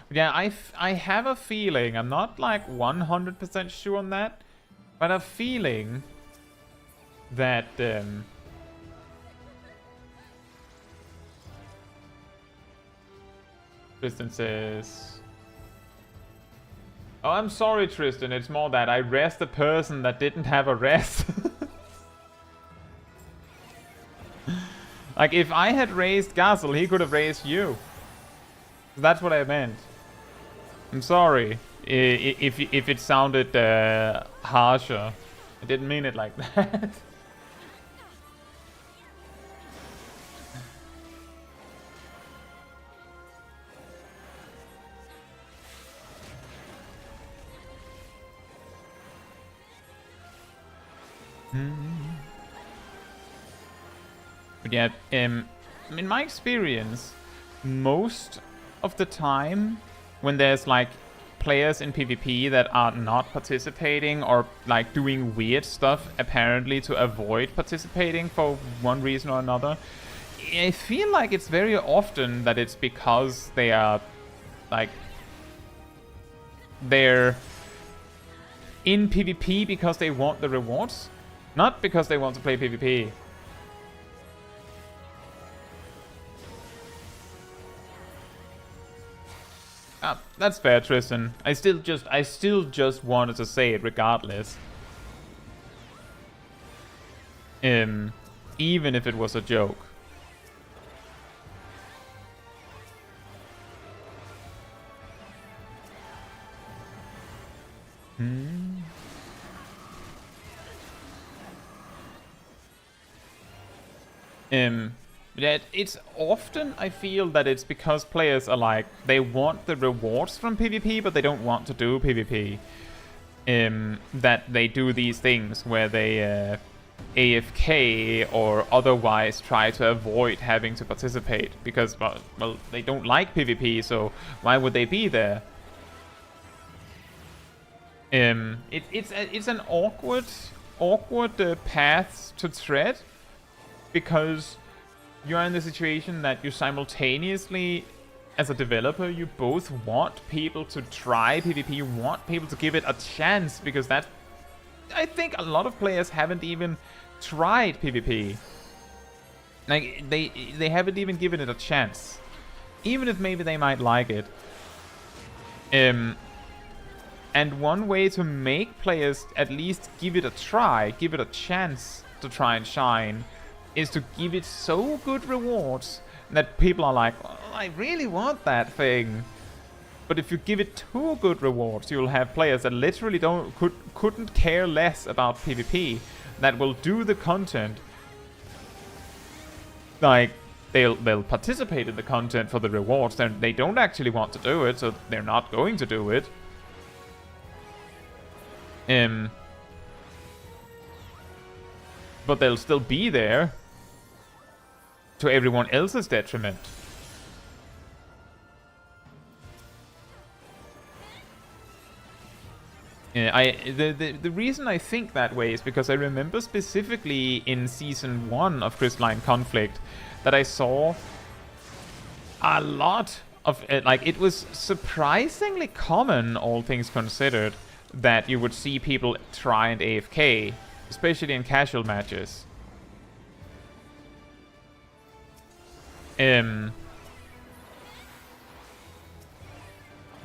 Yeah, I have a feeling, I'm not like 100% sure on that, but a feeling that Tristan says, oh, I'm sorry, Tristan, it's more that I rest a person that didn't have a rest. Like, if I had raised Gazel, he could have raised you. That's what I meant. I'm sorry if it sounded harsher. I didn't mean it like that. But yeah, in my experience, most of the time when there's like players in PvP that are not participating or like doing weird stuff apparently to avoid participating for one reason or another, I feel like it's very often that it's because they are like they're in PvP because they want the rewards, not because they want to play PvP. Ah, that's fair, Tristan. I still just wanted to say it regardless. Even if it was a joke. Yeah, it's often, I feel that it's because players are like, they want the rewards from PvP, but they don't want to do PvP. That they do these things where they AFK or otherwise try to avoid having to participate because, well, they don't like PvP, so why would they be there? It's an awkward path to tread, because you're in the situation that you simultaneously as a developer, you both want people to try PvP, you want people to give it a chance, because that, I think a lot of players haven't even tried PvP. Like, they haven't even given it a chance. Even if maybe they might like it. And one way to make players at least give it a try, give it a chance to try and shine, is to give it so good rewards that people are like, oh, I really want that thing. But if you give it too good rewards, you'll have players that literally couldn't care less about PvP, that will do the content. Like, they'll participate in the content for the rewards, and they don't actually want to do it, so they're not going to do it. But they'll still be there to everyone else's detriment. The reason I think that way is because I remember specifically in Season 1 of Crystalline Conflict that I saw a lot of, like, it was surprisingly common, all things considered, that you would see people try and AFK, especially in casual matches.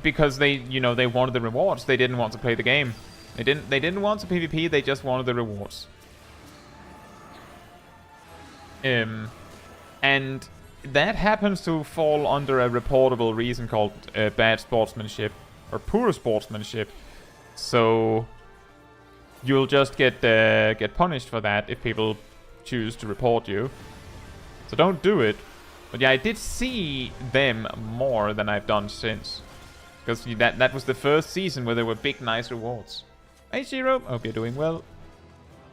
Because they, you know, they wanted the rewards. They didn't want to play the game. They didn't want to PvP. They just wanted the rewards. And that happens to fall under a reportable reason called bad sportsmanship or poor sportsmanship. So you'll just get punished for that if people choose to report you. So don't do it. But yeah, I did see them more than I've done since. Because that was the first season where there were big, nice rewards. Hey, Shiro. Hope you're doing well.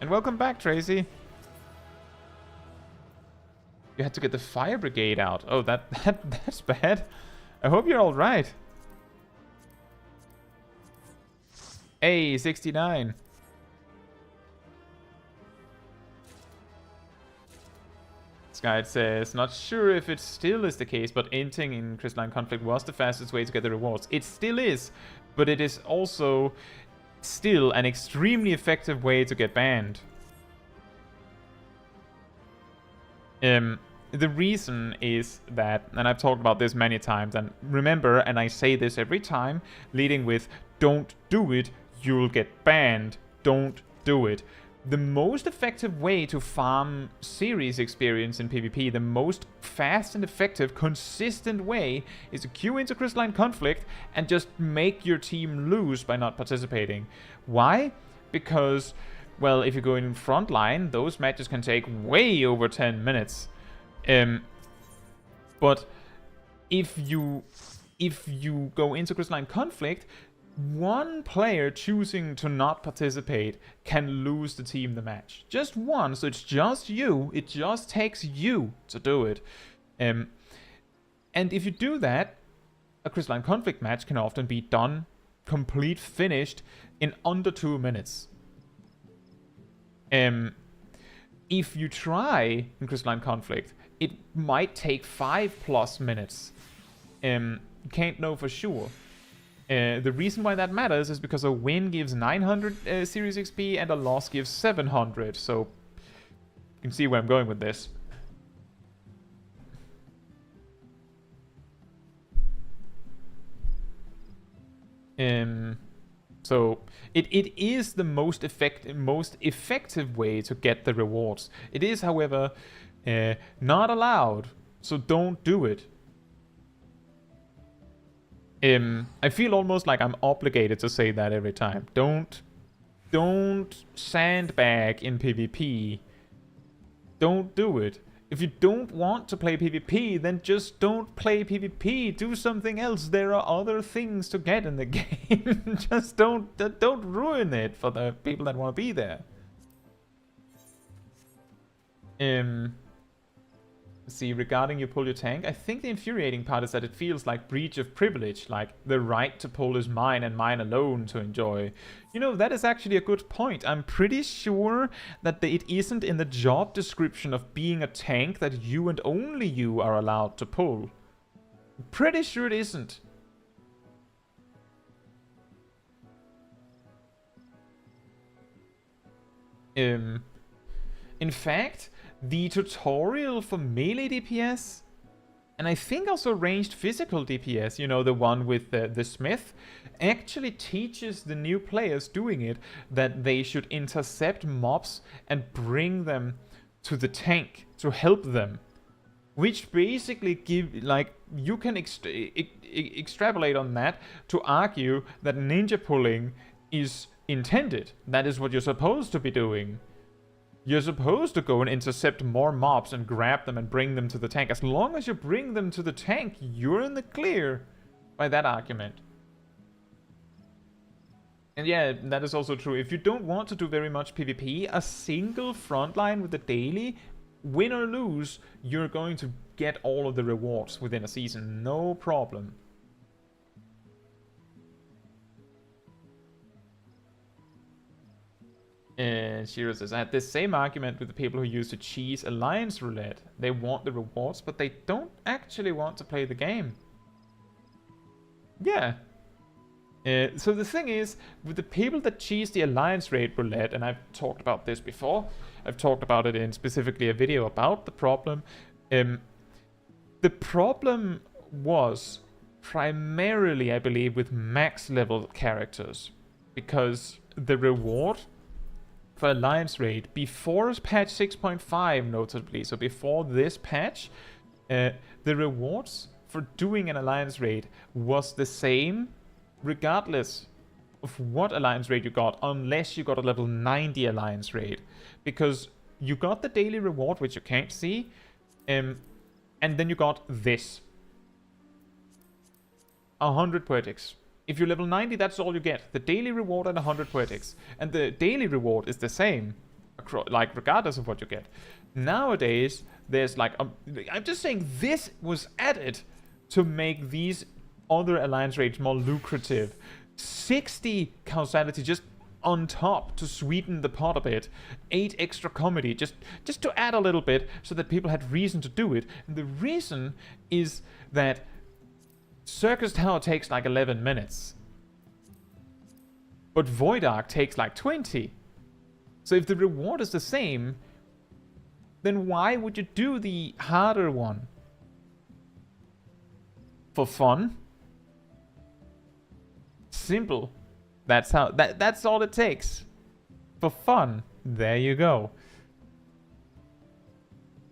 And welcome back, Tracy. You had to get the fire brigade out. Oh, that's bad. I hope you're alright. Hey, 69. Guide says, not sure if it still is the case, but inting in Crystalline Conflict was the fastest way to get the rewards. It still is, but it is also still an extremely effective way to get banned. The reason is that, and I've talked about this many times, and remember, and I say this every time, leading with, don't do it, you'll get banned. Don't do it. The most effective way to farm series experience in PvP, the most fast and effective, consistent way, is to queue into Crystalline Conflict and just make your team lose by not participating. Why? Because, well, if you go in front line, those matches can take way over 10 minutes. But if you go into Crystalline Conflict, one player choosing to not participate can lose the team the match. Just one, so it's just you. It just takes you to do it. And if you do that, a Crystalline Conflict match can often be done, complete, finished, in under 2 minutes. If you try in Crystalline Conflict, it might take 5+ minutes. You can't know for sure. The reason why that matters is because a win gives 900 series XP and a loss gives 700. So you can see where I'm going with this. So it is the most effective way to get the rewards. It is, however, not allowed. So don't do it. I feel almost like I'm obligated to say that every time. Don't sandbag in PvP. Don't do it. If you don't want to play PvP, then just don't play PvP. Do something else. There are other things to get in the game. Just don't ruin it for the people that want to be there. See, regarding you pull your tank, I think the infuriating part is that it feels like breach of privilege, like the right to pull is mine and mine alone to enjoy. You know, that is actually a good point. I'm pretty sure that it isn't in the job description of being a tank that you and only you are allowed to pull. Pretty sure it isn't. In fact, the tutorial for melee DPS, and I think also ranged physical DPS, you know, the one with the smith, actually teaches the new players doing it that they should intercept mobs and bring them to the tank to help them. Which basically you can extrapolate on that to argue that ninja pulling is intended. That is what you're supposed to be doing. You're supposed to go and intercept more mobs and grab them and bring them to the tank. As long as you bring them to the tank, you're in the clear by that argument. And yeah, that is also true. If you don't want to do very much PvP, a single frontline with the daily, win or lose, you're going to get all of the rewards within a season. No problem. Shiro says, I had this same argument with the people who used to cheese Alliance Roulette. They want the rewards, but they don't actually want to play the game. Yeah. So the thing is, with the people that cheese the Alliance Raid Roulette, and I've talked about this before, I've talked about it in specifically a video about the problem. The problem was primarily, I believe, with max level characters. Because the reward for Alliance Raid before patch 6.5 notably, so before this patch, the rewards for doing an Alliance Raid was the same regardless of what Alliance Raid you got, unless you got a level 90 Alliance Raid, because you got the daily reward, which you can't see, and then you got this 100 poetics. If you're level 90, that's all you get. The daily reward and 100 poetics. And the daily reward is the same, like, regardless of what you get. Nowadays, there's like... I'm just saying this was added to make these other Alliance raids more lucrative. 60 causality just on top to sweeten the pot a bit. 8 extra comedy, just to add a little bit so that people had reason to do it. And the reason is that Circus Tower takes like 11 minutes. But Void Ark takes like 20. So if the reward is the same, then why would you do the harder one? For fun? Simple. That's how that's all it takes. For fun. There you go.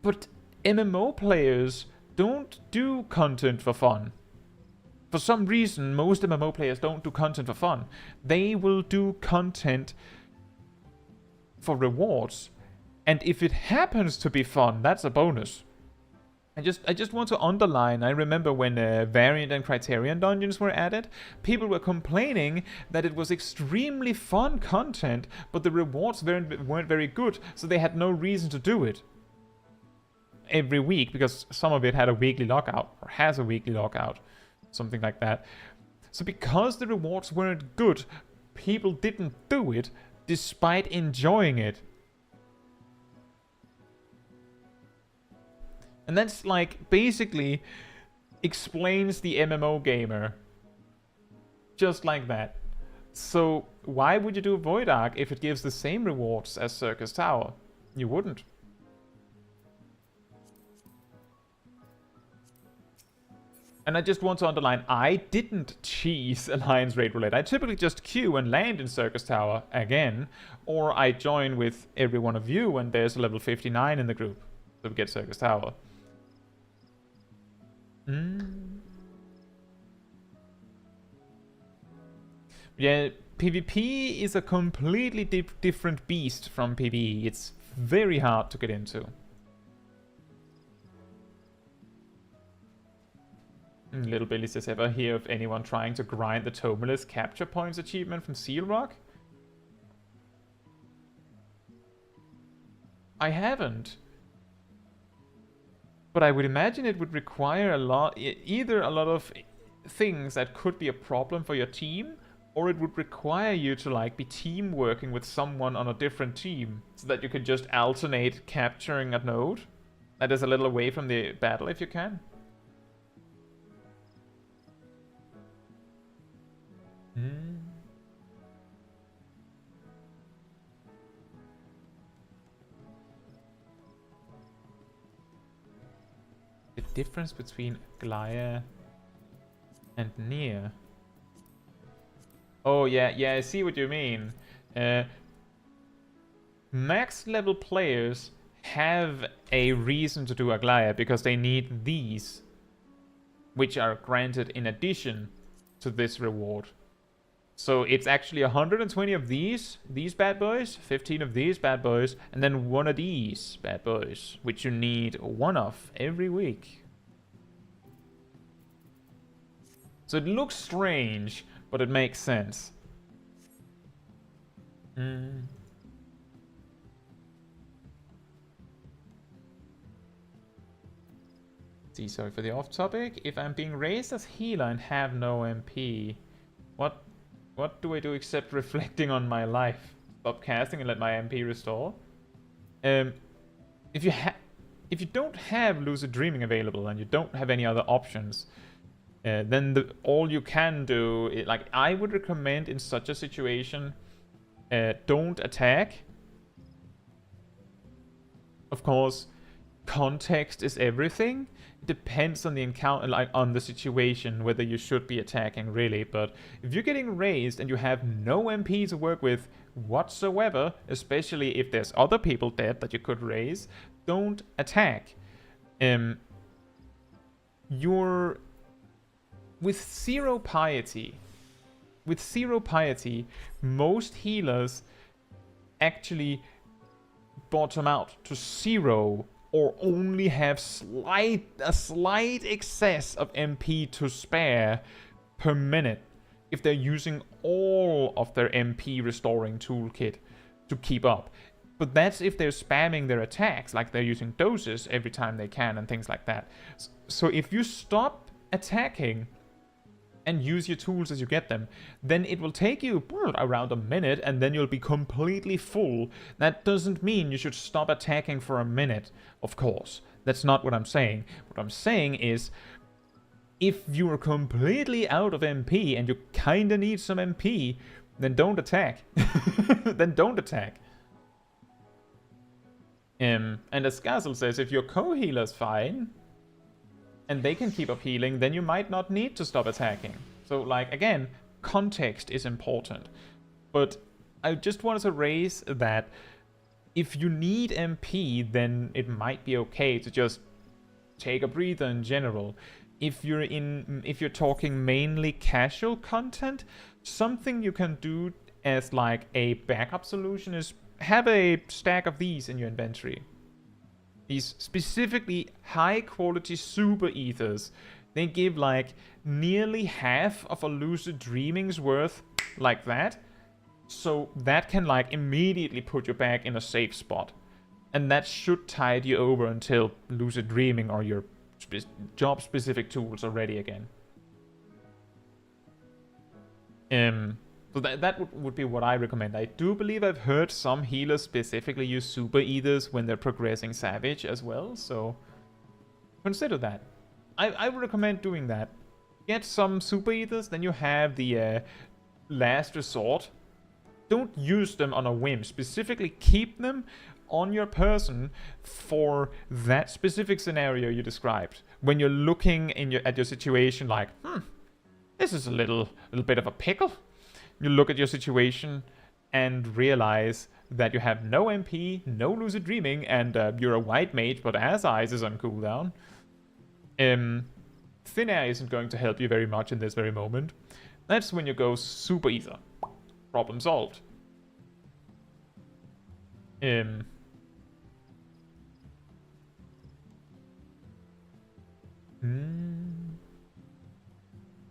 But MMO players don't do content for fun. For some reason, most MMO players don't do content for fun. They will do content for rewards. And if it happens to be fun, that's a bonus. I just want to underline, I remember when Variant and Criterion dungeons were added, people were complaining that it was extremely fun content, but the rewards weren't very good, so they had no reason to do it every week, because some of it had a weekly lockout, or has a weekly lockout. Something like that. So because the rewards weren't good, people didn't do it despite enjoying it. And that's like basically explains the MMO gamer. Just like that. So why would you do Void Ark if it gives the same rewards as Circus Tower? You wouldn't. And I just want to underline, I didn't cheese Alliance Raid Roulette. I typically just queue and land in Circus Tower again, or I join with every one of you when there's a level 59 in the group, so we get Circus Tower. Yeah, PvP is a completely different beast from PvE. It's very hard to get into. Little Billy says, ever hear of anyone trying to grind the Tomeless capture points achievement from Seal Rock? I haven't. But I would imagine it would require either a lot of things that could be a problem for your team, or it would require you to like be team working with someone on a different team, so that you could just alternate capturing a node that is a little away from the battle if you can. Hmm. The difference between Glaya and Near. Oh yeah, I see what you mean. Uh, Max level players have a reason to do Aglaya because they need these, which are granted in addition to this reward. So it's actually 120 of these bad boys, 15 of these bad boys, and then one of these bad boys, which you need one of every week. So it looks strange, but it makes sense. See, sorry for the off topic. If I'm being raised as healer and have no MP, what do I do except reflecting on my life? Stop casting and let my MP restore? If you don't have lucid dreaming available and you don't have any other options, then all you can do, like I would recommend in such a situation, don't attack. Of course, context is everything. It depends on the encounter, like on the situation, whether you should be attacking really. But if you're getting raised and you have no MP to work with whatsoever, especially if there's other people dead that you could raise, don't attack. You're with zero piety. Most healers actually bottom out to 0 or only have a slight excess of MP to spare per minute if they're using all of their MP restoring toolkit to keep up. But that's if they're spamming their attacks, like they're using doses every time they can and things like that. So if you stop attacking and use your tools as you get them, then it will take you around a minute and then you'll be completely full. That doesn't mean you should stop attacking for a minute, of course. That's not what I'm saying. What I'm saying is, if you're completely out of MP and you kinda need some MP, then don't attack. Then don't attack. And as Gazel says, if your co-healer's fine, and they can keep up healing, then you might not need to stop attacking. So, like, again, context is important. But I just wanted to raise that if you need MP, then it might be okay to just take a breather in general. If you're talking mainly casual content, something you can do as like a backup solution is have a stack of these in your inventory. These specifically high quality super ethers, they give like nearly half of a lucid dreaming's worth, like that. So that can like immediately put you back in a safe spot. And that should tide you over until lucid dreaming or your job specific tools are ready again. So that would be what I recommend. I do believe I've heard some healers specifically use super ethers when they're progressing Savage as well, so consider that. I would recommend doing that. Get some super ethers, then you have the last resort. Don't use them on a whim. Specifically keep them on your person for that specific scenario you described. When you're looking at your situation like, this is a little bit of a pickle. You look at your situation and realize that you have no MP, no lucid dreaming, and you're a white mage, but As Eyes is on cooldown. Thin Air isn't going to help you very much in this very moment. That's when you go super ether. Problem solved.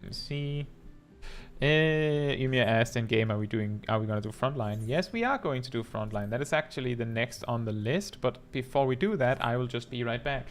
Let's see. Ymir asked in game, are we gonna do frontline? Yes, we are going to do frontline. That is actually the next on the list, but before we do that, I will just be right back.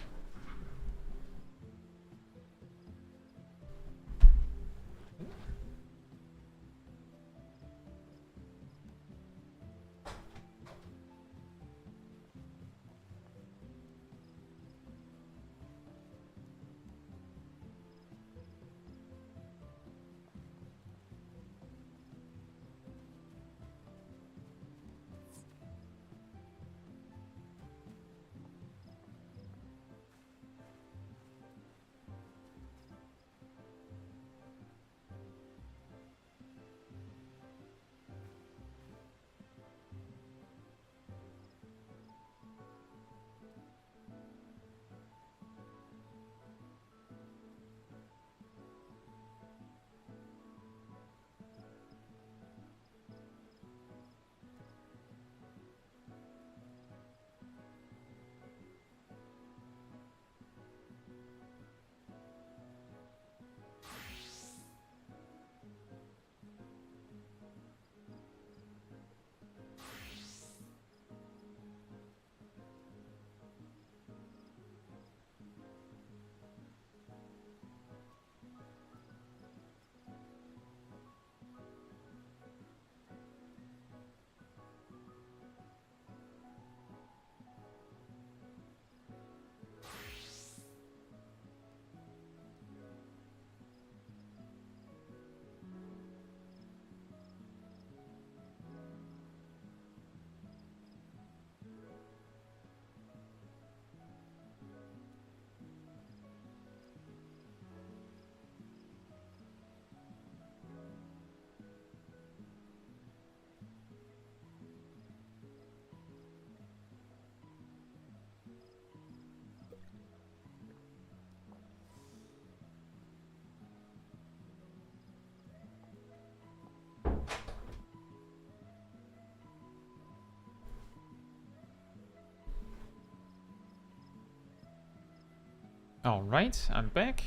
Alright, I'm back.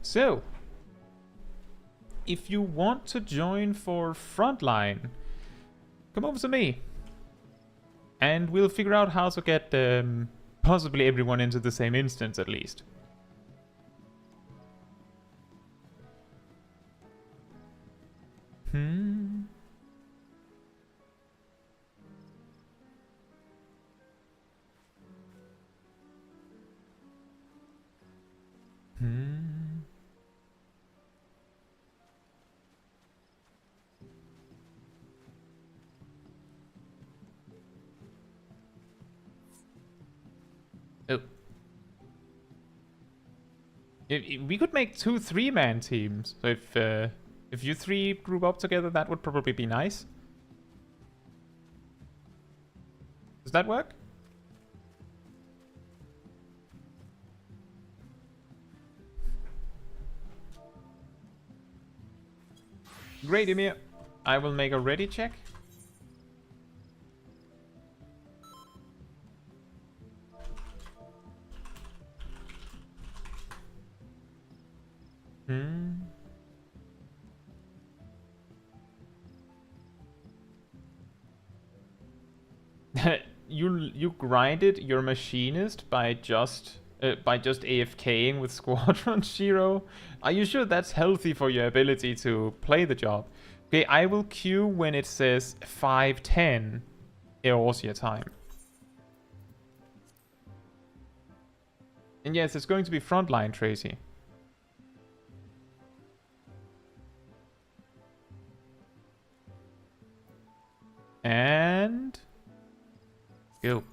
So, if you want to join for Frontline, come over to me. And we'll figure out how to get possibly everyone into the same instance at least. Hmm. Oh. We could make 2 3-man teams. So if you 3 group up together, that would probably be nice. Does that work? Great, Emir. I will make a ready check. You grinded your machinist by just AFKing with Squadron Shiro. Are you sure that's healthy for your ability to play the job? Okay, I will queue when it says 5:10 Eorzea time. And yes, it's going to be Frontline, Tracy. And go.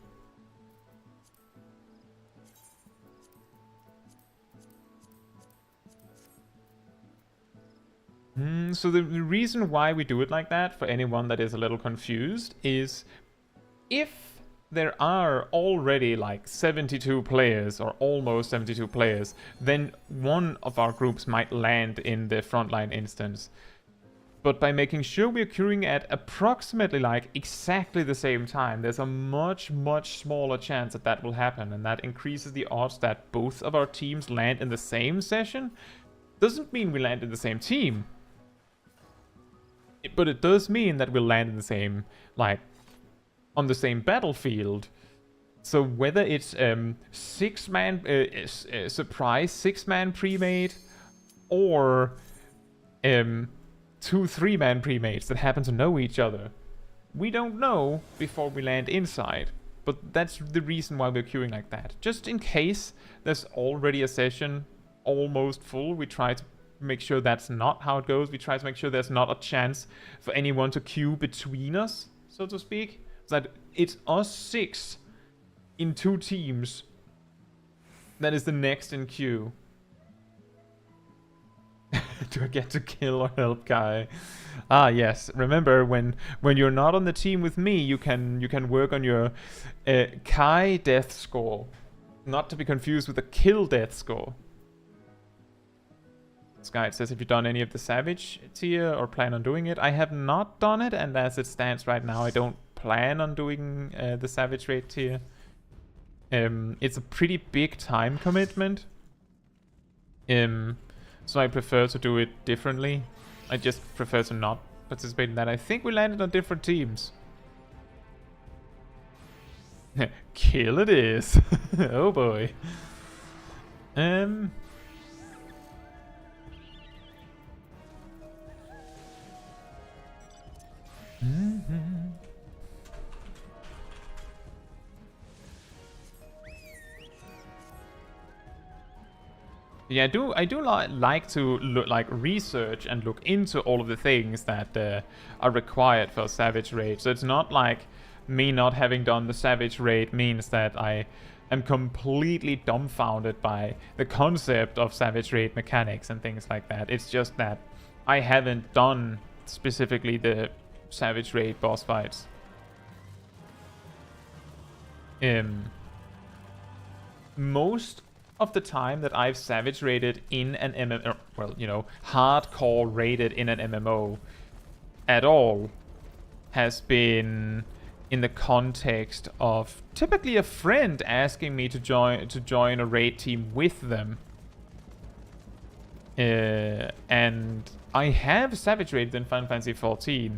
So the reason why we do it like that, for anyone that is a little confused, is if there are already like 72 players or almost 72 players, then one of our groups might land in the Frontline instance. But by making sure we're queuing at approximately like exactly the same time, there's a much smaller chance that that will happen, and that increases the odds that both of our teams land in the same session. Doesn't mean we land in the same team, but it does mean that we'll land in the same, like, on the same battlefield. So whether it's 6-man surprise 6-man pre-made, or 2 3-man pre-mates that happen to know each other, we don't know before we land inside. But that's the reason why we're queuing like that. Just in case there's already a session almost full, we try to make sure that's not how it goes. We try to make sure there's not a chance for anyone to queue between us, so to speak. So that it's us 6 in 2 teams that is the next in queue. Do I get to kill or help Kai? Ah, yes. Remember, when you're not on the team with me, you can work on your Kai death score, not to be confused with the kill death score. This guy says, have you done any of the Savage tier or plan on doing it? I have not done it, and as it stands right now, I don't plan on doing the Savage Raid tier. It's a pretty big time commitment. So I prefer to do it differently. I just prefer to not participate in that. I think we landed on different teams. Kill it is. Oh boy. Yeah, I do like to research and look into all of the things that are required for a Savage Raid. So it's not like me not having done the Savage Raid means that I am completely dumbfounded by the concept of Savage Raid mechanics and things like that. It's just that I haven't done specifically the Savage Raid boss fights. Most of the time that I've Savage raided in an MMO, well, you know, hardcore raided in an MMO at all, has been in the context of typically a friend asking me to join a raid team with them. And I have Savage raided in Final Fantasy XIV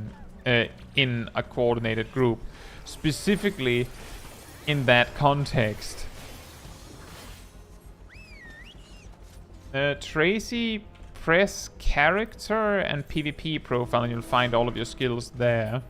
in a coordinated group, specifically in that context. Tracy, press character and PvP profile and you'll find all of your skills there.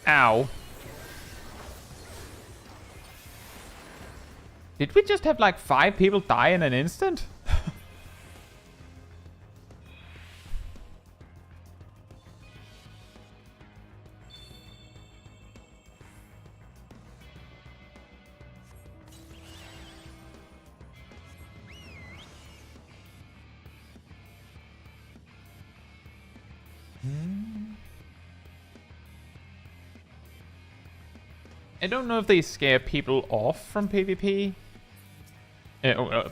Ow. Did we just have like 5 people die in an instant? I don't know if they scare people off from PvP.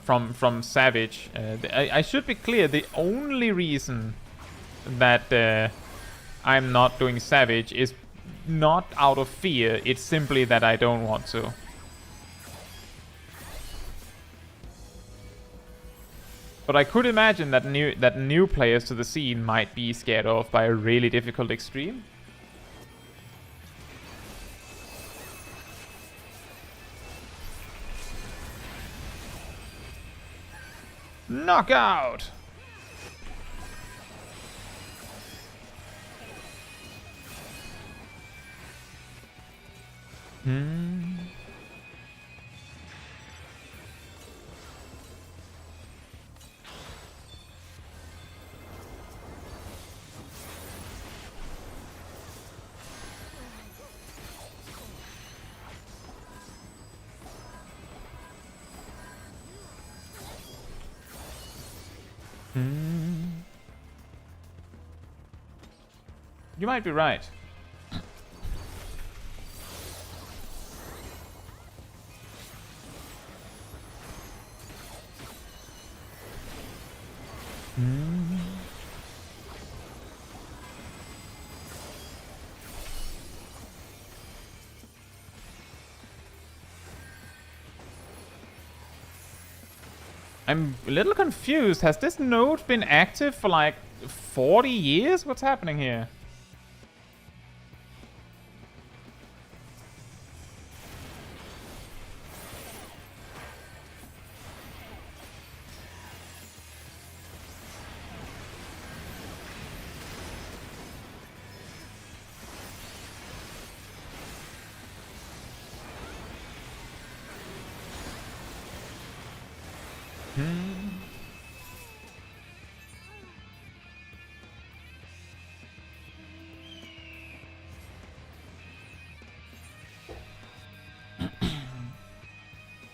From Savage. I should be clear, the only reason that I'm not doing Savage is not out of fear, it's simply that I don't want to. But I could imagine that new players to the scene might be scared off by a really difficult extreme. Knockout! You might be right. I'm a little confused. Has this node been active for like 40 years? What's happening here?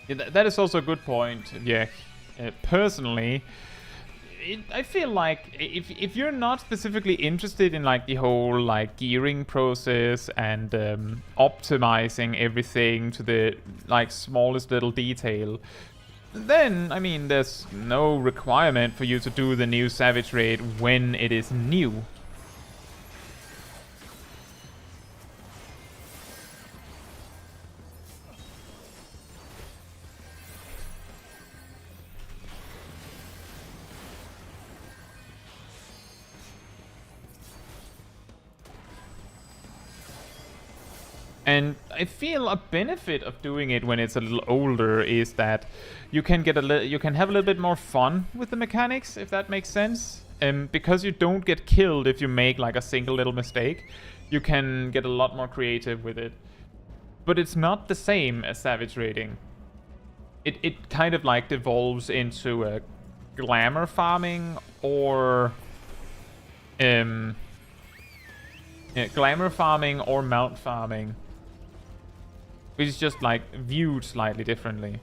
Yeah, that is also a good point. Yeah, personally, I feel like if you're not specifically interested in like the whole like gearing process and optimizing everything to the like smallest little detail, then I mean there's no requirement for you to do the new Savage raid when it is new. And I feel a benefit of doing it when it's a little older is that you can get you can have a little bit more fun with the mechanics, if that makes sense. Because you don't get killed if you make like a single little mistake, you can get a lot more creative with it. But it's not the same as Savage raiding. it kind of like devolves into a glamour farming or glamour farming or mount farming, which is just like viewed slightly differently.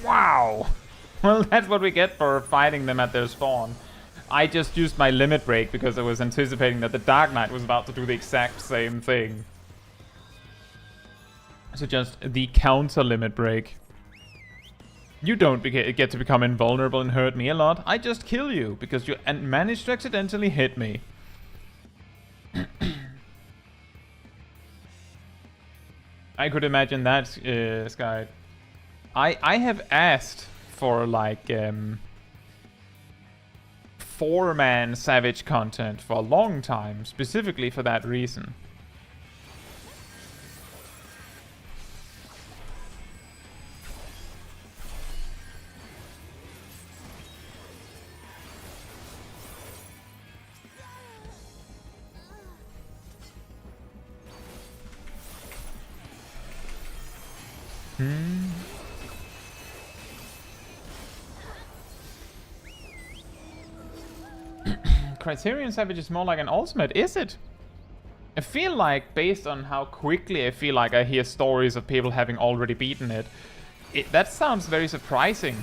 Wow! Well, that's what we get for fighting them at their spawn. I just used my limit break because I was anticipating that the Dark Knight was about to do the exact same thing. So just the counter limit break. You don't get to become invulnerable and hurt me a lot. I just kill you because you managed to accidentally hit me. I could imagine that, Sky. I have asked for like 4-man Savage content for a long time, specifically for that reason. Criterion Savage is more like an ultimate, is it? I feel like, based on how quickly I feel like I hear stories of people having already beaten it, that sounds very surprising.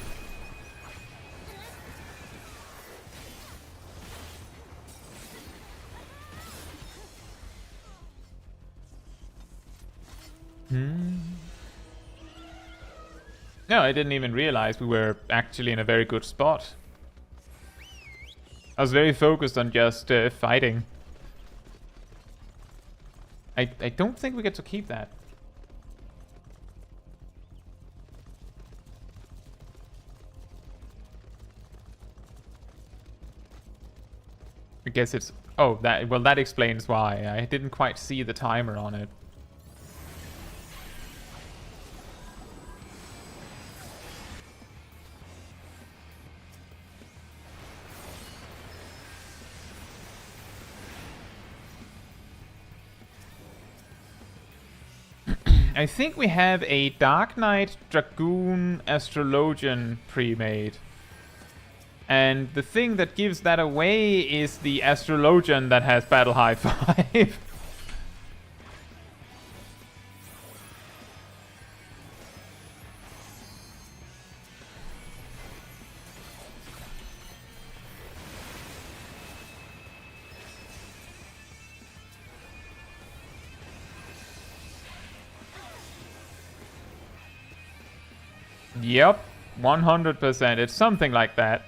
No, I didn't even realize we were actually in a very good spot. I was very focused on just fighting. I don't think we get to keep that. I guess it's... Oh, that explains why. I didn't quite see the timer on it. I think we have a Dark Knight Dragoon Astrologian pre-made. And the thing that gives that away is the Astrologian that has Battle High 5. Yep, 100%. It's something like that.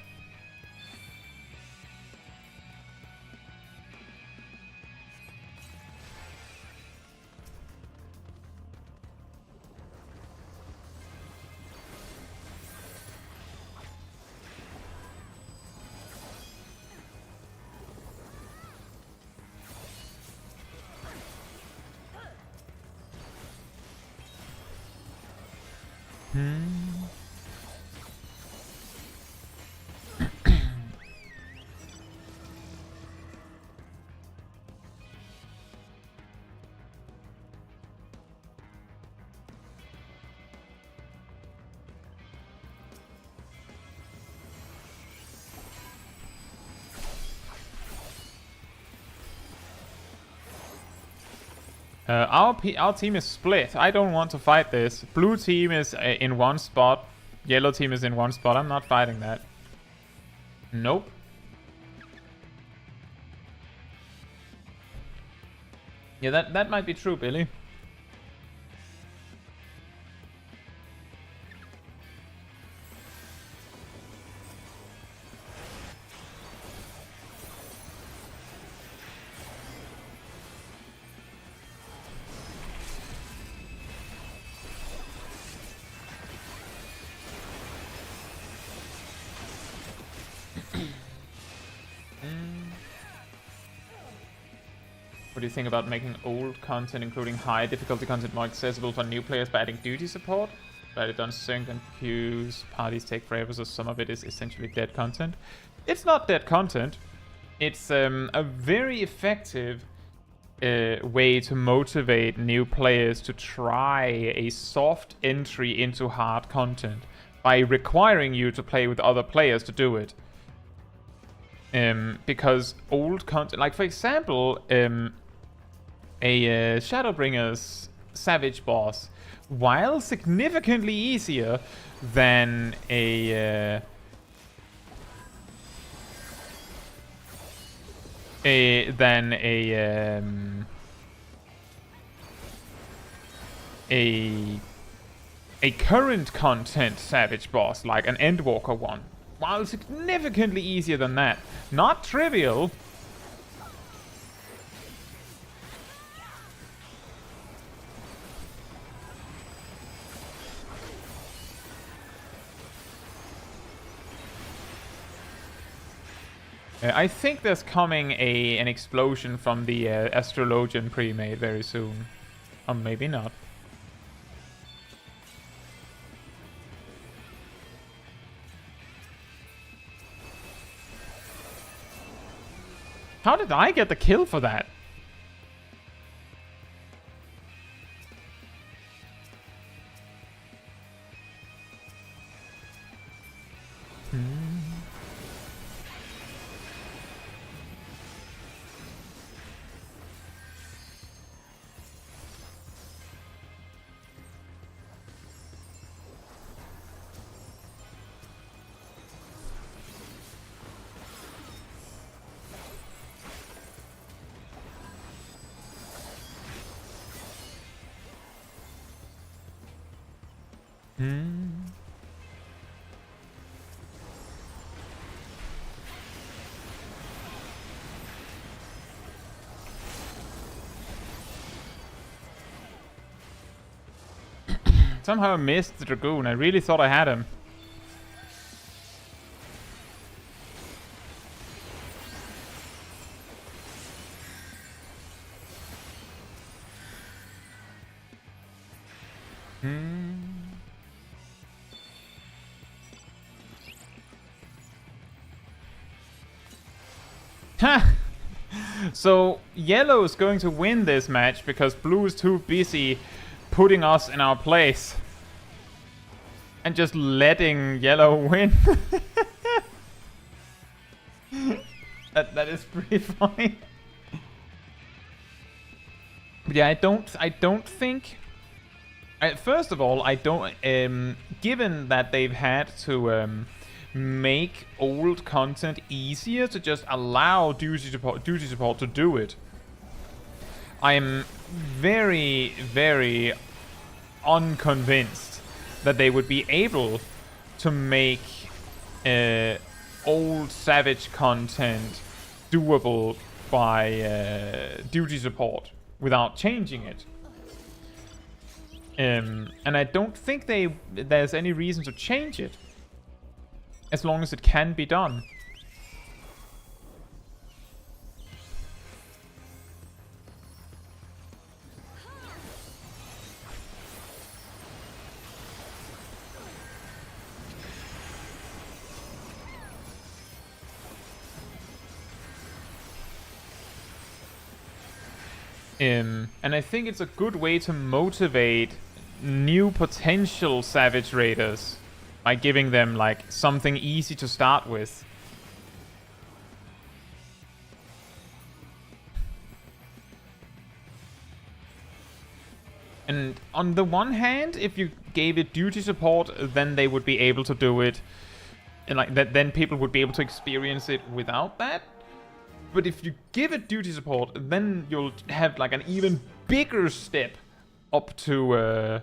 Our team is split. I don't want to fight this. Blue team is in one spot. Yellow team is in one spot. I'm not fighting that. Nope. Yeah, that might be true, Billy. What do you think about making old content, including high difficulty content, more accessible for new players by adding duty support? But it unsynced and queues, parties take forever, so some of it is essentially dead content. It's not dead content. It's a very effective way to motivate new players to try a soft entry into hard content by requiring you to play with other players to do it. Because old content, like for example, a Shadowbringers Savage boss, while significantly easier than a current content Savage boss, like an Endwalker one, while significantly easier than that, not trivial. I think there's coming an explosion from the Astrologian pre-made very soon. Or maybe not. How did I get the kill for that? Somehow I missed the Dragoon. I really thought I had him. Ha! So yellow is going to win this match because blue is too busy putting us in our place and just letting yellow win. that is pretty funny. But yeah, I don't think. First of all, I don't. Given that they've had to make old content easier to just allow duty support to do it, I'm very, very unconvinced that they would be able to make old Savage content doable by duty support without changing it. And I don't think there's any reason to change it, as long as it can be done. And I think it's a good way to motivate new potential Savage Raiders by giving them like something easy to start with. And on the one hand, if you gave it duty support, then they would be able to do it, and like that, then people would be able to experience it without that. But if you give it duty support, then you'll have like an even bigger step up to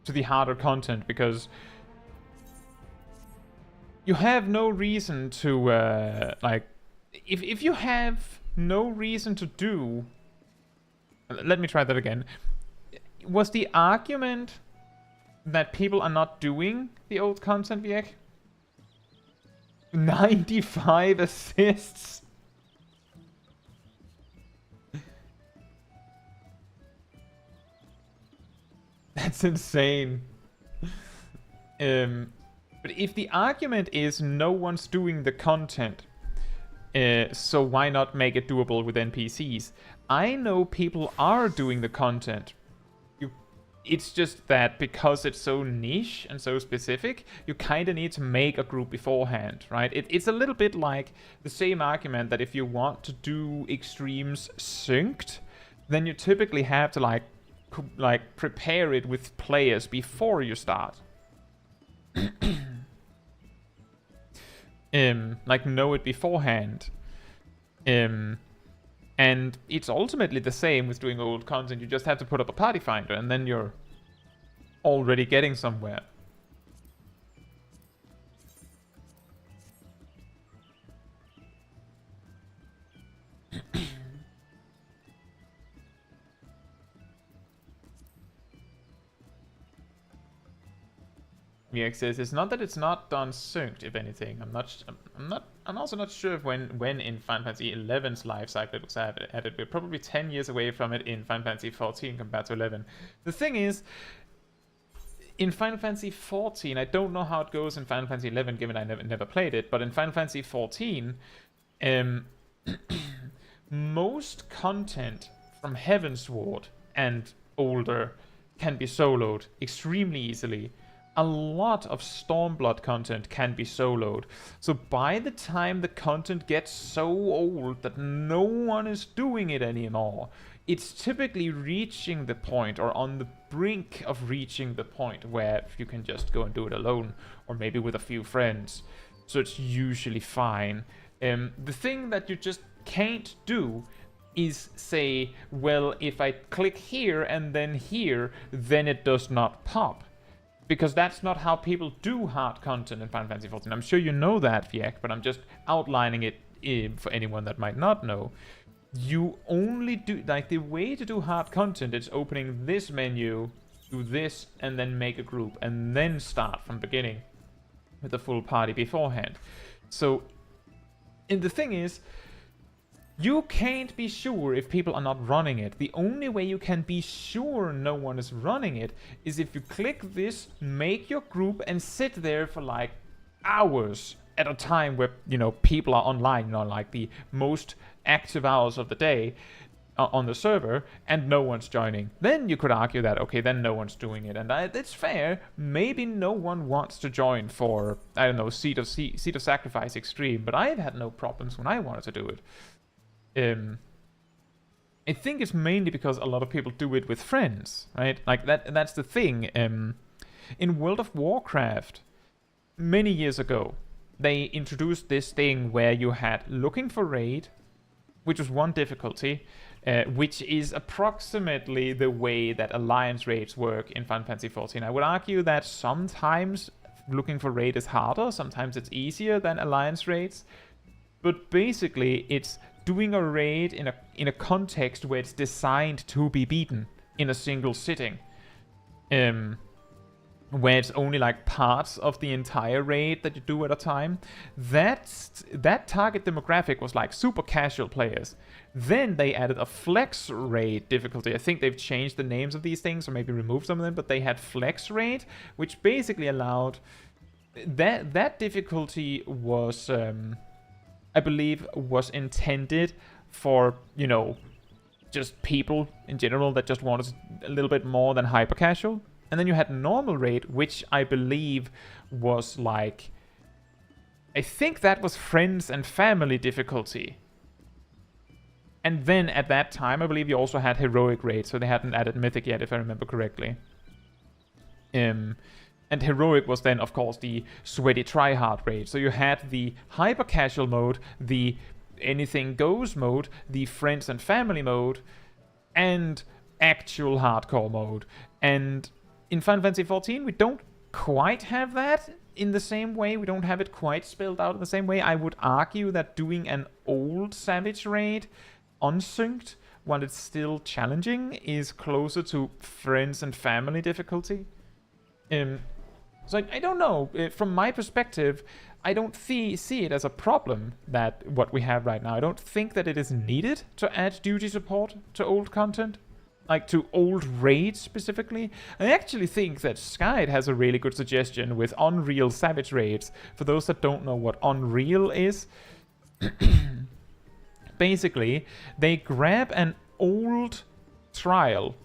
the harder content, because you have no reason to like if you have no reason to do. Let me try that again. Was the argument that people are not doing the old content, Viek? 95 assists. That's insane. But if the argument is no one's doing the content, so why not make it doable with NPCs? I know people are doing the content. It's just that because it's so niche and so specific, you kind of need to make a group beforehand, right? It's a little bit like the same argument that if you want to do extremes synced, then you typically have to like prepare it with players before you start. Like know it beforehand. And it's ultimately the same with doing old content. You just have to put up a party finder and then you're already getting somewhere. VX says it's not that it's not done synced. If anything, I'm also not sure if when in Final Fantasy XI's life cycle it was added. We're probably 10 years away from it in Final Fantasy XIV compared to 11. The thing is, in Final Fantasy XIV, I don't know how it goes in Final Fantasy XI, given I never played it. But in Final Fantasy XIV, most content from Heavensward and older can be soloed extremely easily. A lot of Stormblood content can be soloed. So by the time the content gets so old that no one is doing it anymore, it's typically reaching the point or on the brink of reaching the point where you can just go and do it alone or maybe with a few friends. So it's usually fine. The thing that you just can't do is say, well, if I click here and then here, then it does not pop. Because that's not how people do hard content in Final Fantasy XIV. I'm sure you know that, Viek, but I'm just outlining it for anyone that might not know. You only do, like, the way to do hard content is opening this menu, do this, and then make a group, and then start from beginning with the full party beforehand. So, and the thing is, you can't be sure if people are not running it. The only way you can be sure no one is running it is if you click this, make your group, and sit there for like hours at a time where, you know, people are online, you know, like the most active hours of the day on the server, and no one's joining. Then you could argue that, okay, then no one's doing it. And it's fair. Maybe no one wants to join for, I don't know, Seat of Sacrifice Extreme, but I've had no problems when I wanted to do it. I think it's mainly because a lot of people do it with friends, right? Like that's the thing. In World of Warcraft, many years ago, they introduced this thing where you had looking for raid, which was one difficulty, which is approximately the way that alliance raids work in Final Fantasy XIV. I would argue that sometimes looking for raid is harder, sometimes it's easier than alliance raids, but basically it's doing a raid in a context where it's designed to be beaten in a single sitting, where it's only like parts of the entire raid that you do at a time. That target demographic was like super casual players. Then they added a flex raid difficulty. I think they've changed the names of these things or maybe removed some of them, but they had flex raid, which basically allowed that difficulty was I believe was intended for, you know, just people in general that just wanted a little bit more than hyper casual. And then you had normal raid, which I believe was like, I think that was friends and family difficulty. And then at that time, I believe you also had heroic raid, so they hadn't added mythic yet, if I remember correctly. And heroic was then, of course, the sweaty tryhard raid. So you had the hyper casual mode, the anything goes mode, the friends and family mode, and actual hardcore mode. And in Final Fantasy XIV, we don't quite have that in the same way. We don't have it quite spelled out in the same way. I would argue that doing an old Savage raid unsynced, while it's still challenging, is closer to friends and family difficulty. So I don't know. From my perspective, I don't see it as a problem that what we have right now. I don't think that it is needed to add duty support to old content. like to old raids specifically. I actually think that Skype has a really good suggestion with Unreal Savage raids. For those that don't know what Unreal is, basically they grab an old trial,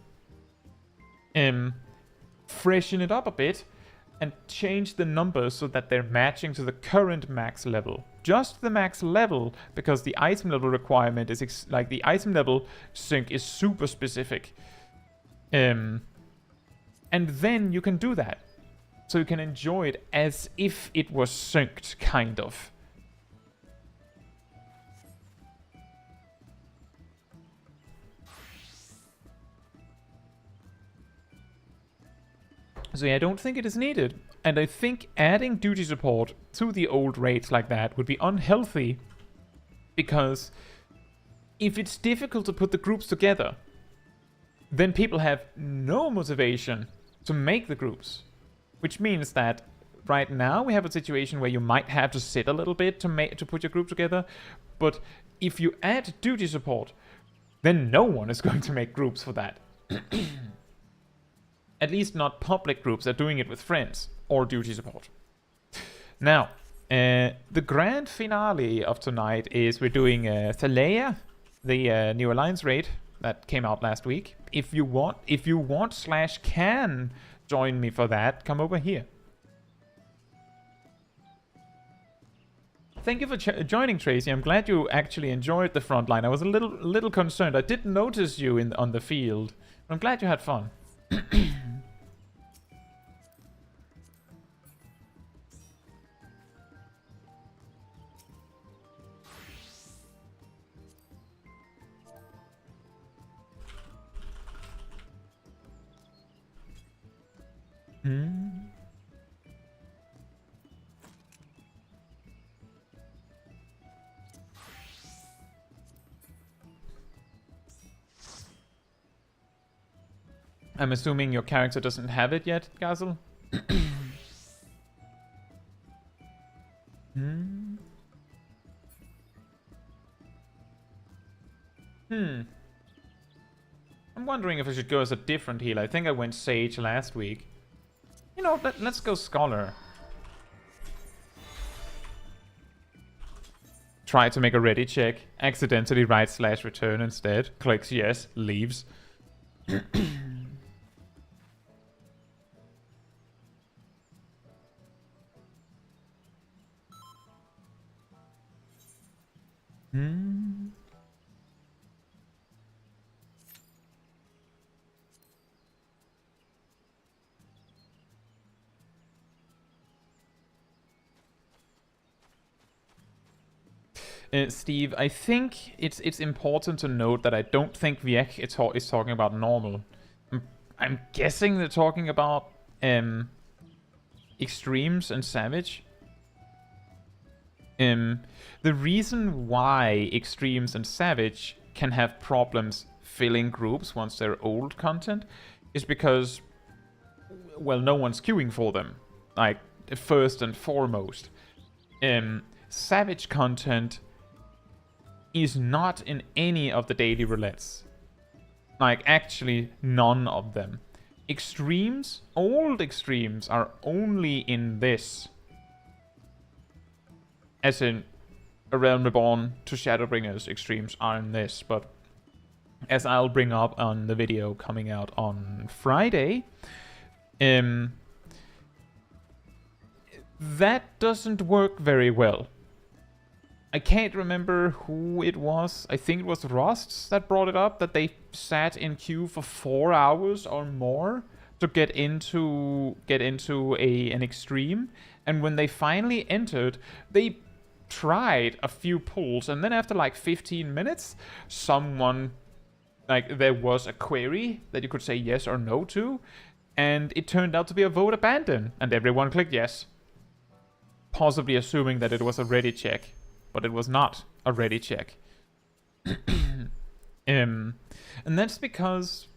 freshen it up a bit, and change the numbers so that they're matching to the current max level. Just the max level, because the item level requirement is like the item level sync is super specific. And then you can do that. So you can enjoy it as if it was synced, kind of. So yeah, I don't think it is needed. And I think adding duty support to the old raids like that would be unhealthy. Because if it's difficult to put the groups together, then people have no motivation to make the groups. Which means that right now we have a situation where you might have to sit a little bit to put your group together. But if you add duty support, then no one is going to make groups for that. At least not public groups. They're doing it with friends or duty support. Now, the grand finale of tonight is we're doing Thalea, the new Alliance raid that came out last week. If you want/can join me for that, come over here. Thank you for joining, Tracy. I'm glad you actually enjoyed the front line. I was a little concerned. I did notice you on the field. I'm glad you had fun. I'm assuming your character doesn't have it yet, Gazel? I'm wondering if I should go as a different healer. I think I went Sage last week. You know, let's go Scholar. Try to make a ready check. Accidentally write/return instead. Clicks yes, leaves. Steve, I think it's important to note that I don't think Viek is talking about normal. I'm guessing they're talking about extremes and savage. The reason why extremes and savage can have problems filling groups once they're old content is because, well, no one's queuing for them. Like, first and foremost. Savage content is not in any of the daily roulettes. Like, actually, none of them. Extremes, old extremes, are only in this. As in, A Realm Reborn to Shadowbringers extremes are in this, but as I'll bring up on the video coming out on Friday, that doesn't work very well. I can't remember who it was. I think it was Rosts that brought it up, that they sat in queue for 4 hours or more to get into an extreme. And when they finally entered, they tried a few pulls, and then after like 15 minutes, someone, like, there was a query that you could say yes or no to, and it turned out to be a vote abandon, and everyone clicked yes. Possibly assuming that it was a ready check. But it was not a ready check. And that's because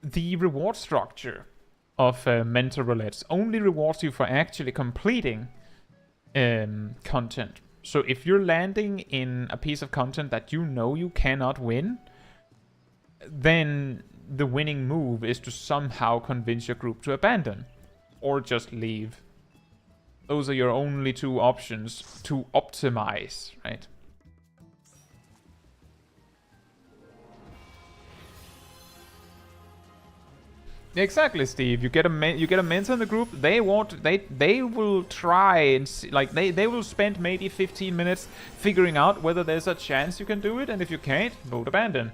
the reward structure of mental roulettes only rewards you for actually completing content. So if you're landing in a piece of content that you know you cannot win, then the winning move is to somehow convince your group to abandon. Or just leave. Those are your only two options to optimize, right? Exactly, Steve. You get a mentor in the group. They will try and see, like they will spend maybe 15 minutes figuring out whether there's a chance you can do it, and if you can't, vote abandon.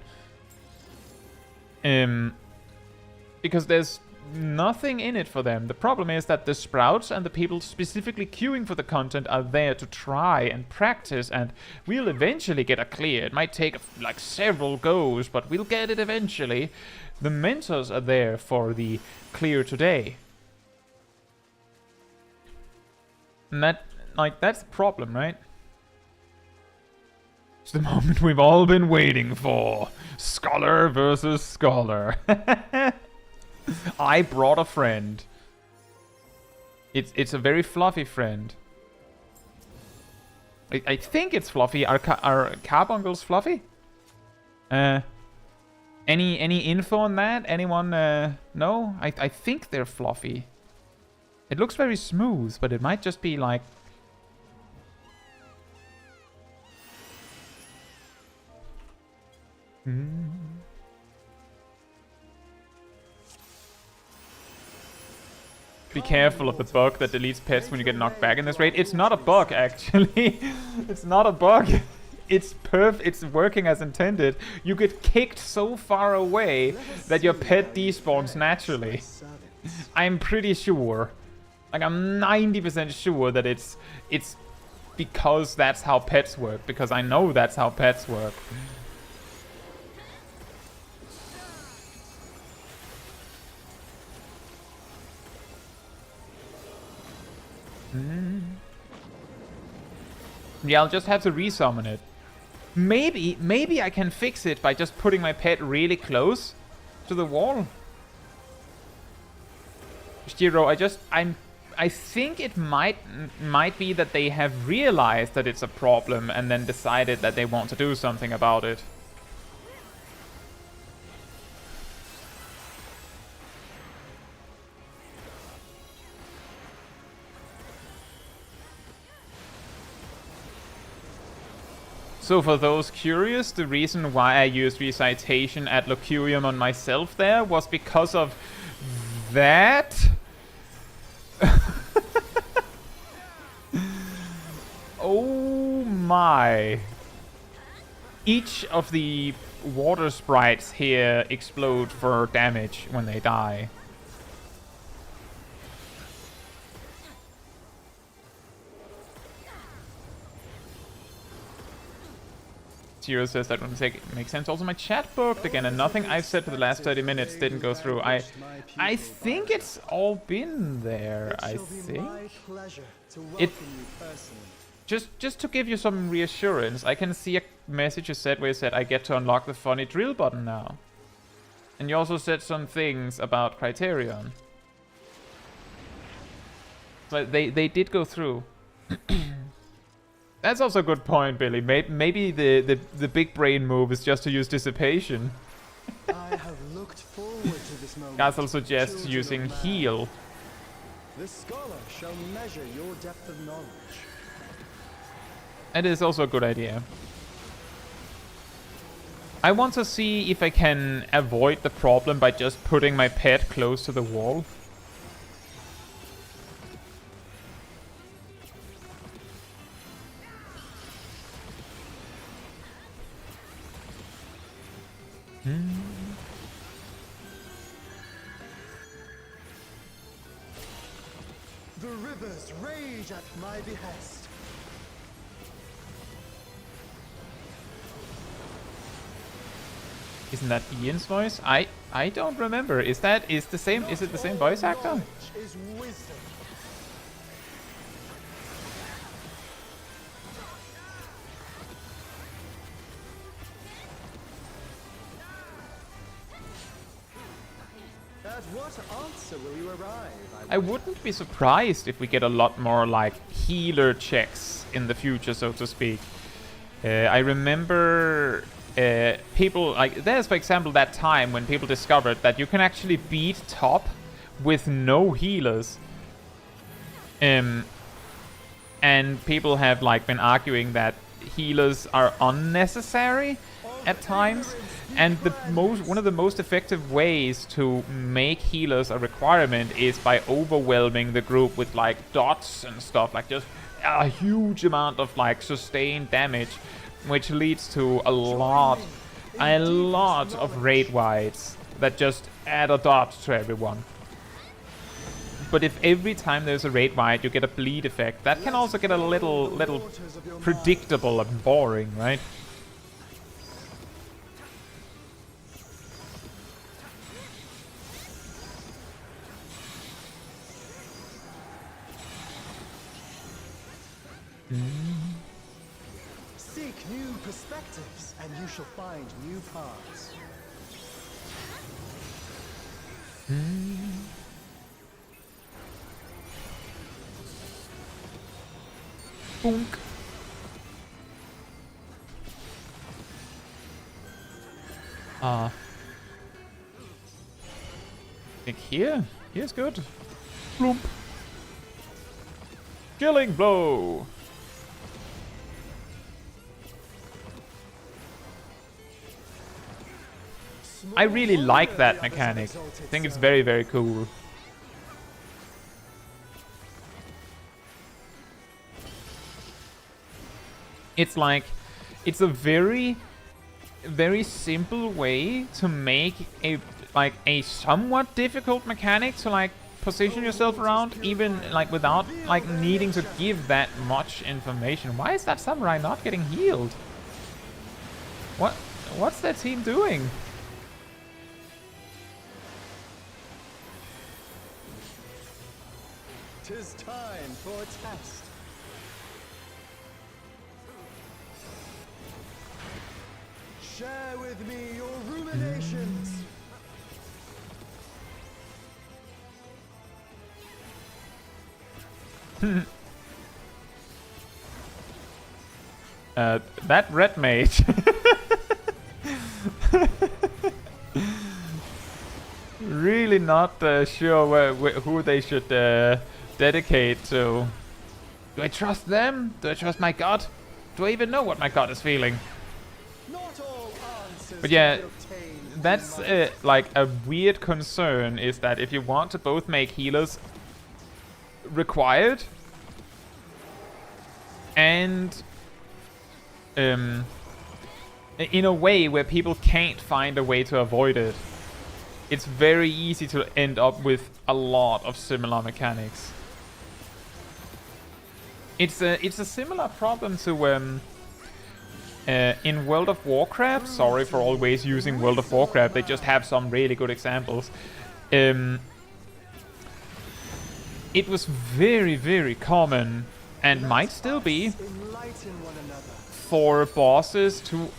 Because there's nothing in it for them. The problem is that the sprouts and the people specifically queuing for the content are there to try and practice, and we'll eventually get a clear. It might take like several goes, but we'll get it eventually. The mentors are there for the clear today. And that's the problem, right? It's the moment we've all been waiting for. Scholar versus scholar. I brought a friend. It's a very fluffy friend. I think it's fluffy. Are carbuncles fluffy? Any info on that? Anyone no? I think they're fluffy. It looks very smooth, but it might just be like... Be careful of the bug that deletes pets when you get knocked back in this raid. It's not a bug, actually. It's not a bug. It's It's working as intended. You get kicked so far away that your pet despawns naturally. I'm pretty sure. Like, I'm 90% sure that it's because that's how pets work. Because I know that's how pets work. Yeah, I'll just have to resummon it. Maybe I can fix it by just putting my pet really close to the wall. Shiro, I think it might be that they have realized that it's a problem and then decided that they want to do something about it. So for those curious, the reason why I used recitation ad locurium on myself there was because of that. Oh my. Each of the water sprites here explode for damage when they die. Zero says that wouldn't make sense. Also, my chat booked again, and nothing I've said for the last 30 minutes didn't go through. I think it's all been there. I think it. Just to give you some reassurance, I can see a message you said where you said I get to unlock the funny drill button now, and you also said some things about Criterion. So they did go through. That's also a good point, Billy. Maybe the big brain move is just to use dissipation. I have looked forward to this moment. Castle suggests using heal. The scholar shall measure your depth of knowledge. It is also a good idea. I want to see if I can avoid the problem by just putting my pet close to the wall. The rivers rage at my behest. Isn't that Ian's voice? I don't remember. Is it the same voice actor? Knowledge is wisdom. At what answer will you arrive? I wouldn't be surprised if we get a lot more like healer checks in the future, so to speak. I remember people, like, there's for example that time when people discovered that you can actually beat top with no healers. And people have like been arguing that healers are unnecessary at times, and one of the most effective ways to make healers a requirement is by overwhelming the group with like dots and stuff, like just a huge amount of like sustained damage, which leads to a lot of raid wides that just add a dot to everyone. But if every time there's a raid wide you get a bleed effect, that can also get a little predictable and boring, right? Seek new perspectives, and you shall find new paths. Boonk. I think here's good. Bloop. Killing blow. I really like that mechanic. I think it's very, very cool. It's like, it's a very, very simple way to make a somewhat difficult mechanic to like position yourself around, even like without like needing to give that much information. Why is that samurai not getting healed? What's that team doing? Tis time for a test. Share with me your ruminations. That red mage. Really not sure who they should dedicate to. Do I trust them? Do I trust my god? Do I even know what my god is feeling? Not all answers But yeah, can be obtained that's in life. like a weird concern, is that if you want to both make healers required and in a way where people can't find a way to avoid it, it's very easy to end up with a lot of similar mechanics. It's a similar problem to in World of Warcraft. Sorry for always using World of Warcraft, they just have some really good examples. It was very, very common, and might still be, Enlighten one another. for bosses to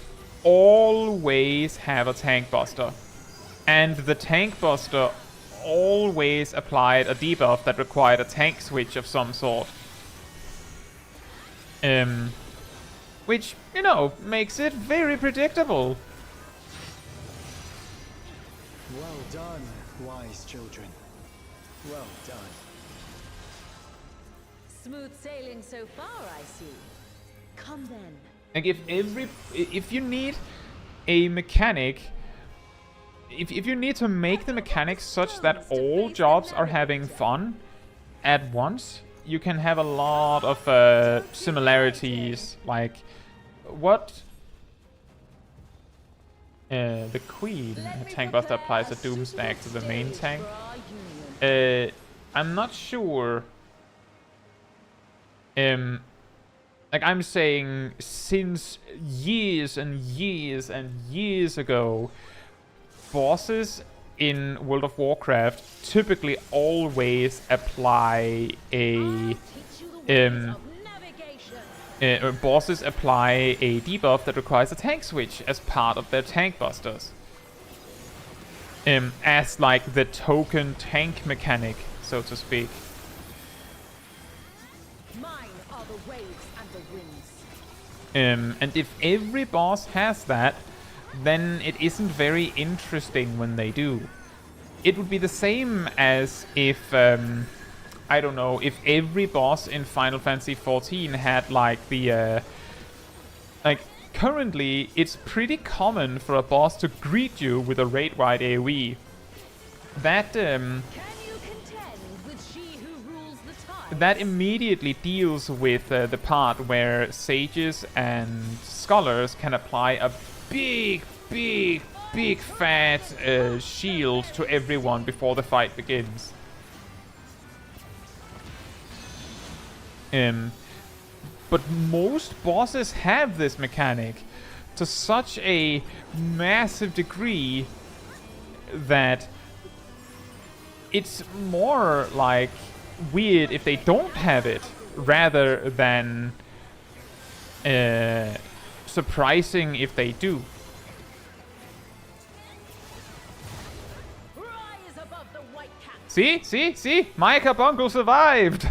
always have a tank buster. And the tank buster always applied a debuff that required a tank switch of some sort. Which, you know, makes it very predictable. Well done, wise children. Well done. Smooth sailing so far, I see. Come then. Like if you need a mechanic, if you need to make the mechanics such that all jobs are having fun at once, you can have a lot of similarities. Like what the queen tank buster applies a doom stack to the main tank. I'm not sure. Like I'm saying, since years and years and years ago, bosses in World of Warcraft typically always apply a bosses apply a debuff that requires a tank switch as part of their tank busters. As like the token tank mechanic, so to speak. Mine are the waves and the winds. And if every boss has that, then it isn't very interesting when they do. It would be the same as if, I don't know, if every boss in Final Fantasy XIV had like the, like currently it's pretty common for a boss to greet you with a raid-wide AoE. That, Can you contend with she who rules the tide? that immediately deals with the part where sages and scholars can apply a big fat shield to everyone before the fight begins. But most bosses have this mechanic to such a massive degree that it's more like weird if they don't have it rather than surprising if they do. Rise above the white cat. See? My Carbuncle survived!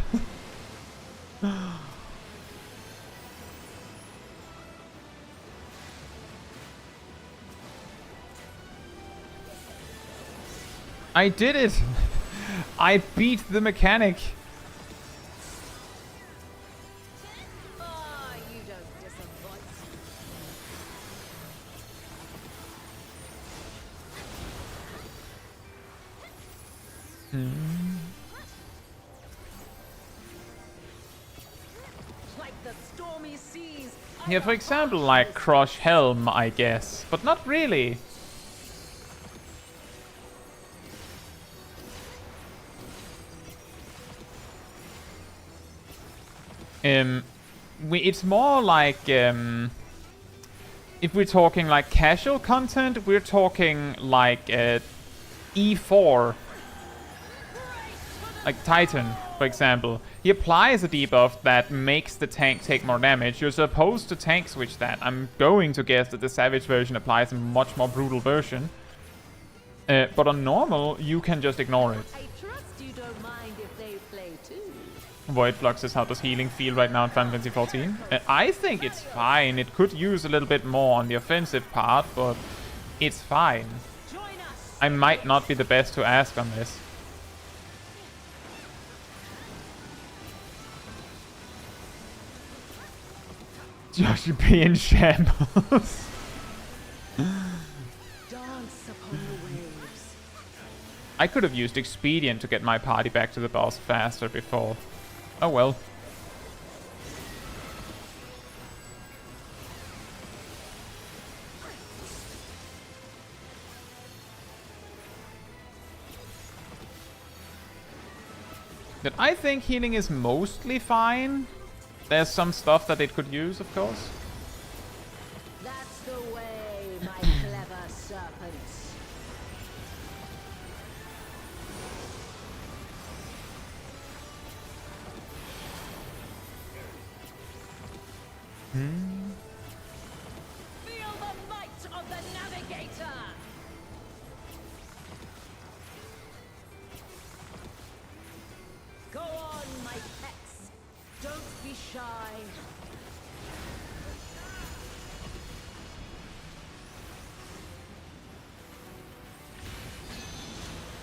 I did it! I beat the mechanic! Ah, you don't disappoint. Like the stormy seas. Yeah, for example, like Crush Helm, I guess. But not really. It's more like, if we're talking like casual content, we're talking like E4. Like Titan, for example. He applies a debuff that makes the tank take more damage. You're supposed to tank switch that. I'm going to guess that the Savage version applies a much more brutal version. But on normal, you can just ignore it. I trust you don't mind if they play too. Void Flux says, how does healing feel right now in Final Fantasy XIV? I think it's fine. It could use a little bit more on the offensive part, but it's fine. Join us. I might not be the best to ask on this. Josh be in shambles. Dance upon the waves. I could have used Expedient to get my party back to the boss faster before. Oh well. But I think healing is mostly fine. There's some stuff that it could use, of course. That's the way, my clever serpents. Feel the might of the navigator. Go on, my pets. Don't be shy.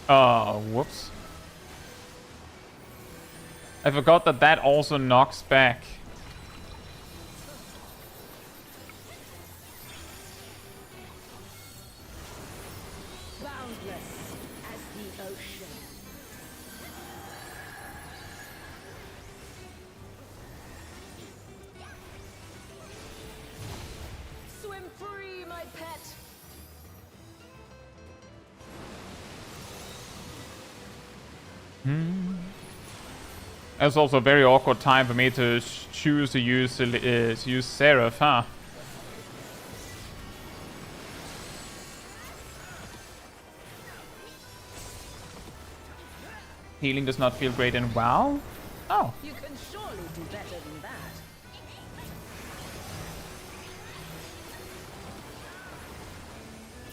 Oh, whoops. I forgot that that also knocks back. Boundless as the ocean. Swim free, my pet. It's also a very awkward time for me to choose to use Seraph, huh? Healing does not feel great in WoW? Oh. You can surely do better than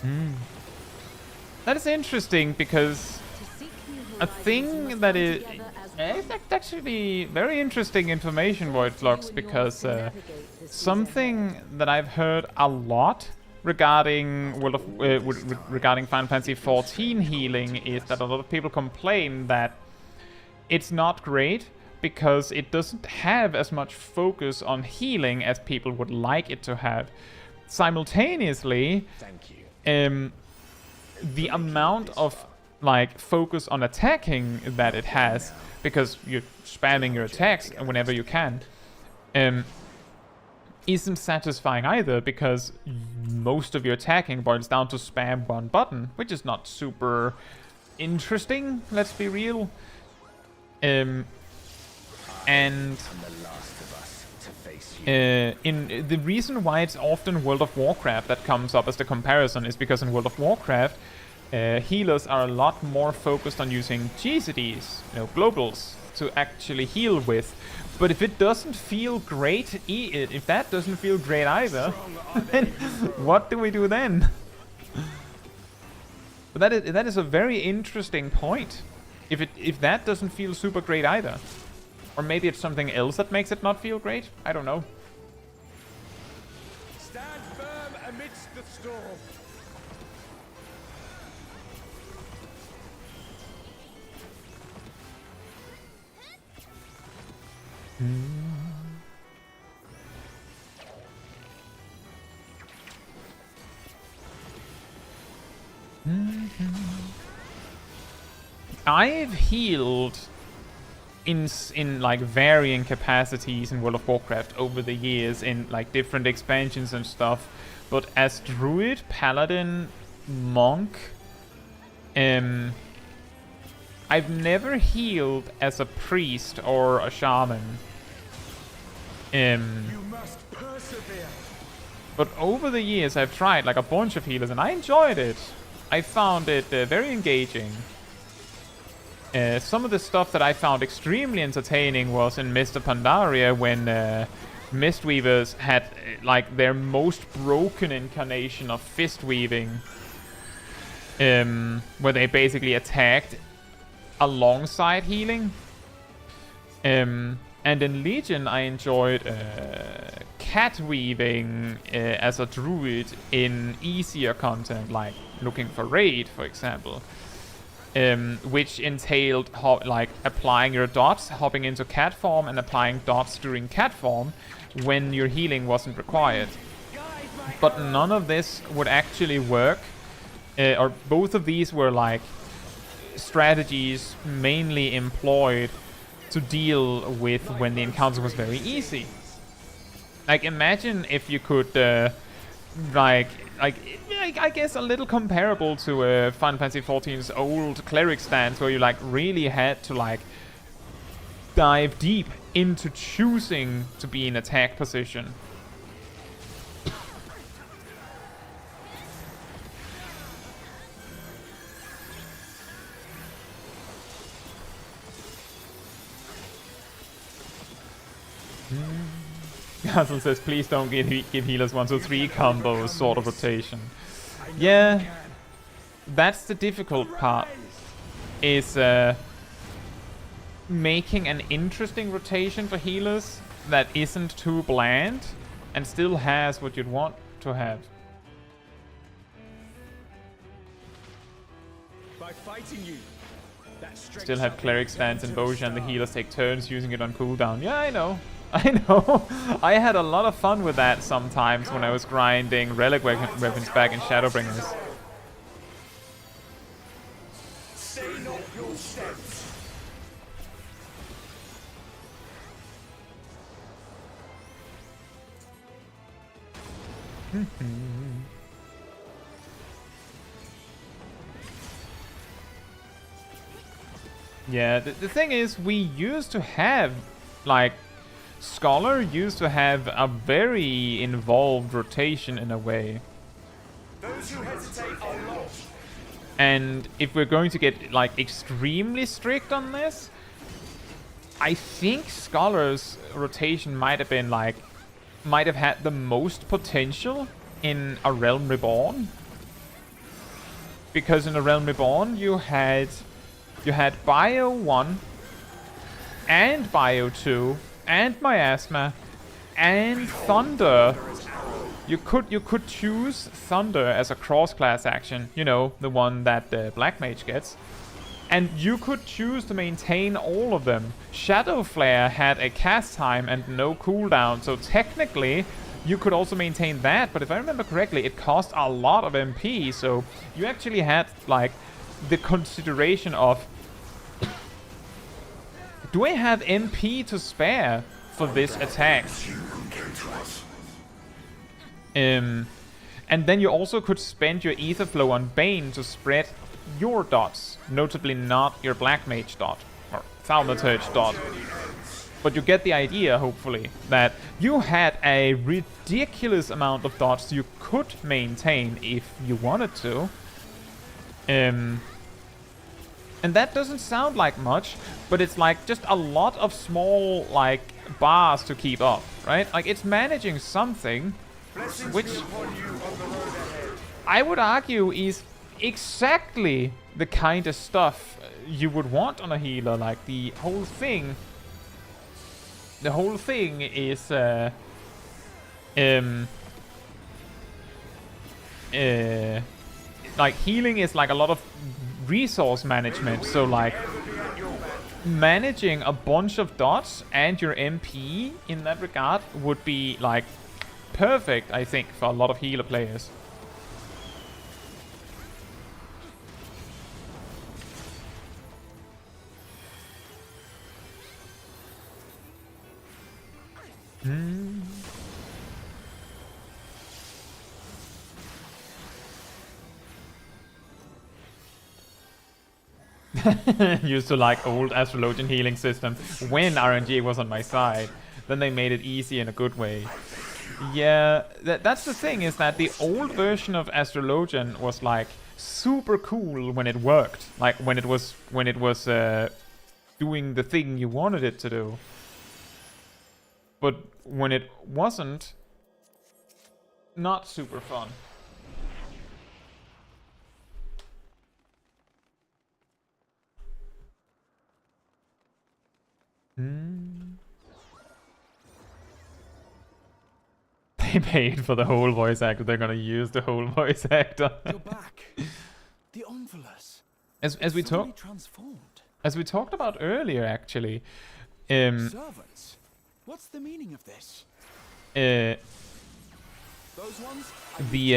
that. That is interesting because To seek new a horizons, you thing must that come is together as it's actually very interesting information, Void Flux, because something that I've heard a lot regarding regarding Final Fantasy XIV healing is that a lot of people complain that it's not great because it doesn't have as much focus on healing as people would like it to have. Simultaneously, the amount of like focus on attacking that it has, because you're spamming your attacks whenever you can, isn't satisfying either, because most of your attacking boils down to spam one button, which is not super interesting, let's be real. And in the reason why it's often World of Warcraft that comes up as the comparison is because in World of Warcraft, healers are a lot more focused on using GCDs, globals, to actually heal with. But if it doesn't feel great, if that doesn't feel great either, then what do we do then? But that is a very interesting point. If that doesn't feel super great either. Or maybe it's something else that makes it not feel great? I don't know. Stand firm amidst the storm. I've healed in like varying capacities in World of Warcraft over the years in like different expansions and stuff, but as druid, paladin, monk, I've never healed as a priest or a shaman. You must persevere. But over the years I've tried like a bunch of healers and I enjoyed it. I found it very engaging. Some of the stuff that I found extremely entertaining was in Mr. Pandaria when Mistweavers had like their most broken incarnation of fist weaving, where they basically attacked alongside healing. And in Legion I enjoyed cat weaving as a druid in easier content, like looking for raid, for example. Which entailed like applying your dots, hopping into cat form and applying dots during cat form when your healing wasn't required. But none of this would actually work, or both of these were like strategies mainly employed to deal with when the encounter was very easy. Like imagine if you could I guess a little comparable to Final Fantasy XIV's old cleric stance, where you like really had to like dive deep into choosing to be in attack position. Castle says, please don't give healers 1 to 3 combos, sort of rotation. Yeah, that's the difficult part, is making an interesting rotation for healers that isn't too bland and still has what you'd want to have. By fighting you, that Still have cleric stance in Bozja and the healers take turns using it on cooldown. Yeah, I know. I know. I had a lot of fun with that sometimes when I was grinding relic weapons back in Shadowbringers. Stay not your steps. Yeah, the thing is, we used to have, like, Scholar used to have a very involved rotation in a way. Those who hesitate are lost. And if we're going to get, like, extremely strict on this, I think Scholar's rotation might have been, like, might have had the most potential in A Realm Reborn. Because in A Realm Reborn, you had Bio 1 and Bio 2 and Miasma and Thunder. You could choose Thunder as a cross-class action, you know, the one that the Black Mage gets. And you could choose to maintain all of them. Shadow Flare had a cast time and no cooldown, so technically you could also maintain that, but if I remember correctly, it cost a lot of MP, so you actually had, like, the consideration of, do I have MP to spare for this attack? And then you also could spend your Ether Flow on Bane to spread your dots, notably not your Black Mage dot, or Thaumaturge dot. But you get the idea, hopefully, that you had a ridiculous amount of dots you could maintain if you wanted to. And that doesn't sound like much, but it's like just a lot of small, like, bars to keep up, right? Like, it's managing something, which I would argue is exactly the kind of stuff you would want on a healer. Like, the whole thing is like, healing is like a lot of resource management, so like managing a bunch of dots and your MP in that regard would be like perfect, I think, for a lot of healer players. Used to like old Astrologian healing system when RNG was on my side. Then they made it easy in a good way. Yeah, that's the thing, is that the old version of Astrologian was like super cool when it worked. Like when it was doing the thing you wanted it to do. But when it wasn't, not super fun. They paid for the whole voice actor. They're gonna use the whole voice actor. You're back. The Omnivores. As we talked, transformed. as we talked about earlier, actually. Servants. What's the meaning of this? Those ones. We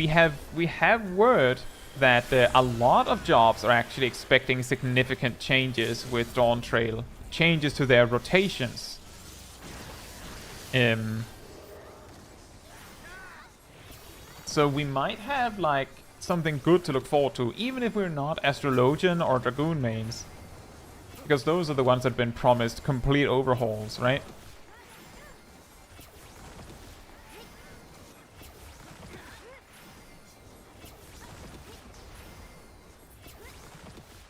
have word that a lot of jobs are actually expecting significant changes with Dawn Trail, changes to their rotations. So we might have like something good to look forward to, even if we're not Astrologian or Dragoon mains, because those are the ones that have been promised complete overhauls, right?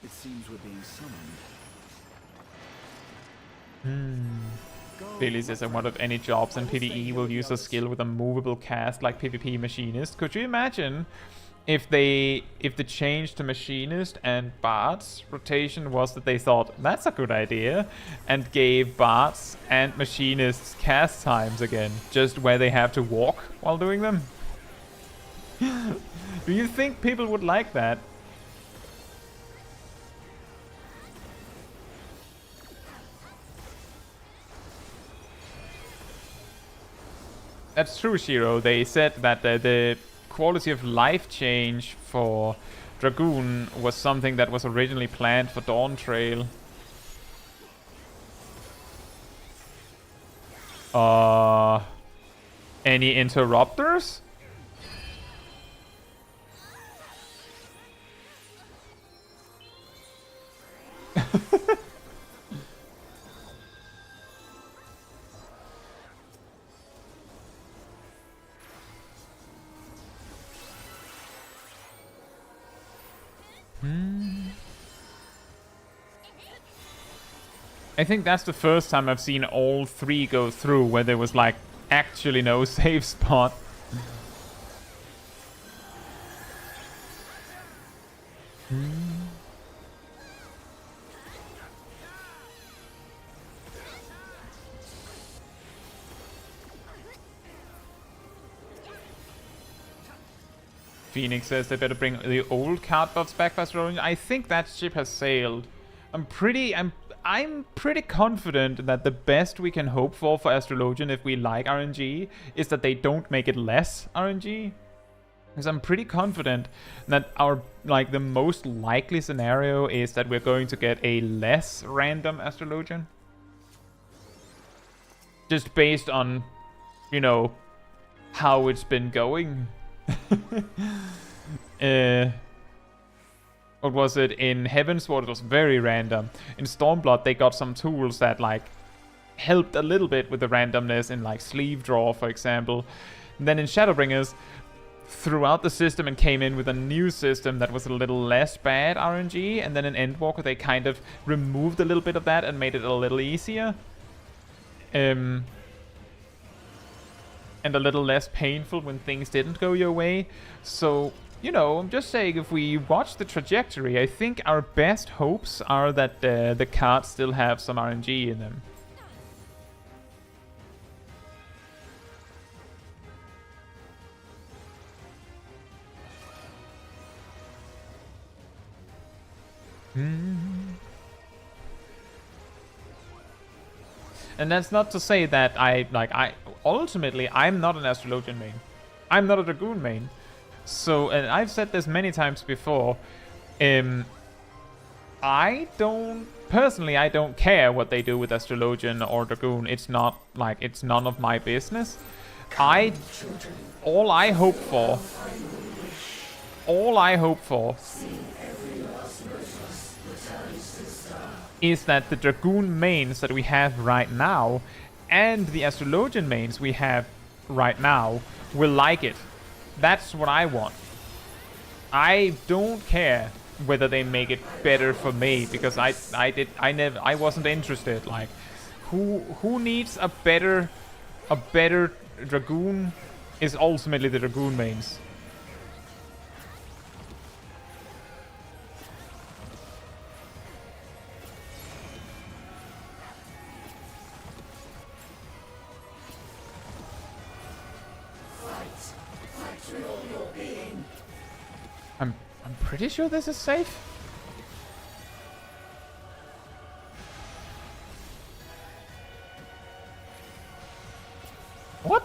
It seems we're being summoned. Dailies says, I wonder if any jobs in PvE will use a skill with a movable cast like PvP Machinist. Could you imagine if the change to Machinist and Bards rotation was that they thought, that's a good idea, and gave Bards and Machinists cast times again, just where they have to walk while doing them? Do you think people would like that? That's true, Shiro. They said that the quality of life change for Dragoon was something that was originally planned for Dawn Trail. Any interrupters? I think that's the first time I've seen all three go through where there was like actually no safe spot. Phoenix says they better bring the old card buffs back by Astrologian. I think that ship has sailed. I'm pretty confident that the best we can hope for Astrologian if we like RNG is that they don't make it less RNG. Because I'm pretty confident that our, like, the most likely scenario is that we're going to get a less random Astrologian. Just based on, you know, how it's been going. What was it? In Heavensward it was very random. In Stormblood they got some tools that, like, helped a little bit with the randomness in, like, sleeve draw, for example. And then in Shadowbringers, throughout the system and came in with a new system that was a little less bad RNG, and then in Endwalker they kind of removed a little bit of that and made it a little easier. And a little less painful when things didn't go your way. So, you know, I'm just saying, if we watch the trajectory, I think our best hopes are that the cards still have some RNG in them. And that's not to say that ultimately I'm not an Astrologian main. I'm not a Dragoon main. So, and I've said this many times before, I don't care what they do with Astrologian or Dragoon. It's not, like, it's none of my business. All I hope for is that the Dragoon mains that we have right now and the Astrologian mains we have right now will like it. That's what I want. I don't care whether they make it better for me, because I wasn't interested. Like, who needs a better Dragoon is ultimately the Dragoon mains. I'm pretty sure this is safe. What?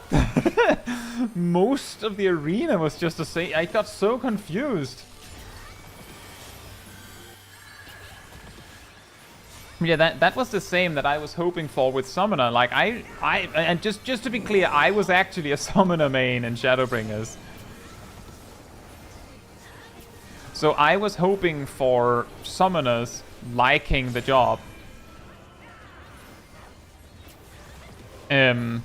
Most of the arena was just the same. I got so confused. Yeah, that was the same that I was hoping for with Summoner. Like, and just to be clear, I was actually a Summoner main in Shadowbringers. So I was hoping for Summoners liking the job. Some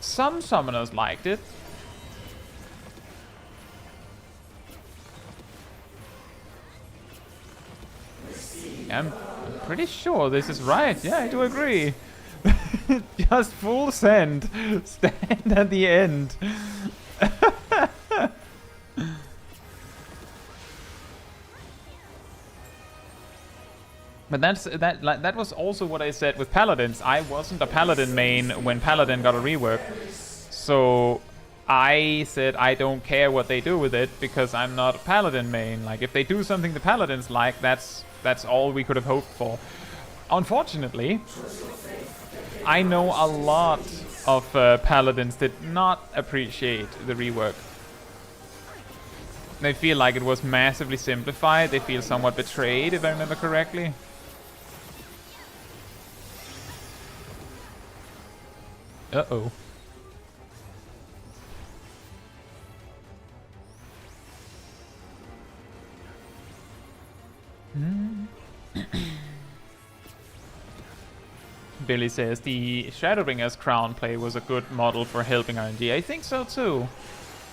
Summoners liked it. I'm pretty sure this is right. Yeah, I do agree. Just full send. Stand at the end. But that was also what I said with Paladins. I wasn't a Paladin main when Paladin got a rework. So I said I don't care what they do with it because I'm not a Paladin main. Like, if they do something the Paladins like, that's all we could have hoped for. Unfortunately, I know a lot of Paladins did not appreciate the rework. They feel like it was massively simplified. They feel somewhat betrayed, if I remember correctly. Uh-oh. Billy says the Shadowbringers crown play was a good model for helping RNG. I think so too.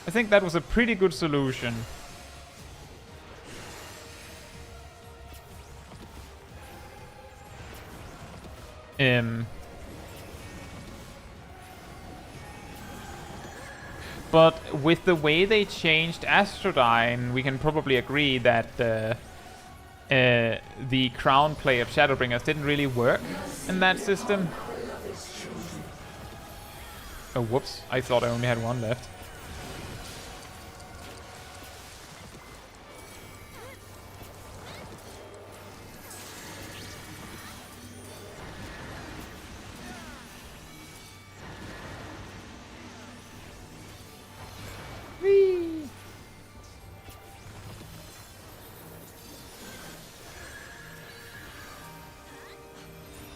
I think that was a pretty good solution. But with the way they changed Astrodyne, we can probably agree that the crown play of Shadowbringers didn't really work in that system. Oh, whoops. I thought I only had one left.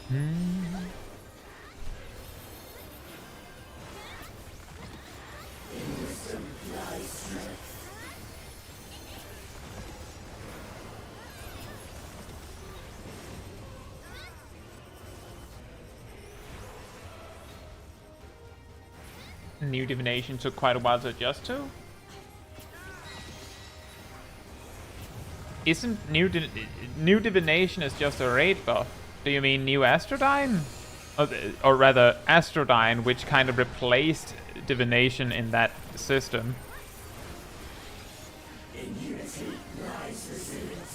New divination took quite a while to adjust to. Isn't new divination is just a raid buff? Do you mean new Astrodyne? Or rather, Astrodyne, which kind of replaced divination in that system. In unity lies resilience.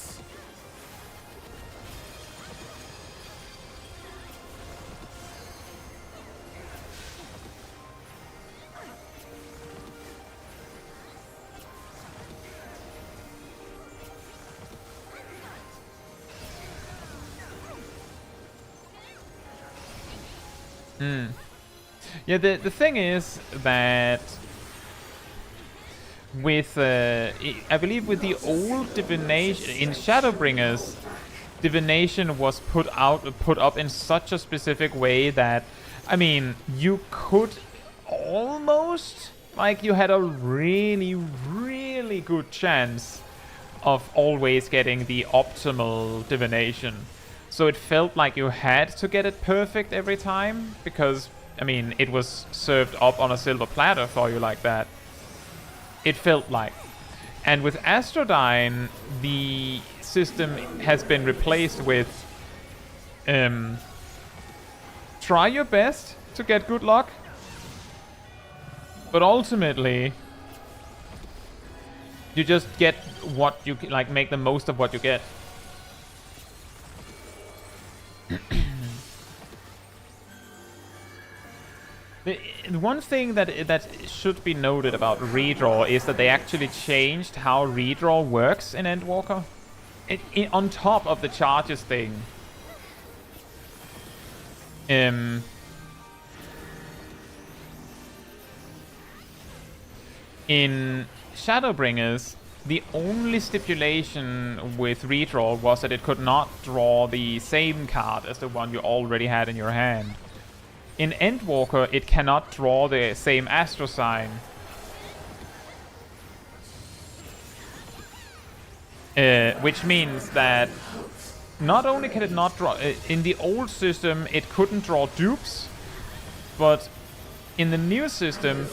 Yeah, the thing is that with I believe with the old divination in Shadowbringers, divination was put up in such a specific way that, I mean, you could almost, like, you had a really good chance of always getting the optimal divination. So it felt like you had to get it perfect every time, because, I mean, it was served up on a silver platter for you like that. It felt like. And with Astrodyne, the system has been replaced with try your best to get good luck, but ultimately you just get what you like, make the most of what you get. The one thing that should be noted about redraw is that they actually changed how redraw works in Endwalker. On top of the charges thing. In Shadowbringers, the only stipulation with redraw was that it could not draw the same card as the one you already had in your hand. In Endwalker, it cannot draw the same astro sign. Which means that not only can it not draw... in the old system, it couldn't draw dupes, but in the new system,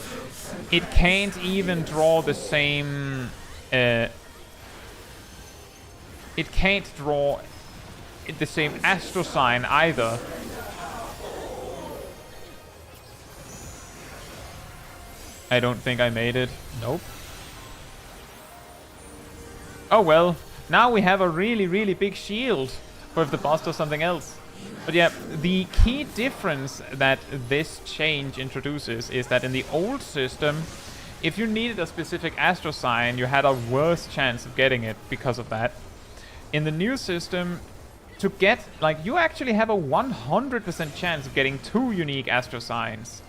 it can't even draw the same... it can't draw the same astro sign either. I don't think I made it. Nope. Oh well, now we have a really big shield for if the boss does something else. But yeah, the key difference that this change introduces is that in the old system, if you needed a specific astro sign, you had a worse chance of getting it because of that. In the new system, to get, like, you actually have a 100% chance of getting 2 unique astro signs.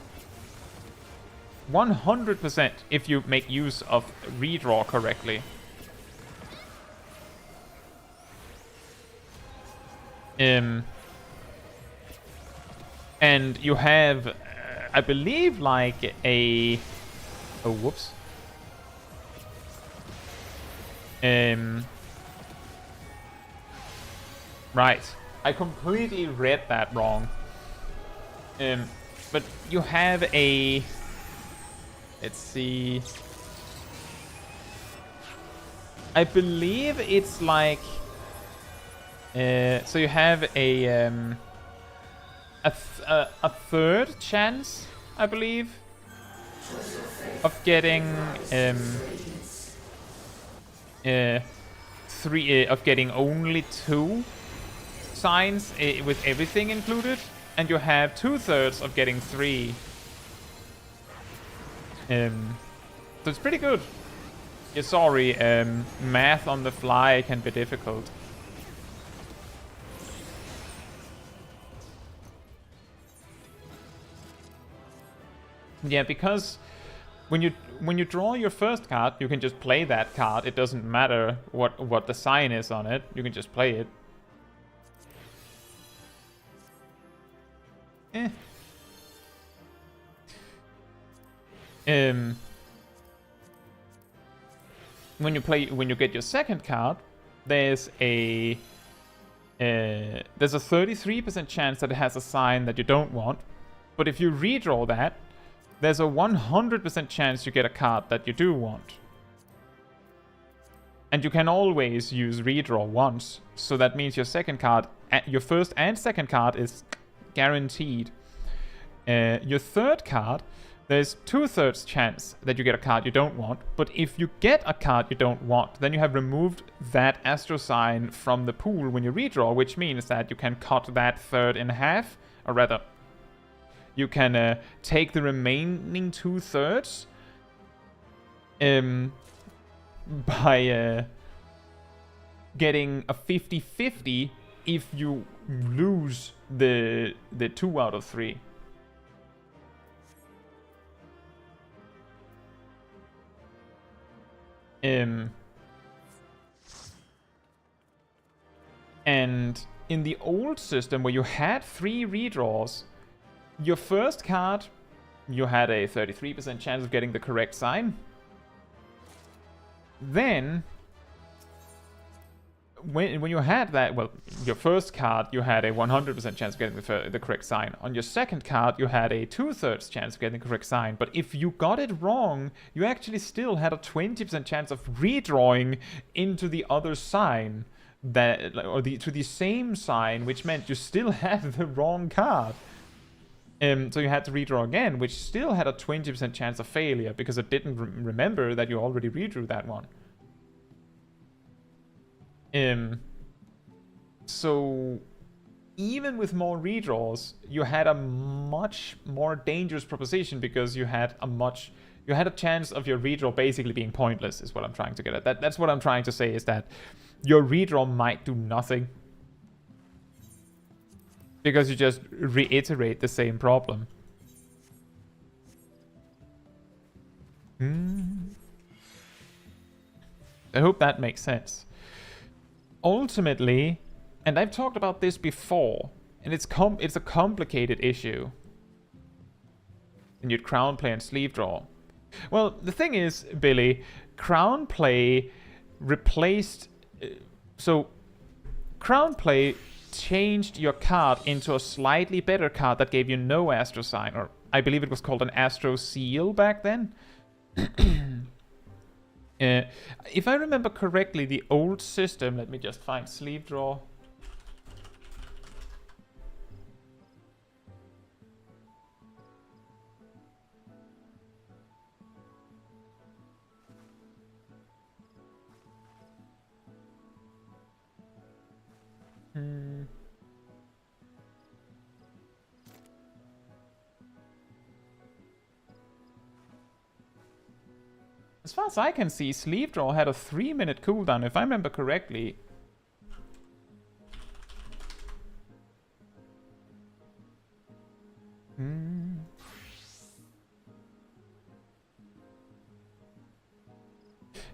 100% if you make use of redraw correctly. And you have, I believe, like a... Oh, whoops. Right. I completely read that wrong. But you have a... Let's see. I believe it's like... so you have a third chance, I believe, of getting of getting only 2 signs with everything included, and you have 2/3 of getting 3. So it's pretty good. Yeah, sorry, math on the fly can be difficult. Yeah, because when you draw your first card, you can just play that card. It doesn't matter what the sign is on it. You can just play it. Eh. When you get your second card, there's a 33% chance that it has a sign that you don't want. But if you redraw that, there's a 100% chance you get a card that you do want. And you can always use redraw once, so that means your second card, your first and second card is guaranteed. Your third card, there's 2/3 chance that you get a card you don't want, but if you get a card you don't want, then you have removed that astro sign from the pool when you redraw, which means that you can cut that third in half, or rather, you can take the remaining 2/3 by getting a 50-50 if you lose the 2 out of 3. And in the old system where you had 3 redraws, your first card, you had a 33% chance of getting the correct sign. Then, when you had that, well, your first card, you had a 100% chance of getting the correct sign. On your second card, you had a 2/3 chance of getting the correct sign. But if you got it wrong, you actually still had a 20% chance of redrawing into the other sign, to the same sign, which meant you still had the wrong card. So you had to redraw again, which still had a 20% chance of failure because it didn't remember that you already redrew that one. So even with more redraws, you had a much more dangerous proposition because you had a chance of your redraw basically being pointless, is what I'm trying to get at. That's what I'm trying to say, is that your redraw might do nothing because you just reiterate the same problem. I hope that makes sense. Ultimately, and I've talked about this before, and it's a complicated issue. And you'd crown play and sleeve draw. Well, the thing is, Billy, crown play replaced... So, crown play changed your card into a slightly better card that gave you no astro sign, or I believe it was called an astro seal back then. If I remember correctly, the old system, let me just find sleeve draw. As far as I can see, sleeve draw had a 3-minute cooldown, if I remember correctly.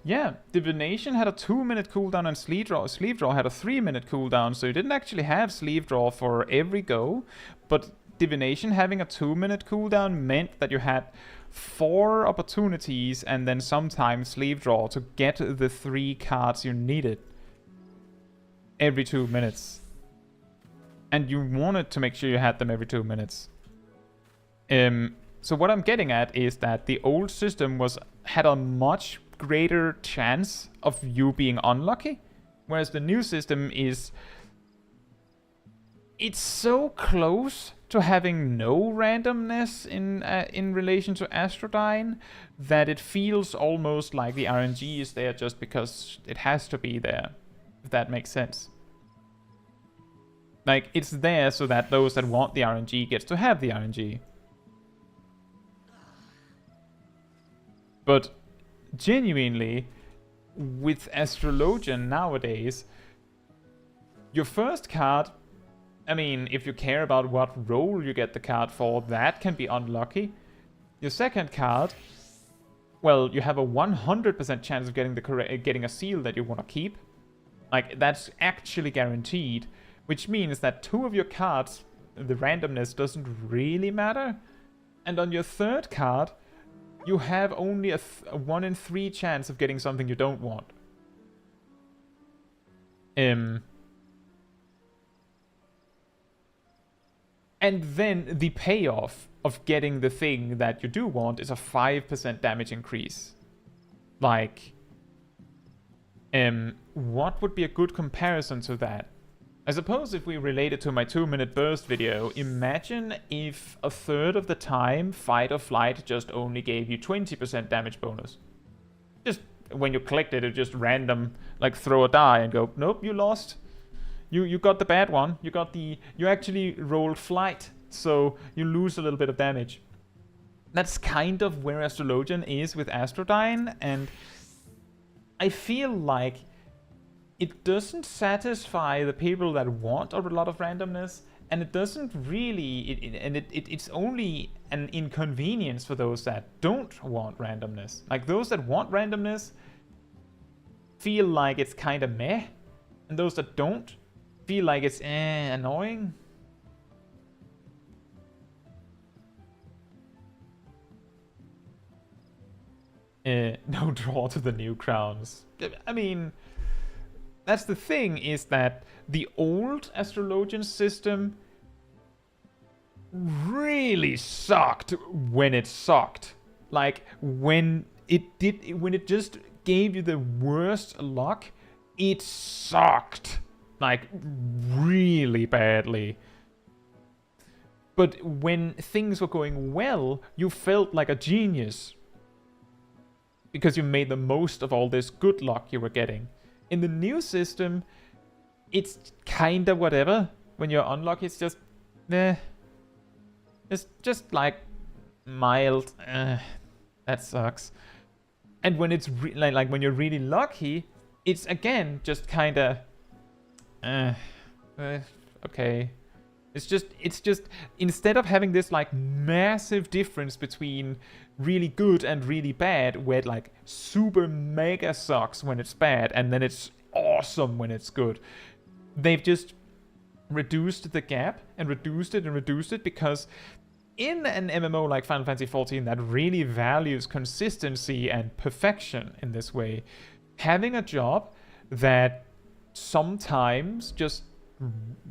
Yeah, divination had a 2-minute cooldown and sleeve draw had a 3-minute cooldown, so you didn't actually have sleeve draw for every go, but divination having a 2-minute cooldown meant that you had 4 opportunities and then sometimes sleeve draw to get the 3 cards you needed every 2 minutes. And you wanted to make sure you had them every 2 minutes. So what I'm getting at is that the old system had a much greater chance of you being unlucky, whereas the new system it's so close to having no randomness in relation to Astrodyne that it feels almost like the RNG is there just because it has to be there, if that makes sense. Like, it's there so that those that want the RNG gets to have the RNG. But genuinely, with Astrologian nowadays, your first card, I mean, if you care about what role you get the card for, that can be unlucky. Your second card, well, you have a 100% chance of getting a seal that you want to keep. Like, that's actually guaranteed, which means that 2 of your cards the randomness doesn't really matter. And on your third card, you have only a 1 in 3 chance of getting something you don't want. And then the payoff of getting the thing that you do want is a 5% damage increase. Like, what would be a good comparison to that? I suppose if we relate it to my 2-minute burst video, imagine if a third of the time fight or flight just only gave you 20% damage bonus. Just when you clicked it, it just random, like throw a die and go, nope, you lost. You got the bad one. You actually rolled flight, so you lose a little bit of damage. That's kind of where Astrologian is with Astrodyne, and I feel like it doesn't satisfy the people that want a lot of randomness, and it doesn't really, it's only an inconvenience for those that don't want randomness. Like, those that want randomness feel like it's kind of meh, and those that don't feel like it's annoying. No draw to the new crowns. I mean, that's the thing, is that the old Astrologian system really sucked when it sucked. Like, when it just gave you the worst luck, it sucked. Like, really badly. But when things were going well, you felt like a genius, because you made the most of all this good luck you were getting. In the new system, it's kinda whatever. When you're unlucky, it's just, it's just like mild. That sucks. And when it's like when you're really lucky, it's again just kinda, okay. It's just instead of having this like massive difference between really good and really bad, where it like super mega sucks when it's bad and then it's awesome when it's good, they've just reduced the gap and reduced it because in an MMO like Final Fantasy XIV that really values consistency and perfection in this way, having a job that sometimes just,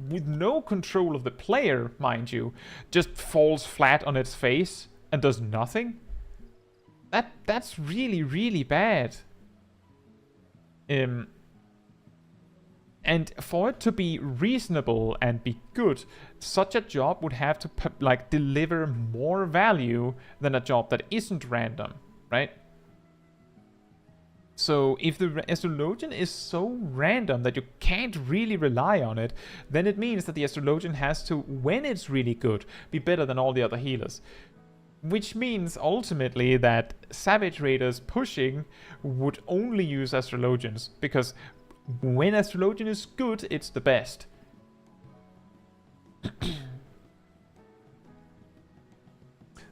with no control of the player, mind you, just falls flat on its face and does nothing, that's really, really bad. And for it to be reasonable and be good, such a job would have to like deliver more value than a job that isn't random, right? So if the Astrologian is so random that you can't really rely on it, then it means that the Astrologian has to, when it's really good, be better than all the other healers. Which means ultimately that Savage Raiders pushing would only use Astrologians, because when Astrologian is good, it's the best.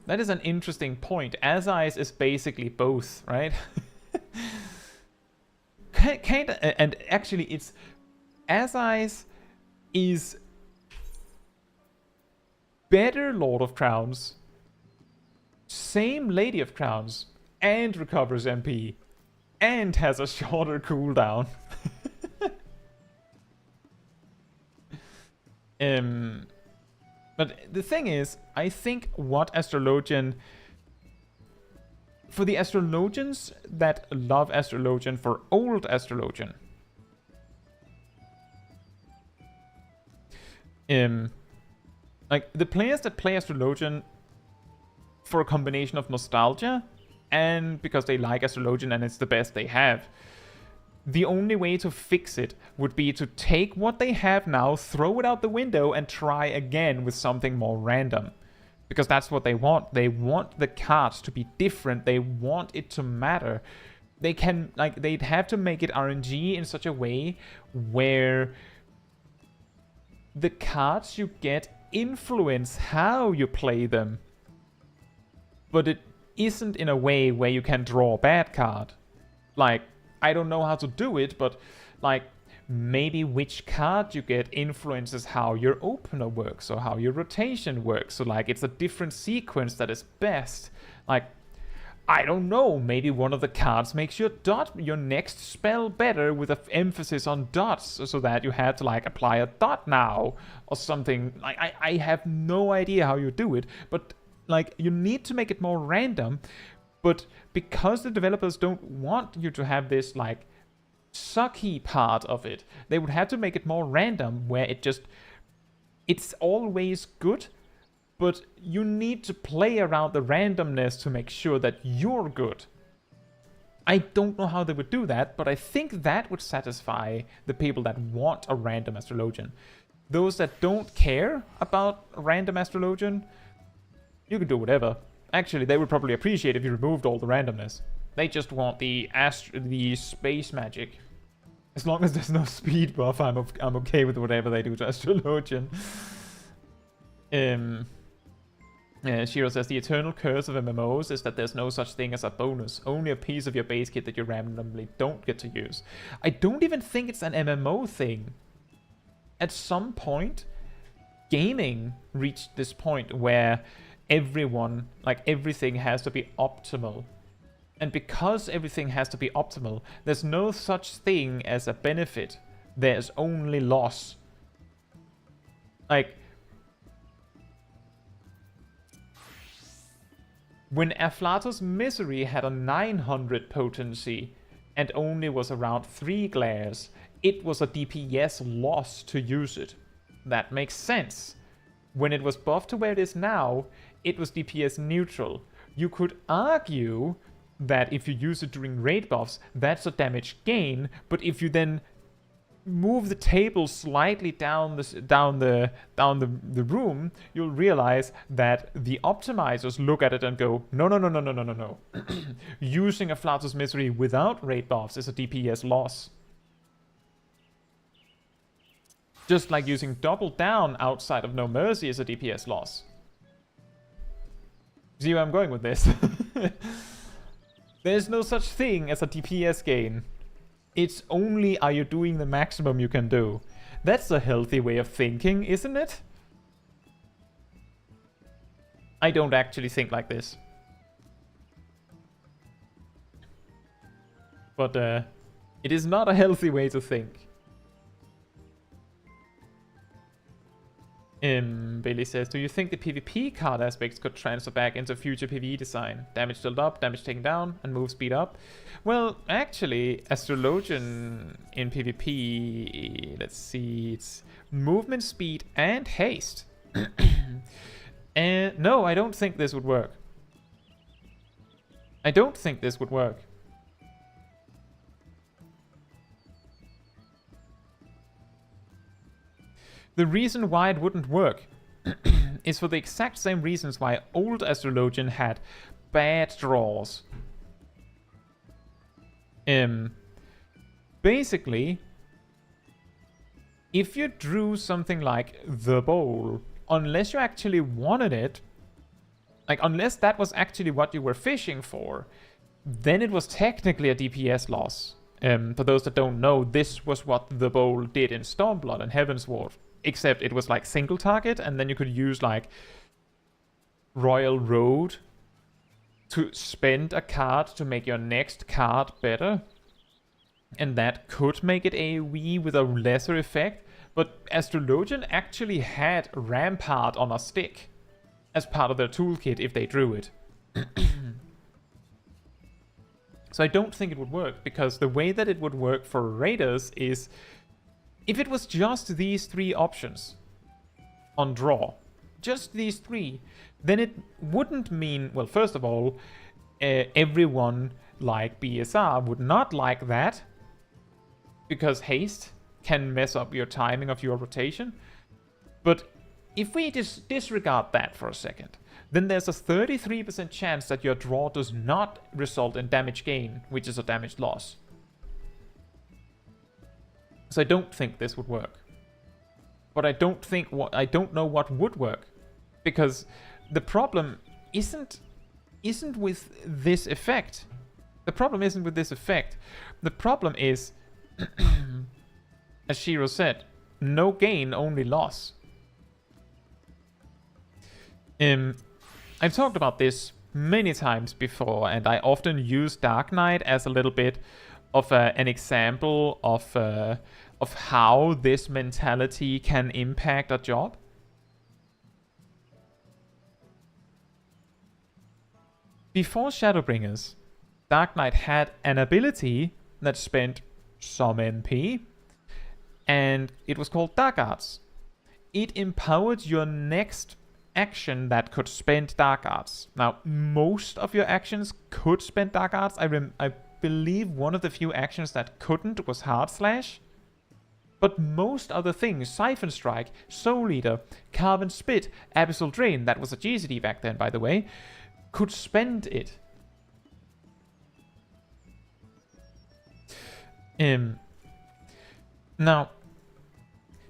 That is an interesting point. Azais is basically both, right? Kinda, and actually it's, Azais is better Lord of Crowns, same Lady of Crowns, and recovers MP, and has a shorter cooldown. But the thing is, I think what Astrologian, for the Astrologians that love Astrologian for old Astrologian, like the players that play Astrologian for a combination of nostalgia and because they like Astrologian and it's the best they have, the only way to fix it would be to take what they have now, throw it out the window, and try again with something more random. Because that's what they want. They want the cards to be different. They want it to matter. They can, like, they'd have to make it RNG in such a way where the cards you get influence how you play them. But it isn't in a way where you can draw a bad card. Like, I don't know how to do it, but like maybe which card you get influences how your opener works or how your rotation works. So like it's a different sequence that is best. Like, I don't know, maybe one of the cards makes your next spell better with an emphasis on dots, so that you have to like apply a dot now or something. Like I have no idea how you do it, but like you need to make it more random. But because the developers don't want you to have this like sucky part of it, they would have to make it more random, where it's always good, but you need to play around the randomness to make sure that you're good. I don't know how they would do that, but I think that would satisfy the people that want a random astrologian. Those that don't care about a random astrologian, you can do whatever. Actually, they would probably appreciate if you removed all the randomness. They just want the space magic. As long as there's no speed buff, I'm okay with whatever they do to astrologian. Shiro says, the eternal curse of MMOs is that there's no such thing as a bonus. Only a piece of your base kit that you randomly don't get to use. I don't even think it's an MMO thing. At some point, gaming reached this point where everyone, like everything has to be optimal. And because everything has to be optimal, there's no such thing as a benefit. There's only loss. Like, when Afflatus Misery had a 900 potency and only was around 3 glares, it was a DPS loss to use it. That makes sense. When it was buffed to where it is now, it was DPS neutral. You could argue that if you use it during raid buffs, that's a damage gain, but if you then move the table slightly down the room, you'll realize that the optimizers look at it and go, no. Using Afflatus Misery without raid buffs is a DPS loss. Just like using Double Down outside of No Mercy is a DPS loss. See where I'm going with this? There's no such thing as a DPS gain. It's only, are you doing the maximum you can do? That's a healthy way of thinking, isn't it? I don't actually think like this. But it is not a healthy way to think. Bailey says, do you think the PvP card aspects could transfer back into future PvE design? Damage dealt up, damage taken down, and move speed up? Well, actually, Astrologian in PvP, let's see, it's movement speed and haste. And no, I don't think this would work. I don't think this would work. The reason why it wouldn't work is for the exact same reasons why old Astrologian had bad draws. Basically, if you drew something like the bowl, unless you actually wanted it, like unless that was actually what you were fishing for, then it was technically a DPS loss. For those that don't know, this was what the bowl did in Stormblood and Heavensward. Except it was like single target, and then you could use like Royal Road to spend a card to make your next card better. And that could make it AoE with a lesser effect. But Astrologian actually had Rampart on a stick as part of their toolkit if they drew it. So I don't think it would work, because the way that it would work for Raiders is, if it was just these 3 options on draw, just these 3, then it wouldn't mean, well, first of all, everyone like BSR would not like that, because haste can mess up your timing of your rotation. But if we disregard that for a second, then there's a 33% chance that your draw does not result in damage gain, which is a damage loss. So I don't think this would work. But I don't know what would work. Because the problem isn't with this effect. The problem isn't with this effect. The problem is as Shiro said, no gain, only loss. I've talked about this many times before, and I often use Dark Knight as a little bit of an example of how this mentality can impact a job. Before Shadowbringers, Dark Knight had an ability that spent some NP, and it was called Dark Arts. It empowered your next action that could spend Dark Arts. Now, most of your actions could spend Dark Arts. I believe one of the few actions that couldn't was Hard Slash. But most other things, Siphon Strike, Soul Eater, Carbon Spit, Abyssal Drain, that was a GCD back then, by the way, could spend it. Now,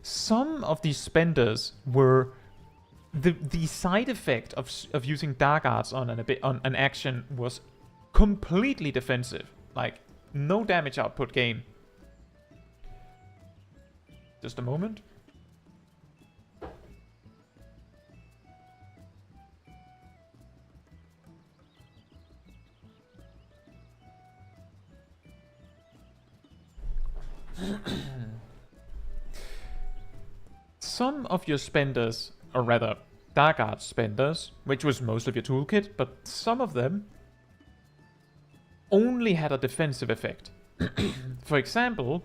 some of these spenders were the side effect of using Dark Arts on an action was completely defensive, like no damage output gain. Just a moment. Some of your spenders, or rather Dark Arts spenders, which was most of your toolkit, but some of them only had a defensive effect. For example,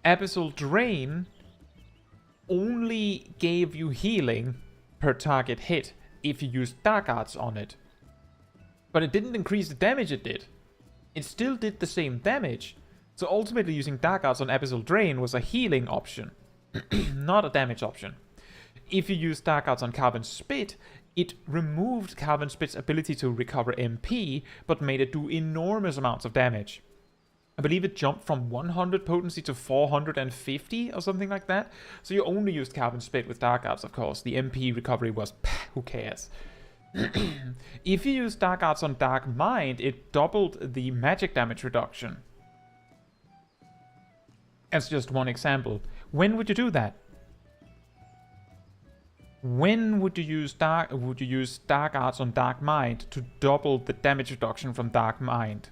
Abyssal Drain only gave you healing per target hit if you used Dark Arts on it. But it didn't increase the damage it did. It still did the same damage. So ultimately using Dark Arts on Abyssal Drain was a healing option, not a damage option. If you use Dark Arts on Carbon Spit, it removed Carbon Spit's ability to recover MP, but made it do enormous amounts of damage. I believe it jumped from 100 potency to 450 or something like that. So you only used Carbon Spit with Dark Arts, of course. The MP recovery was, who cares? If you use Dark Arts on Dark Mind, it doubled the magic damage reduction. As just one example. When would you do that? When would you use Dark Arts on Dark Mind to double the damage reduction from Dark Mind?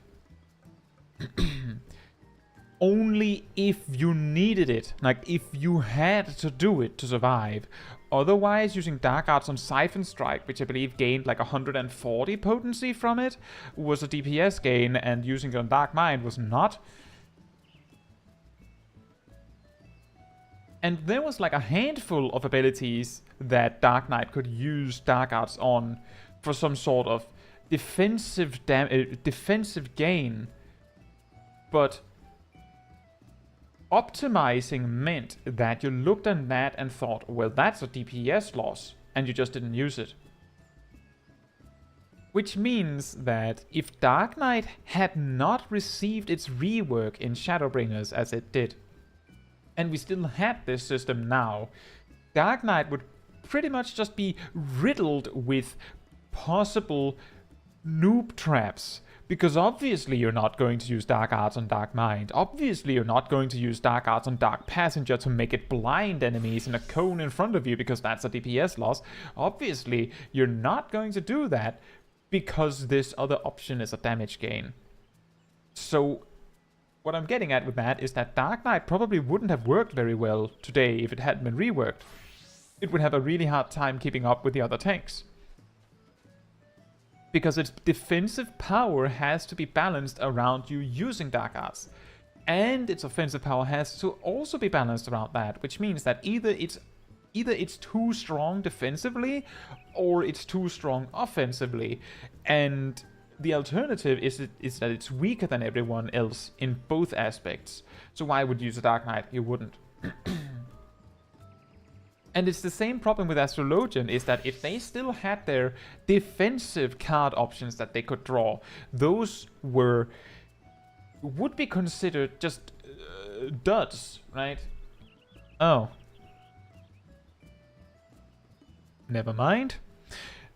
Only if you needed it. Like, if you had to do it to survive. Otherwise, using Dark Arts on Siphon Strike, which I believe gained like 140 potency from it, was a DPS gain, and using it on Dark Mind was not. And there was like a handful of abilities that Dark Knight could use Dark Arts on for some sort of defensive gain. But optimizing meant that you looked at that and thought, well, that's a DPS loss, and you just didn't use it. Which means that if Dark Knight had not received its rework in Shadowbringers as it did, and we still had this system now, Dark Knight would pretty much just be riddled with possible noob traps. Because obviously you're not going to use Dark Arts on Dark Mind. Obviously you're not going to use Dark Arts on Dark Passenger to make it blind enemies in a cone in front of you, because that's a DPS loss. Obviously you're not going to do that because this other option is a damage gain. So what I'm getting at with that is that Dark Knight probably wouldn't have worked very well today if it hadn't been reworked. It would have a really hard time keeping up with the other tanks. Because its defensive power has to be balanced around you using Dark Arts. And its offensive power has to also be balanced around that, which means that either it's too strong defensively or it's too strong offensively. And the alternative is that it's weaker than everyone else in both aspects. So why would you use a Dark Knight? You wouldn't. And it's the same problem with Astrologian, is that if they still had their defensive card options that they could draw, those would be considered just duds, right? Oh. Never mind.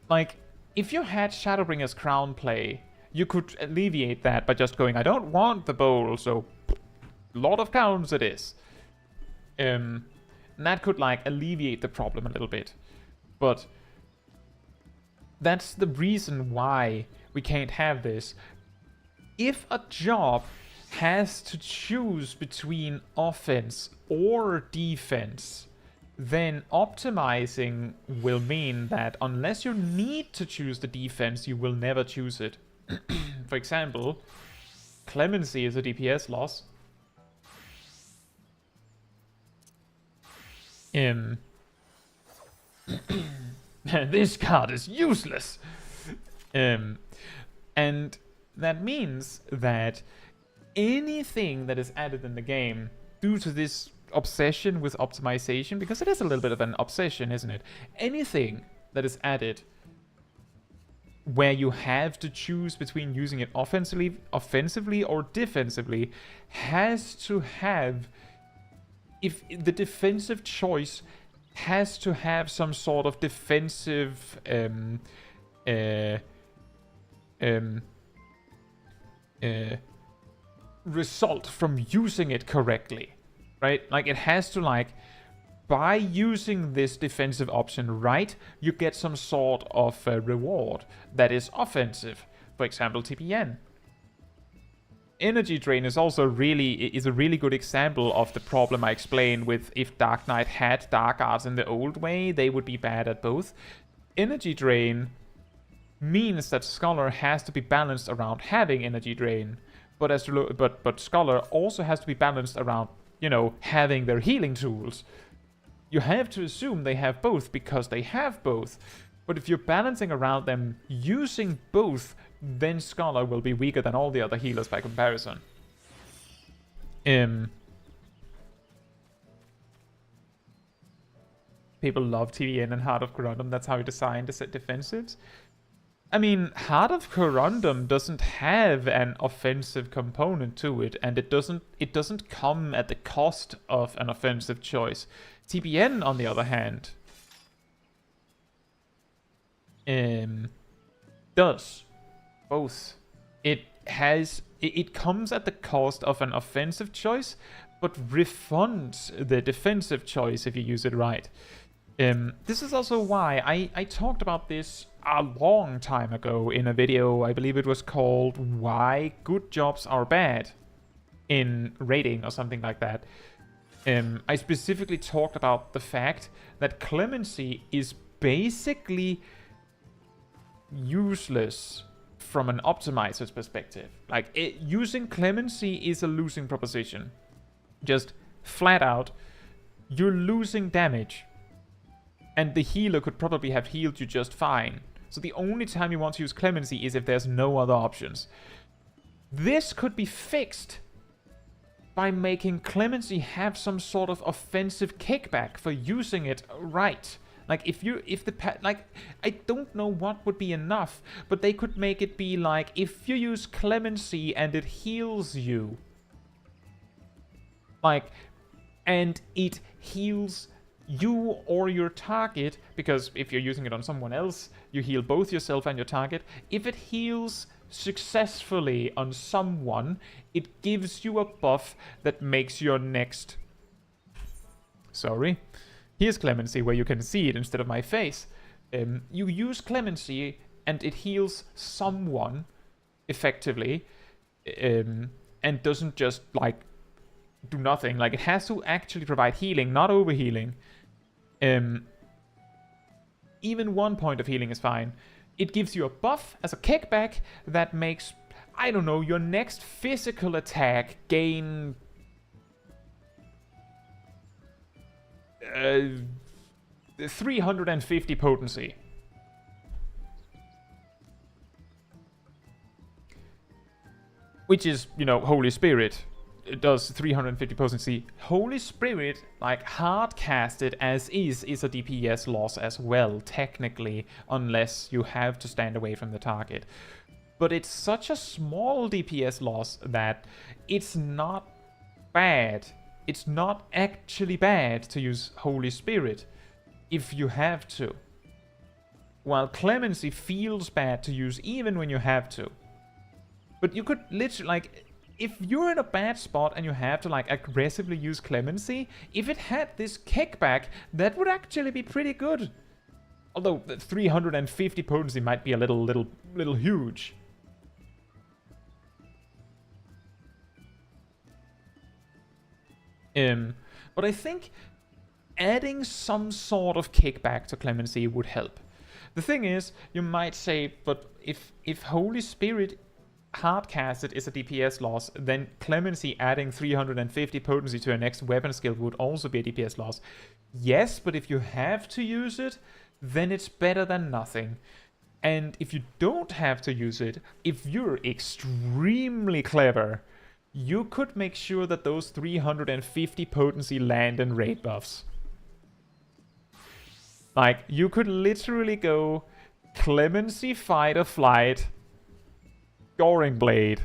Like, if you had Shadowbringer's Crown play, you could alleviate that by just going, I don't want the bowl, so Lord of Crowns it is. That could like alleviate the problem a little bit. But that's the reason why we can't have this. If a job has to choose between offense or defense, then optimizing will mean that unless you need to choose the defense, you will never choose it. For example, Clemency is a DPS loss. This card is useless. And that means that anything that is added in the game due to this obsession with optimization, because it is a little bit of an obsession, isn't it? Anything that is added where you have to choose between using it offensively or defensively has to have, if the defensive choice has to have some sort of defensive result from using it correctly, right? Like it has to, like, by using this defensive option right, you get some sort of reward that is offensive. For example, TPN. Energy Drain is also a really good example of the problem I explained with if Dark Knight had Dark Arts in the old way, they would be bad at both. Energy Drain means that Scholar has to be balanced around having Energy Drain, but Scholar also has to be balanced around, you know, having their healing tools. You have to assume they have both because they have both. But if you're balancing around them using both, then Scholar will be weaker than all the other healers by comparison. People love TVN and Heart of Corundum. That's how you design the set defensives. I mean, Heart of Corundum doesn't have an offensive component to it, and it doesn't come at the cost of an offensive choice. TPN, on the other hand, does both. It comes at the cost of an offensive choice, but refunds the defensive choice if you use it right. This is also why I talked about this a long time ago in a video. I believe it was called Why Good Jobs Are Bad in Rating or something like that. I specifically talked about the fact that Clemency is basically useless from an optimizer's perspective. Like, using Clemency is a losing proposition. Just flat out, you're losing damage. And the healer could probably have healed you just fine. So the only time you want to use Clemency is if there's no other options. This could be fixed by making Clemency have some sort of offensive kickback for using it right. Like, I don't know what would be enough, but they could make it be like, if you use Clemency and it heals you, like, and it heals you or your target, because if you're using it on someone else, you heal both yourself and your target. If it heals successfully on someone, it gives you a buff that makes your next... Sorry. Here's Clemency, where you can see it instead of my face. You use Clemency and it heals someone effectively, and doesn't just, like, do nothing. Like, it has to actually provide healing, not overhealing. Even 1 point of healing is fine. It gives you a buff as a kickback that makes, I don't know, your next physical attack gain 350 potency. Which is, you know, Holy Spirit. It does 350 potency. Holy Spirit, like, hard casted as is a DPS loss as well, technically, unless you have to stand away from the target. But it's such a small DPS loss that it's not bad. It's not actually bad to use Holy Spirit if you have to. While Clemency feels bad to use even when you have to. But you could literally, like, if you're in a bad spot and you have to like aggressively use Clemency, if it had this kickback, that would actually be pretty good. Although the 350 potency might be a little huge. But I think adding some sort of kickback to Clemency would help. The thing is, you might say, but if Holy Spirit hardcasted is a DPS loss, then Clemency adding 350 potency to your next weapon skill would also be a DPS loss. Yes, but if you have to use it, then it's better than nothing. And if you don't have to use it, if you're extremely clever, you could make sure that those 350 potency land in raid buffs. Like, you could literally go Clemency, Fight or Flight, Goring Blade.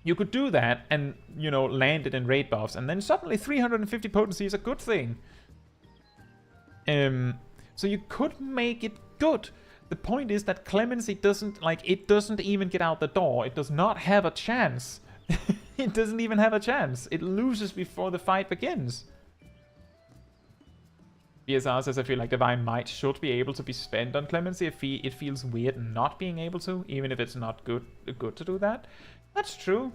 You could do that and, you know, land it in raid buffs, and then suddenly 350 potency is a good thing. So you could make it good. The point is that Clemency doesn't, like, it doesn't even get out the door. It does not have a chance. It doesn't even have a chance. It loses before the fight begins. BSR says, I feel like Divine Might should be able to be spent on Clemency. It feels weird not being able to, even if it's not good to do that. That's true.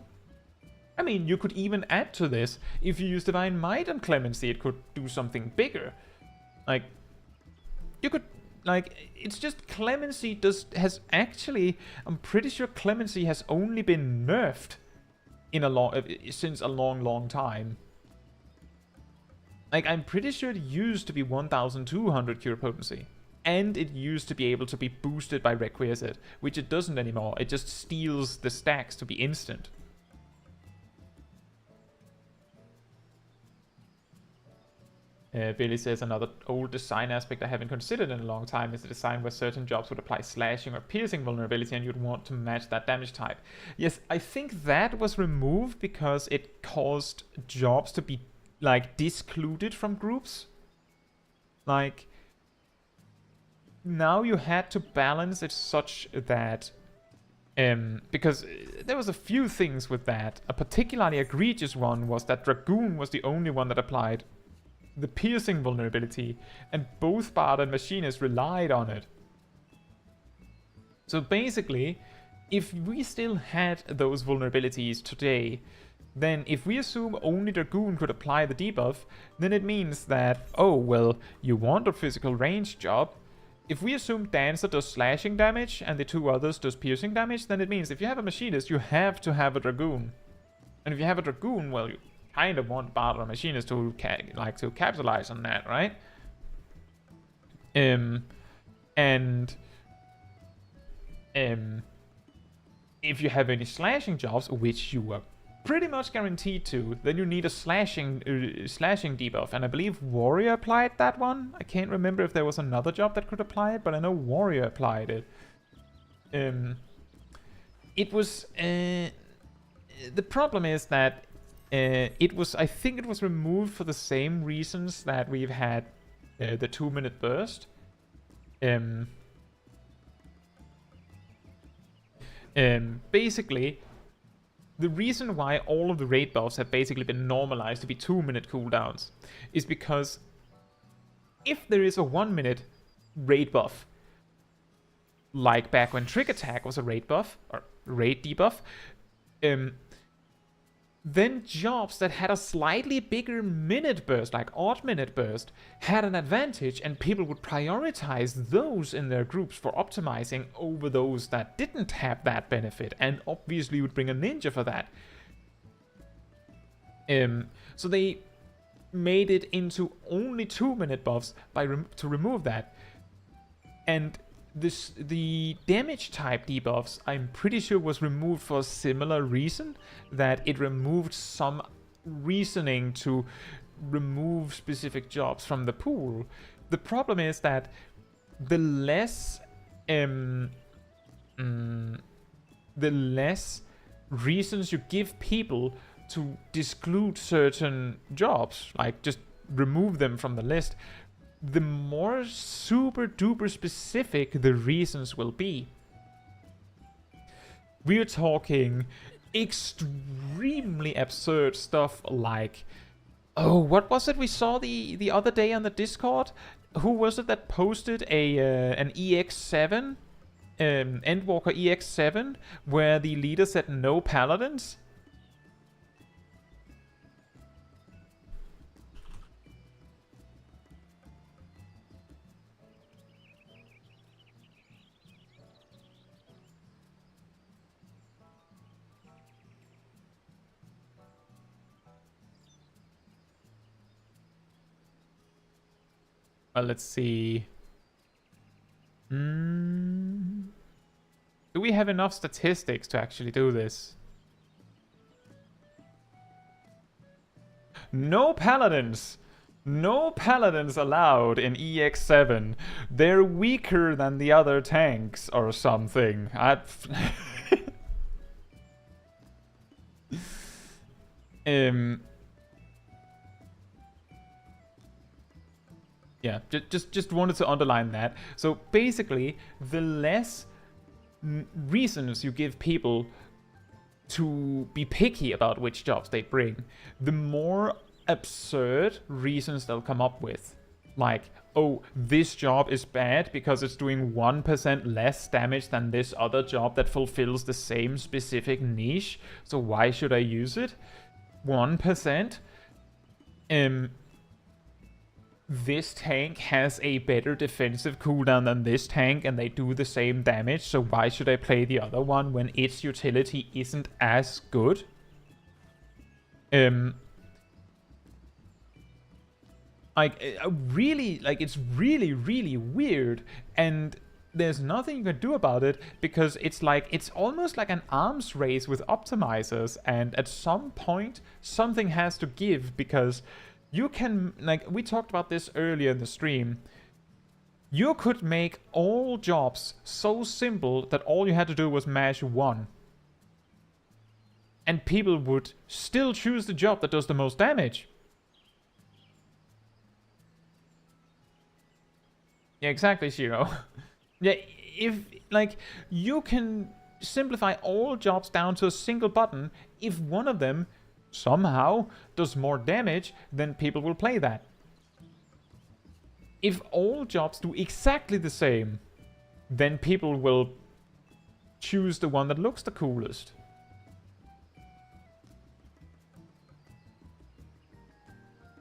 I mean, you could even add to this. If you use Divine Might on Clemency, it could do something bigger. Like, you could, like, it's just Clemency has actually, I'm pretty sure Clemency has only been nerfed in since a long time. Like, I'm pretty sure it used to be 1200 cure potency. And it used to be able to be boosted by Requisite, which it doesn't anymore. It just steals the stacks to be instant. Billy says, another old design aspect I haven't considered in a long time is the design where certain jobs would apply slashing or piercing vulnerability and you'd want to match that damage type. Yes, I think that was removed because it caused jobs to be, like, discluded from groups. Like, now you had to balance it such that, because there was a few things with that. A particularly egregious one was that Dragoon was the only one that applied the piercing vulnerability, and both Bard and Machinist relied on it. So basically, if we still had those vulnerabilities today, then if we assume only Dragoon could apply the debuff, then it means that, oh, well, you want a physical range job. If we assume Dancer does slashing damage and the two others does piercing damage, then it means if you have a Machinist, you have to have a Dragoon. And if you have a Dragoon, well, you kind of want Bard or Machinist to to capitalize on that, right? If you have any slashing jobs, which you are pretty much guaranteed to, then you need a slashing debuff, and I believe Warrior applied that one. I can't remember if there was another job that could apply it, but I know Warrior applied it. It was the problem is that I think it was removed for the same reasons that we've had the 2-minute burst. Basically, the reason why all of the raid buffs have basically been normalized to be 2-minute cooldowns is because if there is a 1-minute raid buff, like back when Trick Attack was a raid buff, or raid debuff, then jobs that had a slightly bigger minute burst, like odd minute burst, had an advantage, and people would prioritize those in their groups for optimizing over those that didn't have that benefit, and obviously would bring a ninja for that. So they made it into only 2-minute buffs to remove that. And the damage type debuffs, I'm pretty sure, was removed for a similar reason, that it removed some reasoning to remove specific jobs from the pool. The problem is that the less reasons you give people to disclude certain jobs, like just remove them from the list, the more super duper specific the reasons will be. We're talking extremely absurd stuff like, oh, what was it we saw the other day on the Discord? Who was it that posted an EX7, Endwalker EX7, where the leader said no paladins? Well, let's see. Do we have enough statistics to actually do this? No paladins! No paladins allowed in EX7. They're weaker than the other tanks or something. Yeah, just wanted to underline that. So basically, the less reasons you give people to be picky about which jobs they bring, the more absurd reasons they'll come up with. Like, oh, this job is bad because it's doing 1% less damage than this other job that fulfills the same specific niche, so why should I use it? 1%? This tank has a better defensive cooldown than this tank and they do the same damage, so why should I play the other one when its utility isn't as good? It's really weird, and there's nothing you can do about it because it's almost like an arms race with optimizers, and at some point something has to give because you can, like, we talked about this earlier in the stream. You could make all jobs so simple that all you had to do was mash one. And people would still choose the job that does the most damage. Yeah, exactly, Shiro. Yeah, if, like, you can simplify all jobs down to a single button, if one of them somehow does more damage, then people will play that. If all jobs do exactly the same, then people will choose the one that looks the coolest.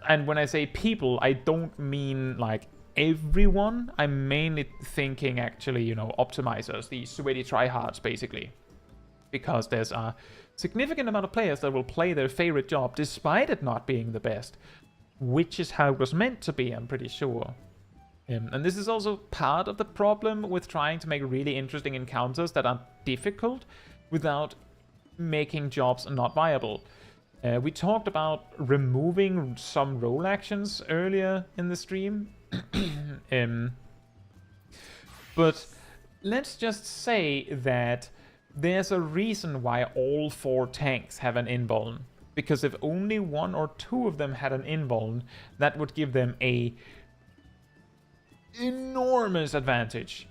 And when I say people, I don't mean like everyone. I'm mainly thinking actually, you know, optimizers, the sweaty tryhards basically. Because there's a significant amount of players that will play their favorite job despite it not being the best. Which is how it was meant to be, I'm pretty sure. And this is also part of the problem with trying to make really interesting encounters that are difficult without making jobs not viable. We talked about removing some role actions earlier in the stream. But let's just say that there's a reason why all 4 tanks have an invuln. Because if only 1 or 2 of them had an invuln, that would give them a enormous advantage.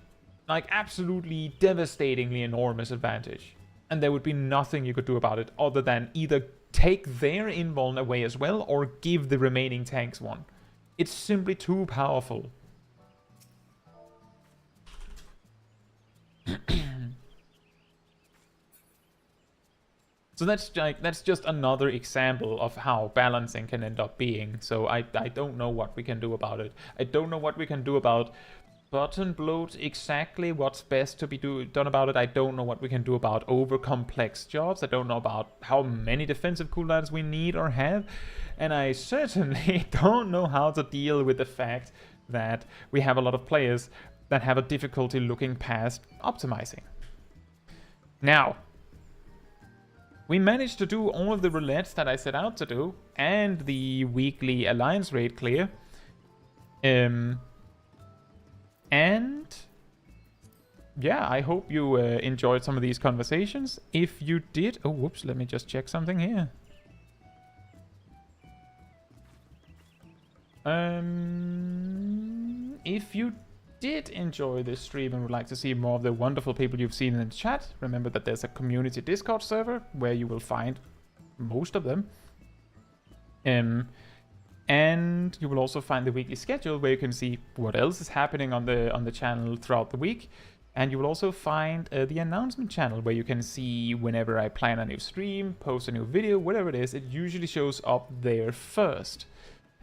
Like, absolutely devastatingly enormous advantage. And there would be nothing you could do about it other than either take their invuln away as well or give the remaining tanks one. It's simply too powerful. So that's just another example of how balancing can end up being. So I don't know what we can do about it. I don't know what we can do about button bloat, exactly what's best to be done about it. I don't know what we can do about over complex jobs. I don't know about how many defensive cooldowns we need or have. And I certainly don't know how to deal with the fact that we have a lot of players that have a difficulty looking past optimizing. Now, we managed to do all of the roulettes that I set out to do, and the weekly alliance raid clear. And yeah, I hope you enjoyed some of these conversations. If you did, oh whoops, let me just check something here. If you did enjoy this stream and would like to see more of the wonderful people you've seen in the chat, remember that there's a community Discord server where you will find most of them. And you will also find the weekly schedule where you can see what else is happening on the channel throughout the week. And you will also find the announcement channel where you can see whenever I plan a new stream, post a new video, whatever it is, it usually shows up there first.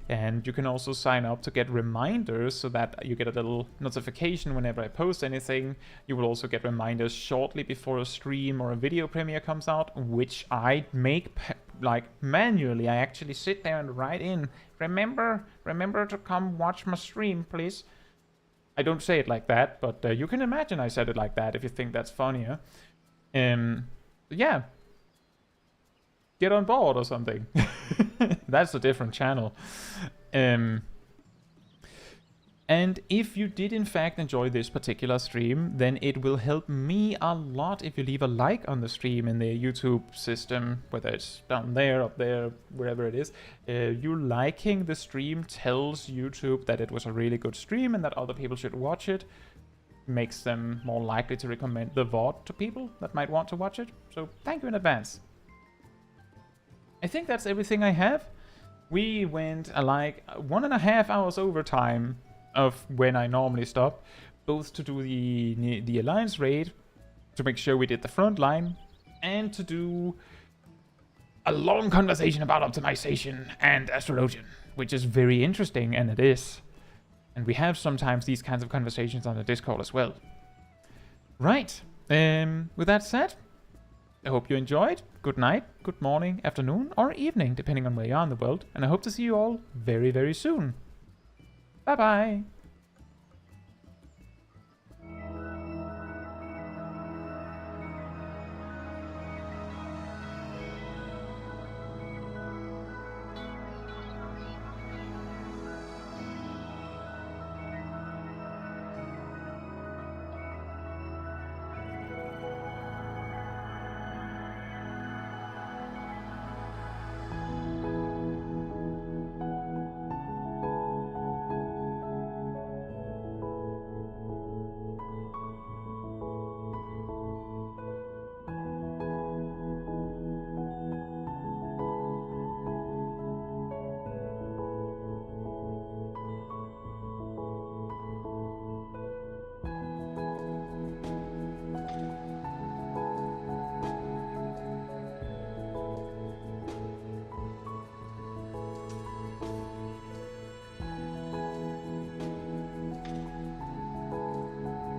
And you can also sign up to get reminders so that you get a little notification whenever I post anything. You will also get reminders shortly before a stream or a video premiere comes out, which I make like manually. I actually sit there and write in, remember to come watch my stream, please. I don't say it like that, but you can imagine I said it like that if you think that's funnier. Yeah. Get on board or something. That's a different channel. And if you did in fact enjoy this particular stream, then it will help me a lot if you leave a like on the stream in the YouTube system, whether it's down there, up there, wherever it is. You liking the stream tells YouTube that it was a really good stream and that other people should watch it. Makes them more likely to recommend the VOD to people that might want to watch it. So thank you in advance. I think that's everything I have. We went like 1.5 hours overtime of when I normally stop, both to do the Alliance raid, to make sure we did the front line, and to do a long conversation about optimization and astrologian, which is very interesting, and it is. And we have sometimes these kinds of conversations on the Discord as well. Right, with that said, I hope you enjoyed. Good night, good morning, afternoon, or evening, depending on where you are in the world. And I hope to see you all very, very soon. Bye-bye.